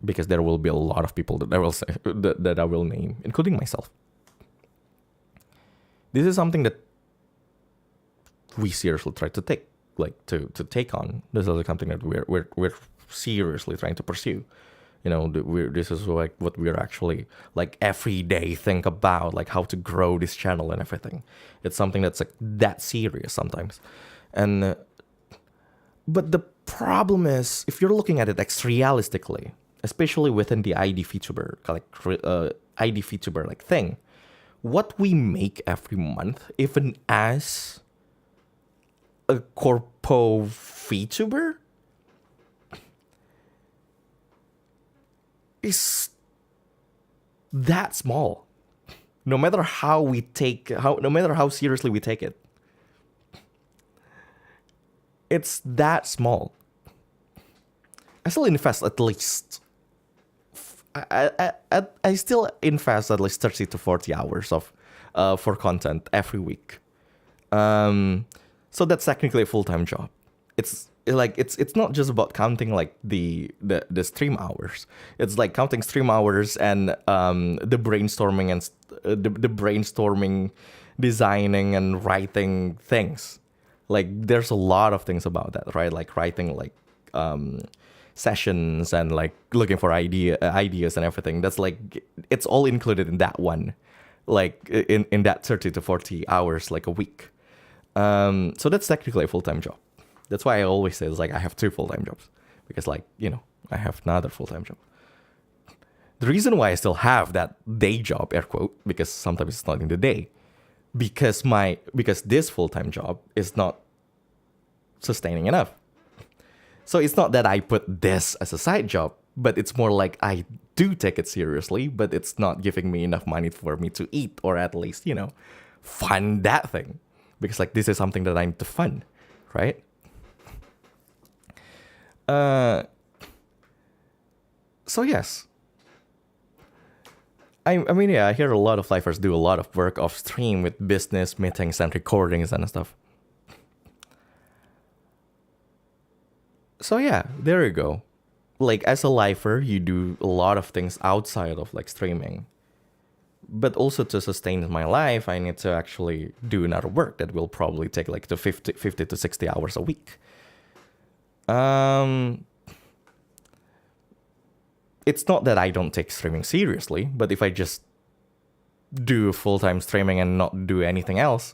[SPEAKER 1] because there will be a lot of people that I will say that I will name, including myself. This is something that we seriously try to take, to take on. This is something that we're seriously trying to pursue. this is like what we're actually like every day think about, like how to grow this channel and everything. It's something that's like that serious sometimes. And but the problem is, if you're looking at it realistically, especially within the ID VTuber ID VTuber like thing, what we make every month, even as a corpo VTuber, is that small. No matter how seriously we take it, it's that small. I still invest at least. I still invest at least 30 to 40 hours of for content every week. So that's technically a full-time job. It's not just about counting like the stream hours. It's like counting stream hours and the brainstorming and the brainstorming, designing and writing things. Like there's a lot of things about that, right? Like writing like sessions and like looking for ideas and everything. That's like it's all included in that one, like in that 30 to 40 hours like a week. So that's technically a full-time job. That's why I always say it's like I have 2 full-time jobs, because like, I have another full-time job. The reason why I still have that day job, air quote, because sometimes it's not in the day, because this full-time job is not sustaining enough. So it's not that I put this as a side job, but it's more like I do take it seriously, but it's not giving me enough money for me to eat, or at least, fund that thing. Because like this is something that I need to fund, right? So yes. I mean, yeah, I hear a lot of lifers do a lot of work off stream with business meetings and recordings and stuff. So yeah, there you go. Like as a lifer, you do a lot of things outside of like streaming. But also to sustain my life, I need to actually do another work that will probably take like the 50 to 60 hours a week. It's not that I don't take streaming seriously, but if I just do full-time streaming and not do anything else,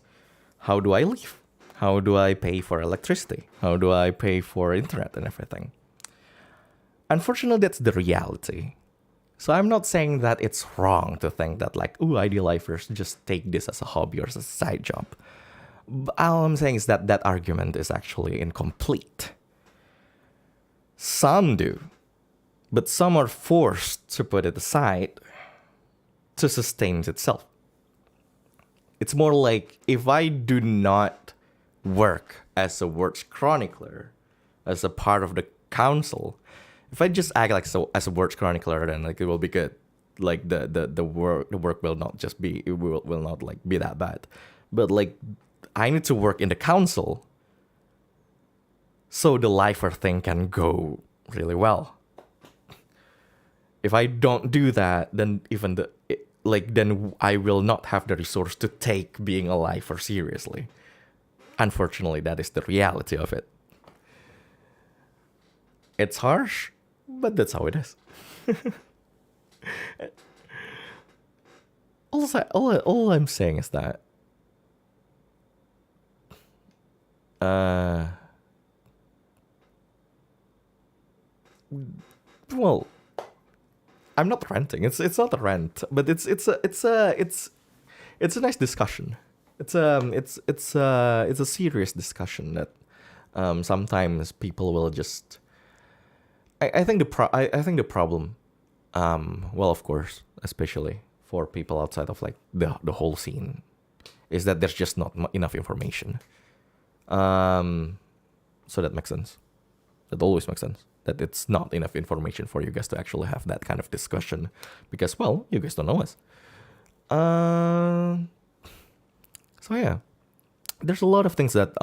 [SPEAKER 1] how do I live? How do I pay for electricity? How do I pay for internet and everything? Unfortunately, that's the reality. So I'm not saying that it's wrong to think that like, ideal lifers just take this as a hobby or as a side job. But all I'm saying is that that argument is actually incomplete. Some do, but some are forced to put it aside to sustain itself. It's more like if I do not work as a words chronicler, as a part of the council, if I just act like so as a words chronicler, then like it will be good. Like the work will not just be, it will not like be that bad. But like I need to work in the council so the lifer thing can go really well. If I don't do that, then then I will not have the resource to take being a lifer seriously. Unfortunately, that is the reality of it. It's harsh, but that's how it is. all I'm saying is that well, I'm not ranting. It's not a rant, but it's a nice discussion. It's a serious discussion that sometimes people will just. I think the problem, well, of course, especially for people outside of like the whole scene, is that there's just not enough information. So that makes sense. That always makes sense. That it's not enough information for you guys to actually have that kind of discussion, because, well, you guys don't know us. So yeah, there's a lot of things that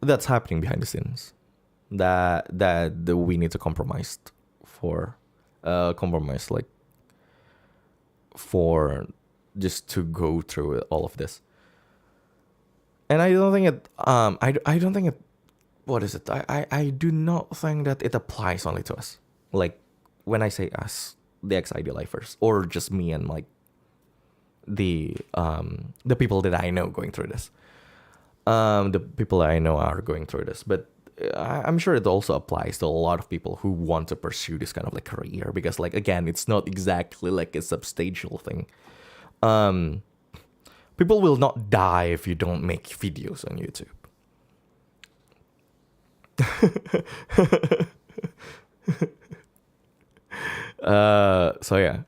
[SPEAKER 1] that's happening behind the scenes that we need to compromise like for just to go through all of this. And I don't think it what is it? I do not think that it applies only to us. Like when I say us, the ex-ID lifers, or just me and like the people that I know going through this. The people I know are going through this, but I'm sure it also applies to a lot of people who want to pursue this kind of like career, because like again, it's not exactly like a substantial thing. People will not die if you don't make videos on YouTube. So yeah.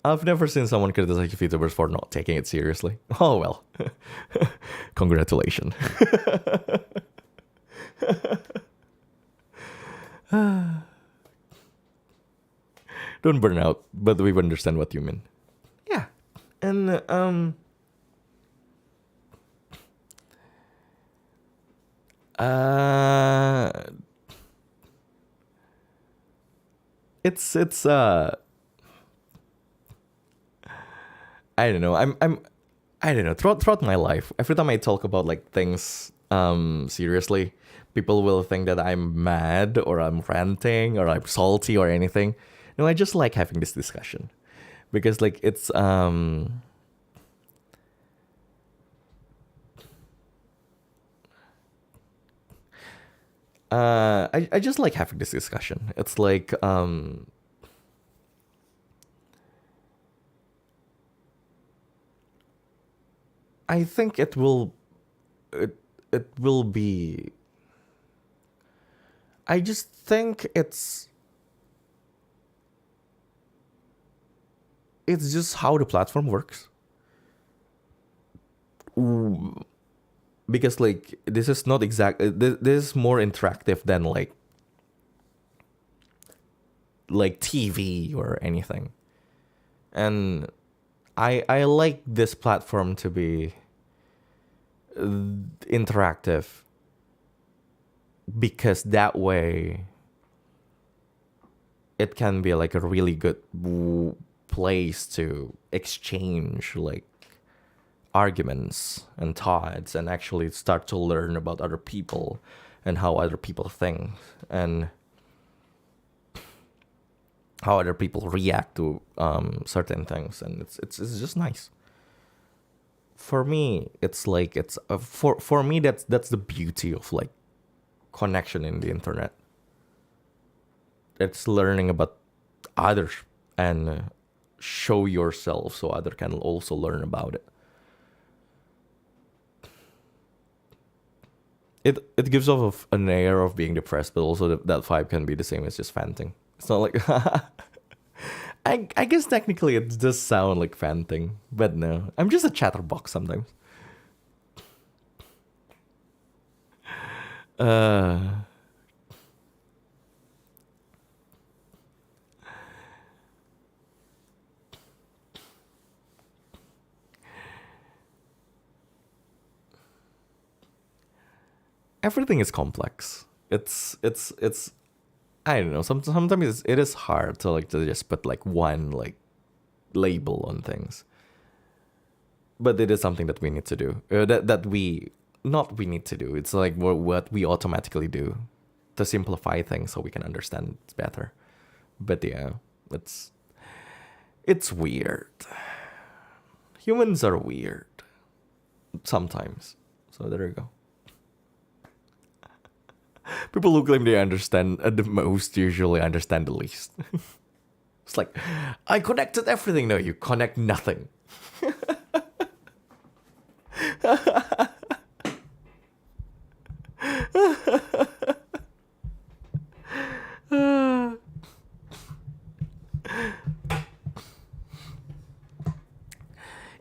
[SPEAKER 1] I've never seen someone criticize YouTubers for not taking it seriously. Oh well. Congratulations. Don't burn out, but we understand what you mean. Yeah. And it's I don't know. I don't know. Throughout my life, every time I talk about like things seriously, people will think that I'm mad or I'm ranting or I'm salty or anything. No, I just like having this discussion because like it's I just like having this discussion. It's like I think it will be. I just think it's just how the platform works. Because like this is not exactly this is more interactive than like TV or anything. And I like this platform to be interactive because that way it can be like a really good place to exchange like arguments and thoughts and actually start to learn about other people and how other people think and how other people react to certain things, and it's just nice. For me, it's like it's for me that's the beauty of like connection in the internet. It's learning about others and show yourself so other can also learn about it. It gives off an air of being depressed, but also that vibe can be the same as just fanting. It's not like I guess technically it does sound like fanting, but no, I'm just a chatterbox sometimes. Everything is complex. It's I don't know. Sometimes it is hard to like to just put like one like label on things. But it is something that we need to do. That we need to do. It's like what we automatically do to simplify things so we can understand it better. But yeah, it's weird. Humans are weird sometimes. So there you go. People who claim they understand the most usually understand the least. It's like, I connected everything. No, you connect nothing.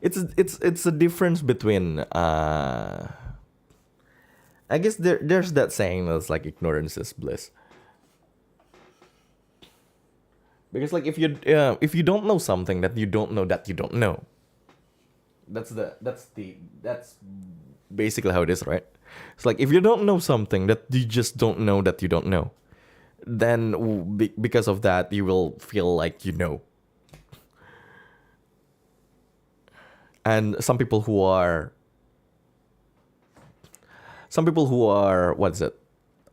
[SPEAKER 1] It's a difference between I guess there's that saying that's like ignorance is bliss. Because like if you don't know something that you don't know that you don't know, that's basically how it is, right? It's like if you don't know something that you just don't know that you don't know, then because of that you will feel like you know. And some people who are some people who are, what is it?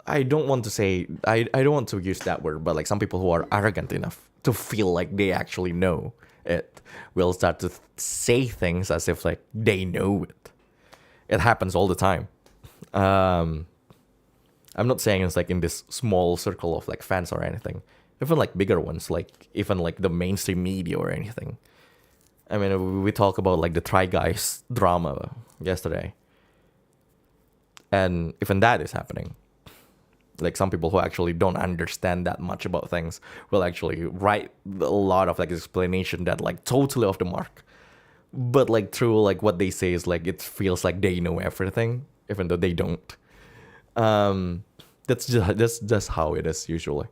[SPEAKER 1] I don't want to say, I don't want to use that word, but like some people who are arrogant enough to feel like they actually know it will start to say things as if like they know it. It happens all the time. I'm not saying it's like in this small circle of like fans or anything. Even like bigger ones, like even like the mainstream media or anything. I mean, we talk about like the Try Guys drama yesterday. And even that is happening. Like some people who actually don't understand that much about things will actually write a lot of like explanation that like totally off the mark. But like through like what they say is like it feels like they know everything, even though they don't. That's just how it is usually.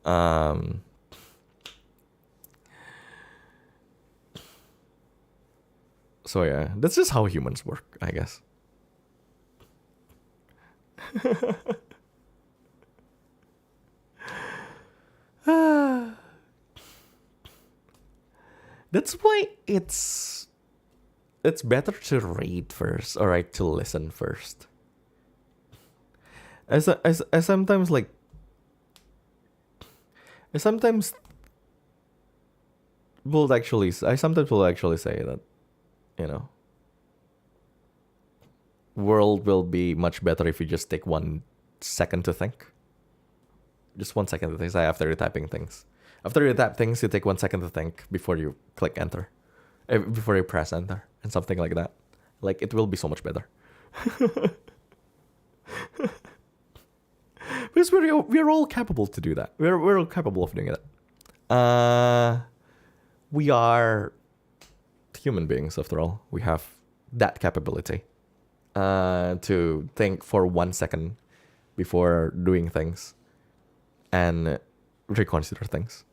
[SPEAKER 1] So yeah, that's just how humans work, I guess. That's why it's better to read first, or right, to listen first. I sometimes like, I sometimes will actually say that, you know, world will be much better if you just take 1 second to think. Just 1 second to think after you're typing things. After you type things, you take 1 second to think before you click enter. Before you press enter. And something like that. Like, it will be so much better. Because we're all capable to do that. We're all capable of doing that. We are human beings, after all. We have that capability. To think for 1 second before doing things. And reconsider things.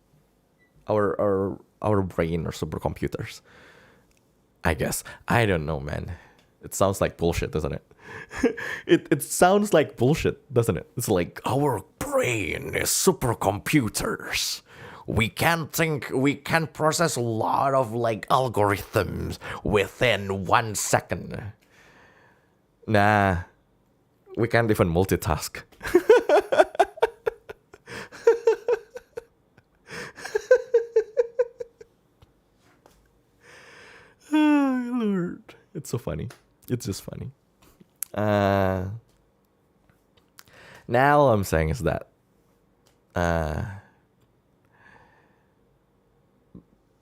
[SPEAKER 1] Our brain are supercomputers. I guess. I don't know, man. It sounds like bullshit, doesn't it? It sounds like bullshit, doesn't it? It's like our brain is supercomputers. We can think, we can process a lot of like algorithms within 1 second. Nah, we can't even multitask. Lord, it's so funny. It's just funny. Now all I'm saying is that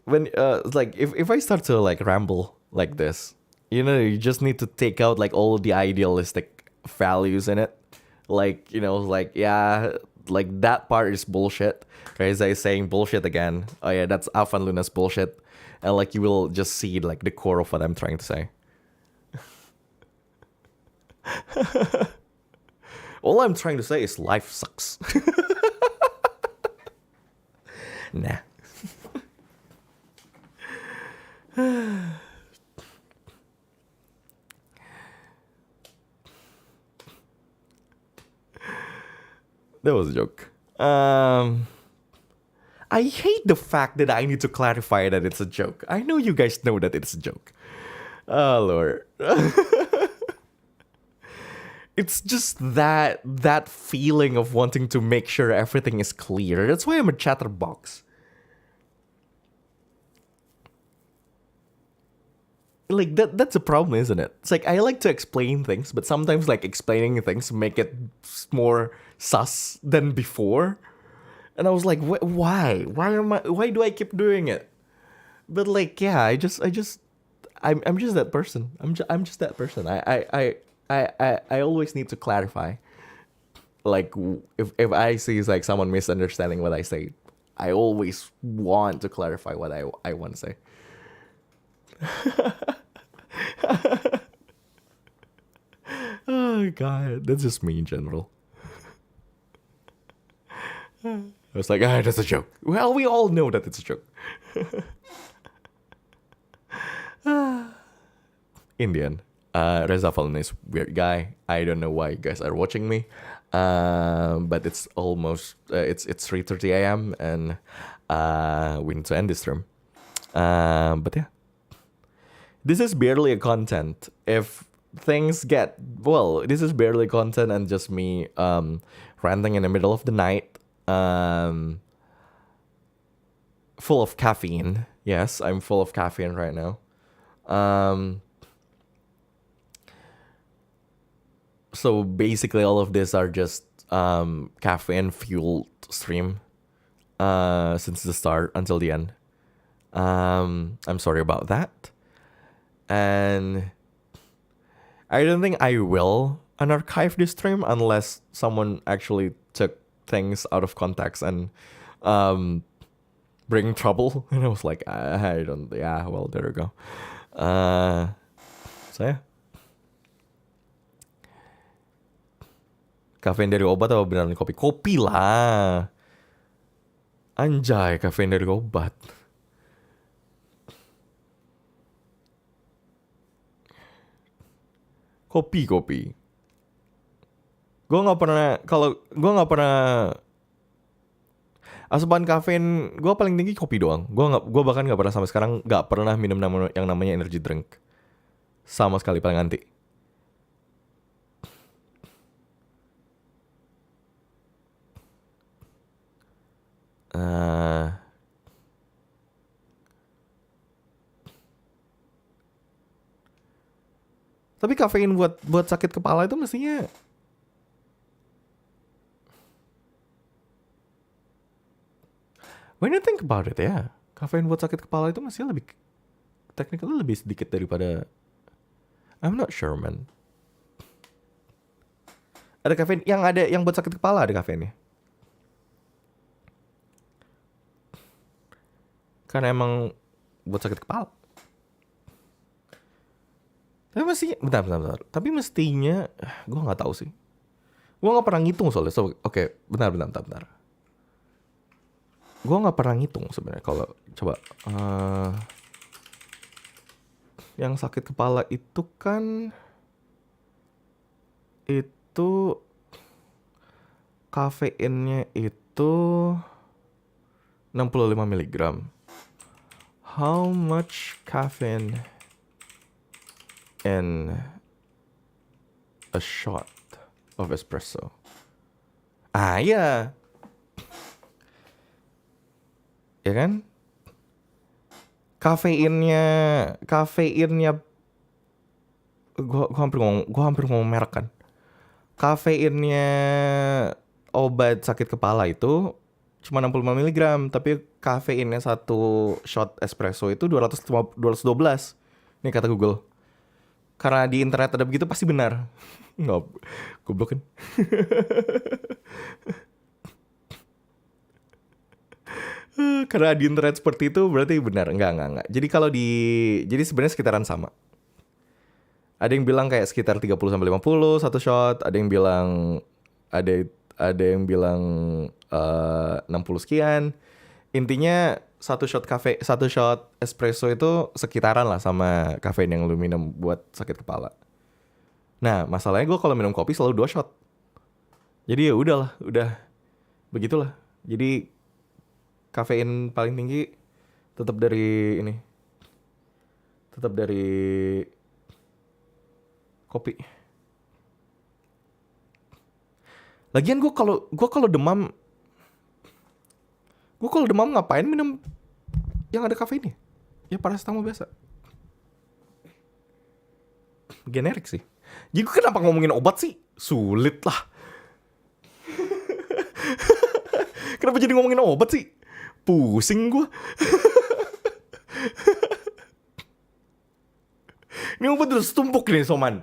[SPEAKER 1] when like if I start to like ramble like this, you know, you just need to take out like all the idealistic values in it. Like, you know, like, yeah, like that part is bullshit. Reza is saying bullshit again. Oh yeah, that's Avanluna's bullshit. And like you will just see like the core of what I'm trying to say. All I'm trying to say is life sucks. Nah. That was a joke. I hate the fact that I need to clarify that it's a joke. I know you guys know that it's a joke. Oh, Lord. It's just that feeling of wanting to make sure everything is clear. That's why I'm a chatterbox. Like, that's a problem, isn't it? It's like, I like to explain things, but sometimes, like, explaining things make it more sus than before. And I was like, why? Why do I keep doing it? But like, yeah, I'm just that person. I'm just that person. I always need to clarify. Like, if I see like someone misunderstanding what I say, I always want to clarify what I want to say. Oh God, that's just me in general. I was like, that's a joke. Well, we all know that it's a joke. In the end, Reza is a weird guy. I don't know why you guys are watching me. But it's almost, it's 3:30 a.m. and we need to end this stream. But yeah. This is barely a content if things get, well, this is barely content and just me ranting in the middle of the night, full of caffeine. Yes, I'm full of caffeine right now. So basically all of this are just caffeine fueled stream since the start until the end. I'm sorry about that. And I don't think I will unarchive this stream unless someone actually took things out of context and bring trouble. And I was like, I don't, yeah, well, there we go. So yeah. Kafein dari obat atau beneran kopi? Kopi lah. Anjay, kafein dari obat. Kopi. Gue nggak pernah asupan kafein gue paling tinggi kopi doang. Gue bahkan nggak pernah sampai sekarang nggak pernah minum yang namanya energy drink sama sekali, paling anti. Tapi kafein buat sakit kepala itu mestinya when you think about it ya, kafein buat sakit kepala itu mestinya lebih technically lebih sedikit daripada, I'm not sure man. Ada kafein yang buat sakit kepala, ada kafeinnya. Karena emang buat sakit kepala. Tapi mestinya, bentar. Tapi mestinya, gue nggak tahu sih. Gue nggak pernah ngitung soalnya. So, oke, bentar. Gue nggak pernah ngitung sebenarnya. Kalau coba, yang sakit kepala itu kan, itu kafeinnya itu 65 mg. How much caffeine in a shot of espresso? Ya. Ya kan? Kafeinnya gue hampir ngomong merek kan. Kafeinnya obat sakit kepala itu cuma 65 mg, tapi kafeinnya satu shot espresso itu 212. Ini kata Google. Karena di internet ada begitu pasti benar. Nggak, goblok kan. Karena di internet seperti itu berarti benar. Enggak. Jadi sebenarnya sekitaran sama. Ada yang bilang kayak sekitar 30-50 satu shot, ada yang bilang 60 sekian. Intinya satu shot espresso itu sekitaran lah sama kafein yang lu minum buat sakit kepala. Nah, masalahnya gue kalau minum kopi selalu 2 shot. Jadi ya udah begitulah. Jadi kafein paling tinggi tetap dari kopi. Lagian gue kalau demam ngapain minum yang ada kafeinnya? Ya paracetamol biasa. Generik sih. Jadi kenapa ngomongin obat sih? Sulit lah. Kenapa jadi ngomongin obat sih? Pusing gue. Ini obat udah setumpuk nih, Soman.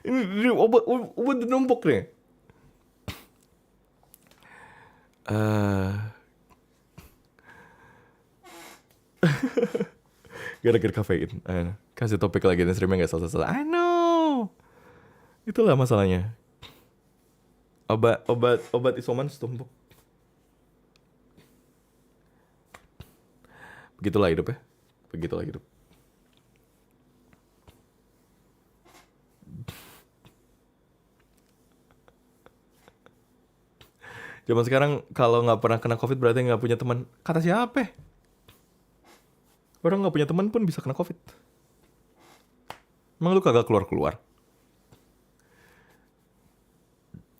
[SPEAKER 1] Ini obat udah numpuk nih. Gara-gara kafein. Kasih topik lagi dan streamnya gak selesai. I know. Itulah masalahnya. Obat isoman setumpuk. Begitulah hidup ya. Begitulah hidup. Zaman sekarang kalau nggak pernah kena COVID berarti nggak punya teman. Kata siapa? Orang nggak punya teman pun bisa kena COVID. Emang lu kagak keluar-keluar?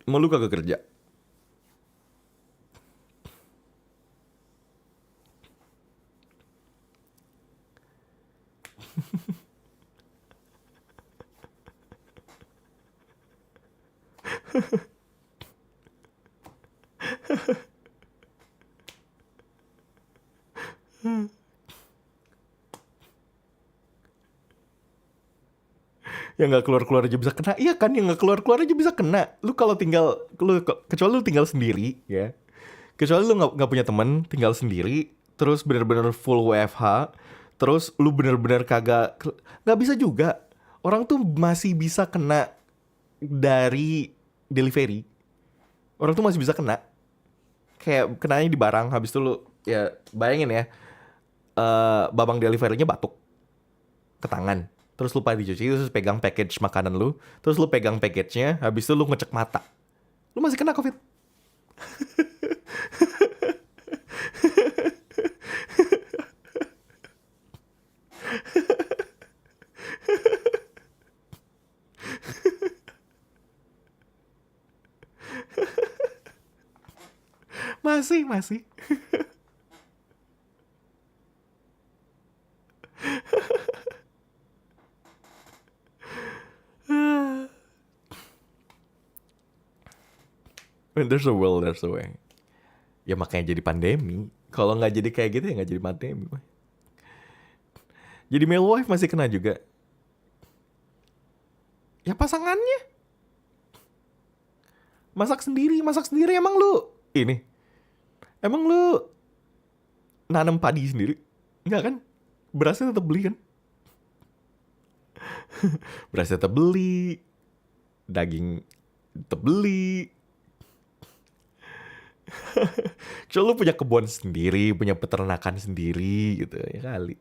[SPEAKER 1] Emang lu kagak kerja? Yang nggak keluar-keluar aja bisa kena. Iya kan, yang nggak keluar-keluar aja bisa kena. Lu kalau tinggal, kecuali lu tinggal sendiri ya, kecuali lu nggak punya teman, tinggal sendiri, terus bener-bener full WFH, terus lu bener-bener kagak, nggak bisa juga. Orang tuh masih bisa kena dari delivery. Orang tuh masih bisa kena. Kayak kenanya di barang, habis itu lu ya bayangin ya, babang deliverynya batuk ke tangan, terus lupa dicuci, terus pegang package makanan lu, terus lu pegang package-nya, habis itu lu ngecek mata, lu masih kena COVID. Masih. When there's a will, there's a way. Ya makanya jadi pandemi. Kalau nggak jadi kayak gitu ya nggak jadi pandemi. Jadi male wife masih kena juga. Ya pasangannya. Masak sendiri emang lu ini. Emang lu nanam padi sendiri? Enggak kan? Berasnya tetap beli kan? Berasnya tetap beli. Daging tetap beli. Kalau lu punya kebun sendiri, punya peternakan sendiri gitu ya kali.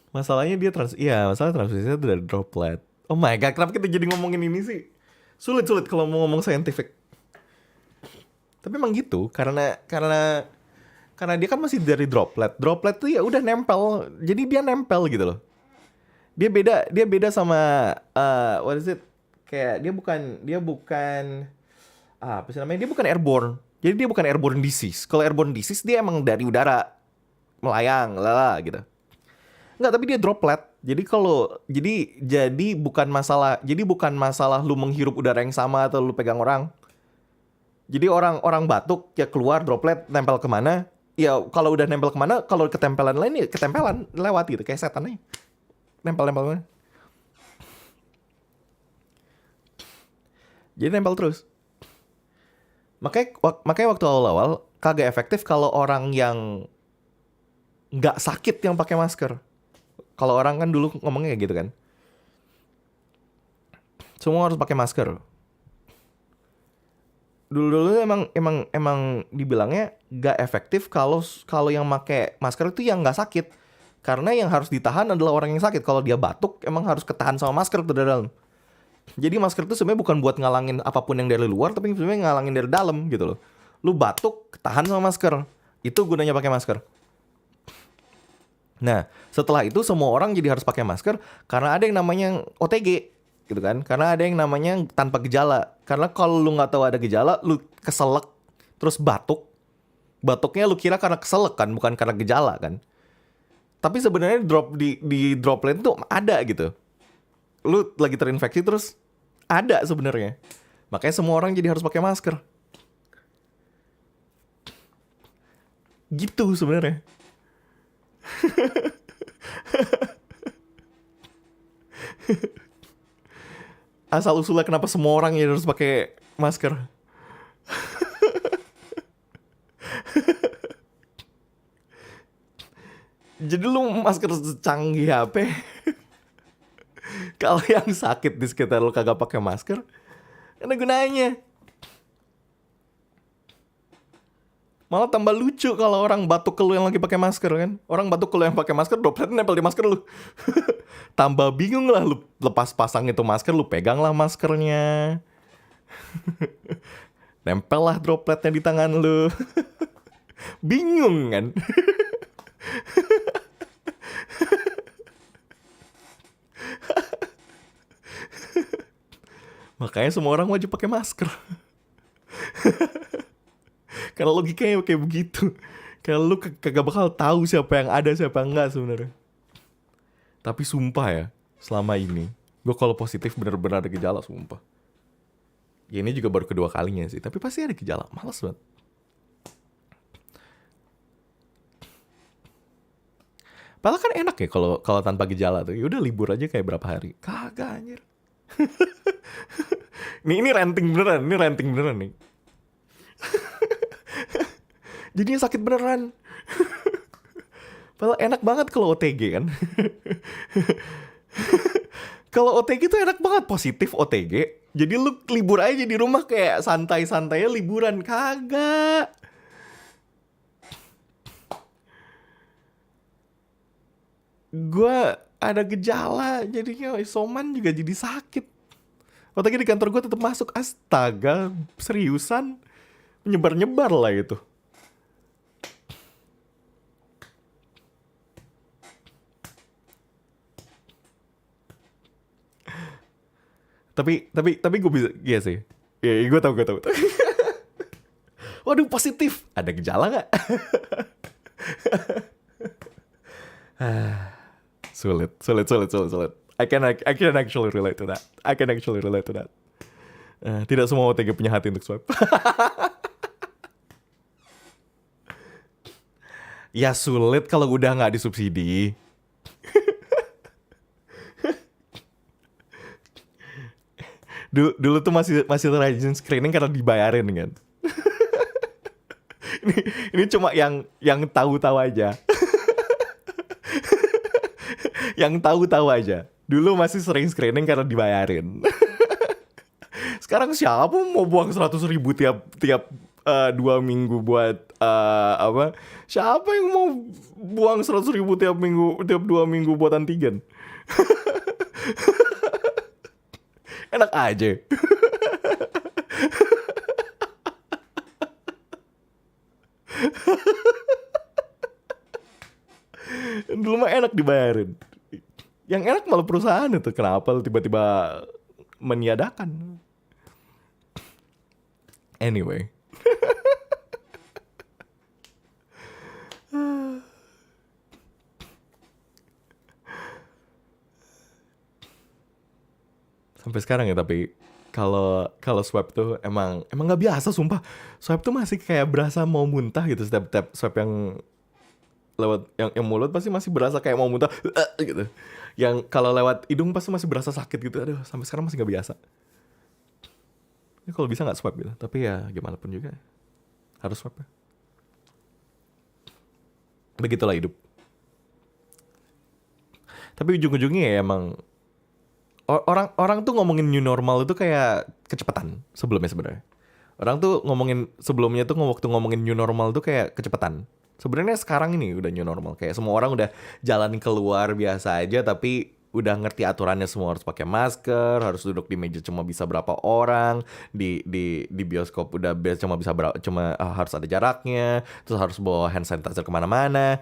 [SPEAKER 1] Masalahnya dia masalah transmisinya itu dari droplet. Oh my god, kenapa kita jadi ngomongin ini sih? Sulit kalau mau ngomong scientific. Tapi emang gitu, karena dia kan masih dari droplet. Droplet tuh ya udah nempel. Jadi dia nempel gitu loh. Dia beda sama what is it? Kayak dia bukan apa sih namanya? Dia bukan airborne. Jadi dia bukan airborne disease. Kalau airborne disease dia emang dari udara melayang lah gitu. Enggak, tapi dia droplet. Jadi bukan masalah lu menghirup udara yang sama atau lu pegang orang. Jadi orang batuk ya keluar droplet nempel kemana? Ya kalau udah nempel kemana, kalau ketempelan lain ya ketempelan lewat gitu kayak setan aja. Nempel mana? Jadi nempel terus. Makanya waktu awal-awal kagak efektif kalau orang yang nggak sakit yang pakai masker. Kalau orang kan dulu ngomongnya kayak gitu kan. Semua harus pakai masker. Dulu emang dibilangnya nggak efektif kalau yang pakai masker itu yang nggak sakit. Karena yang harus ditahan adalah orang yang sakit. Kalau dia batuk emang harus ketahan sama masker tuh dari dalam. Jadi masker itu sebenarnya bukan buat ngalangin apapun yang dari luar, tapi sebenarnya ngalangin dari dalam gitu loh. Lu batuk, ketahan sama masker. Itu gunanya pakai masker. Nah, setelah itu semua orang jadi harus pakai masker karena ada yang namanya OTG gitu kan. Karena ada yang namanya tanpa gejala. Karena kalau lu nggak tahu ada gejala, lu keselek terus batuk. Batuknya lu kira karena keselek kan, bukan karena gejala kan. Tapi sebenarnya di droplet itu ada gitu. Lu lagi terinfeksi terus ada sebenarnya. Makanya semua orang jadi harus pakai masker. Gitu sebenarnya. Asal usulnya kenapa semua orang ya harus pakai masker. Jadi lu masker secanggih HP. Kalau yang sakit di sekitar lu kagak pakai masker, ada gunanya. Malah tambah lucu kalau orang batuk ke lu yang lagi pakai masker kan. Orang batuk ke lu yang pakai masker, droplet nempel di masker lu. Tambah bingung lah lu lepas pasang itu masker, lu pegang lah maskernya. Nempel lah dropletnya di tangan lu. Bingung kan? Makanya semua orang wajib pakai masker. Karena logikanya kayak begitu. Karena lu kagak bakal tahu siapa yang ada, siapa yang enggak sebenarnya. Tapi sumpah ya, selama ini gue kalau positif benar-benar ada gejala, sumpah. Ya ini juga baru kedua kalinya sih, tapi pasti ada gejala. Males banget. Padahal kan enak ya kalau tanpa gejala tuh. Ya udah libur aja kayak berapa hari. Kagak anjir. Ini ranting beneran nih. Jadinya sakit beneran. Padahal enak banget kalau OTG kan. Kalau OTG tuh enak banget, positif OTG. Jadi lu libur aja di rumah kayak santai-santainya liburan. Kagak. Gue ada gejala, jadinya isoman juga jadi sakit. OTG di kantor gue tetap masuk. Astaga, seriusan? Nyebar-nyebar lah itu. Tapi gue bisa, iya sih. Iya, gue tahu. Waduh, positif. Ada gejala nggak? Sulit. I can actually relate to that. Tidak semua OTG punya hati untuk swipe. Ya sulit kalau udah nggak disubsidi. Dulu tuh masih rajin screening karena dibayarin kan. ini cuma yang tahu-tahu aja. Yang tahu-tahu aja. Dulu masih sering screening karena dibayarin. Sekarang siapa mau buang 100.000 tiap 2 minggu buat apa? Siapa yang mau buang 100.000 tiap 2 minggu buat antigen? Enak aja. Dulu mah enak dibayarin. Yang enak malah perusahaan itu. Kenapa lu tiba-tiba meniadakan? Anyway. Sampai sekarang ya, tapi kalau swipe tuh emang nggak biasa, sumpah. Swipe tuh masih kayak berasa mau muntah gitu. Setiap swipe yang lewat yang mulut pasti masih berasa kayak mau muntah gitu. Yang kalau lewat hidung pasti masih berasa sakit gitu. Aduh, sampai sekarang masih nggak biasa. Ya, kalau bisa nggak swipe gitu, tapi ya gimana pun juga harus swipe. Begitulah hidup. Tapi ujung-ujungnya ya emang orang tuh ngomongin new normal itu kayak kecepatan sebelumnya sebenarnya. Orang tuh ngomongin sebelumnya tuh waktu ngomongin new normal tuh kayak kecepatan. Sebenarnya sekarang ini udah new normal, kayak semua orang udah jalan keluar biasa aja, tapi udah ngerti aturannya, semua harus pakai masker, harus duduk di meja cuma bisa berapa orang, di bioskop udah cuma harus ada jaraknya, terus harus bawa hand sanitizer kemana-mana,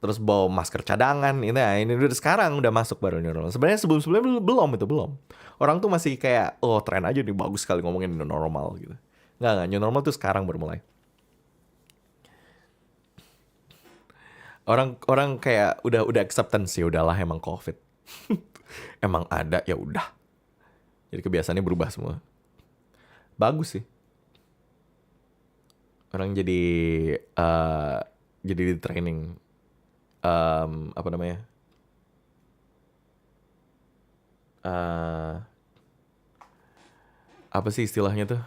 [SPEAKER 1] terus bawa masker cadangan. Ini udah sekarang udah masuk baru new normal. Sebenarnya sebelumnya belum. Orang tuh masih kayak tren aja nih, bagus sekali ngomongin new normal gitu. Nggak, new normal tuh sekarang baru mulai. Orang kayak udah acceptance, ya udahlah emang COVID. Emang ada, ya udah. Jadi kebiasaannya berubah semua. Bagus sih. Orang jadi di training apa namanya? Apa sih istilahnya tuh?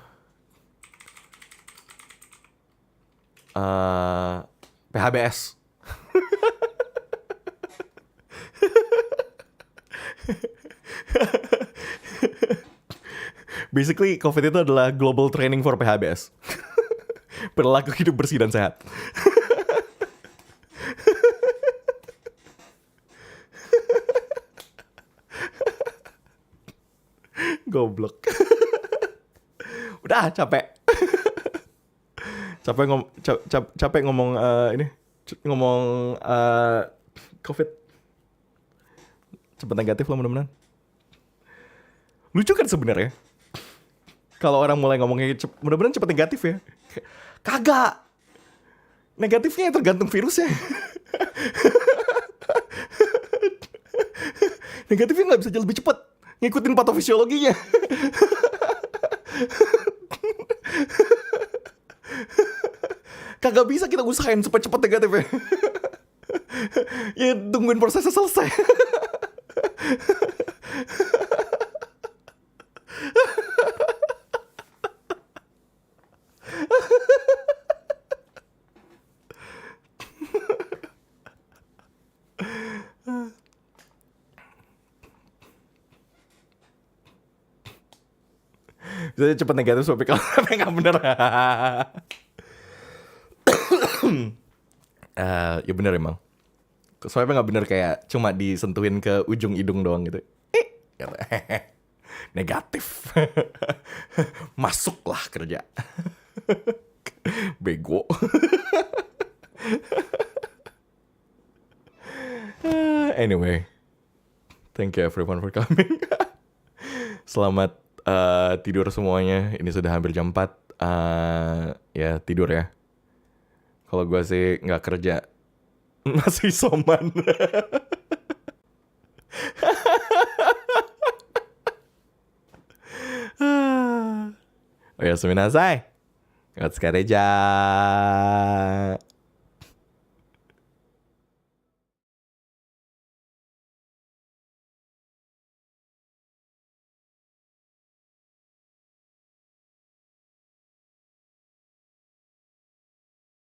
[SPEAKER 1] PHBS. Basically, COVID itu adalah global training for PHBS. Perilaku hidup bersih dan sehat. Goblok. Udah capek. Capek ngomong COVID. Cepet negatif lah mudah-mudahan. Lucu kan sebenarnya. Kalau orang mulai ngomongnya mudah-mudahan cepet negatif ya. Kagak. Negatifnya tergantung virusnya. Negatifnya nggak bisa lebih cepat ngikutin patofisiologinya. Kagak bisa kita usahain cepat-cepat negatifnya. Ya tungguin prosesnya selesai. Bisa cepet negatif sampai kalau nggak bener. Ya bener emang. Soalnya nggak bener kayak cuma disentuhin ke ujung hidung doang gitu. Negatif. Masuklah kerja. Bego. Anyway, thank you everyone for coming. Selamat tidur semuanya. Ini sudah hampir jam 4. Ya tidur ya. Kalau gue sih nggak kerja, masih soman. Oyasuminasai. Otsukareja.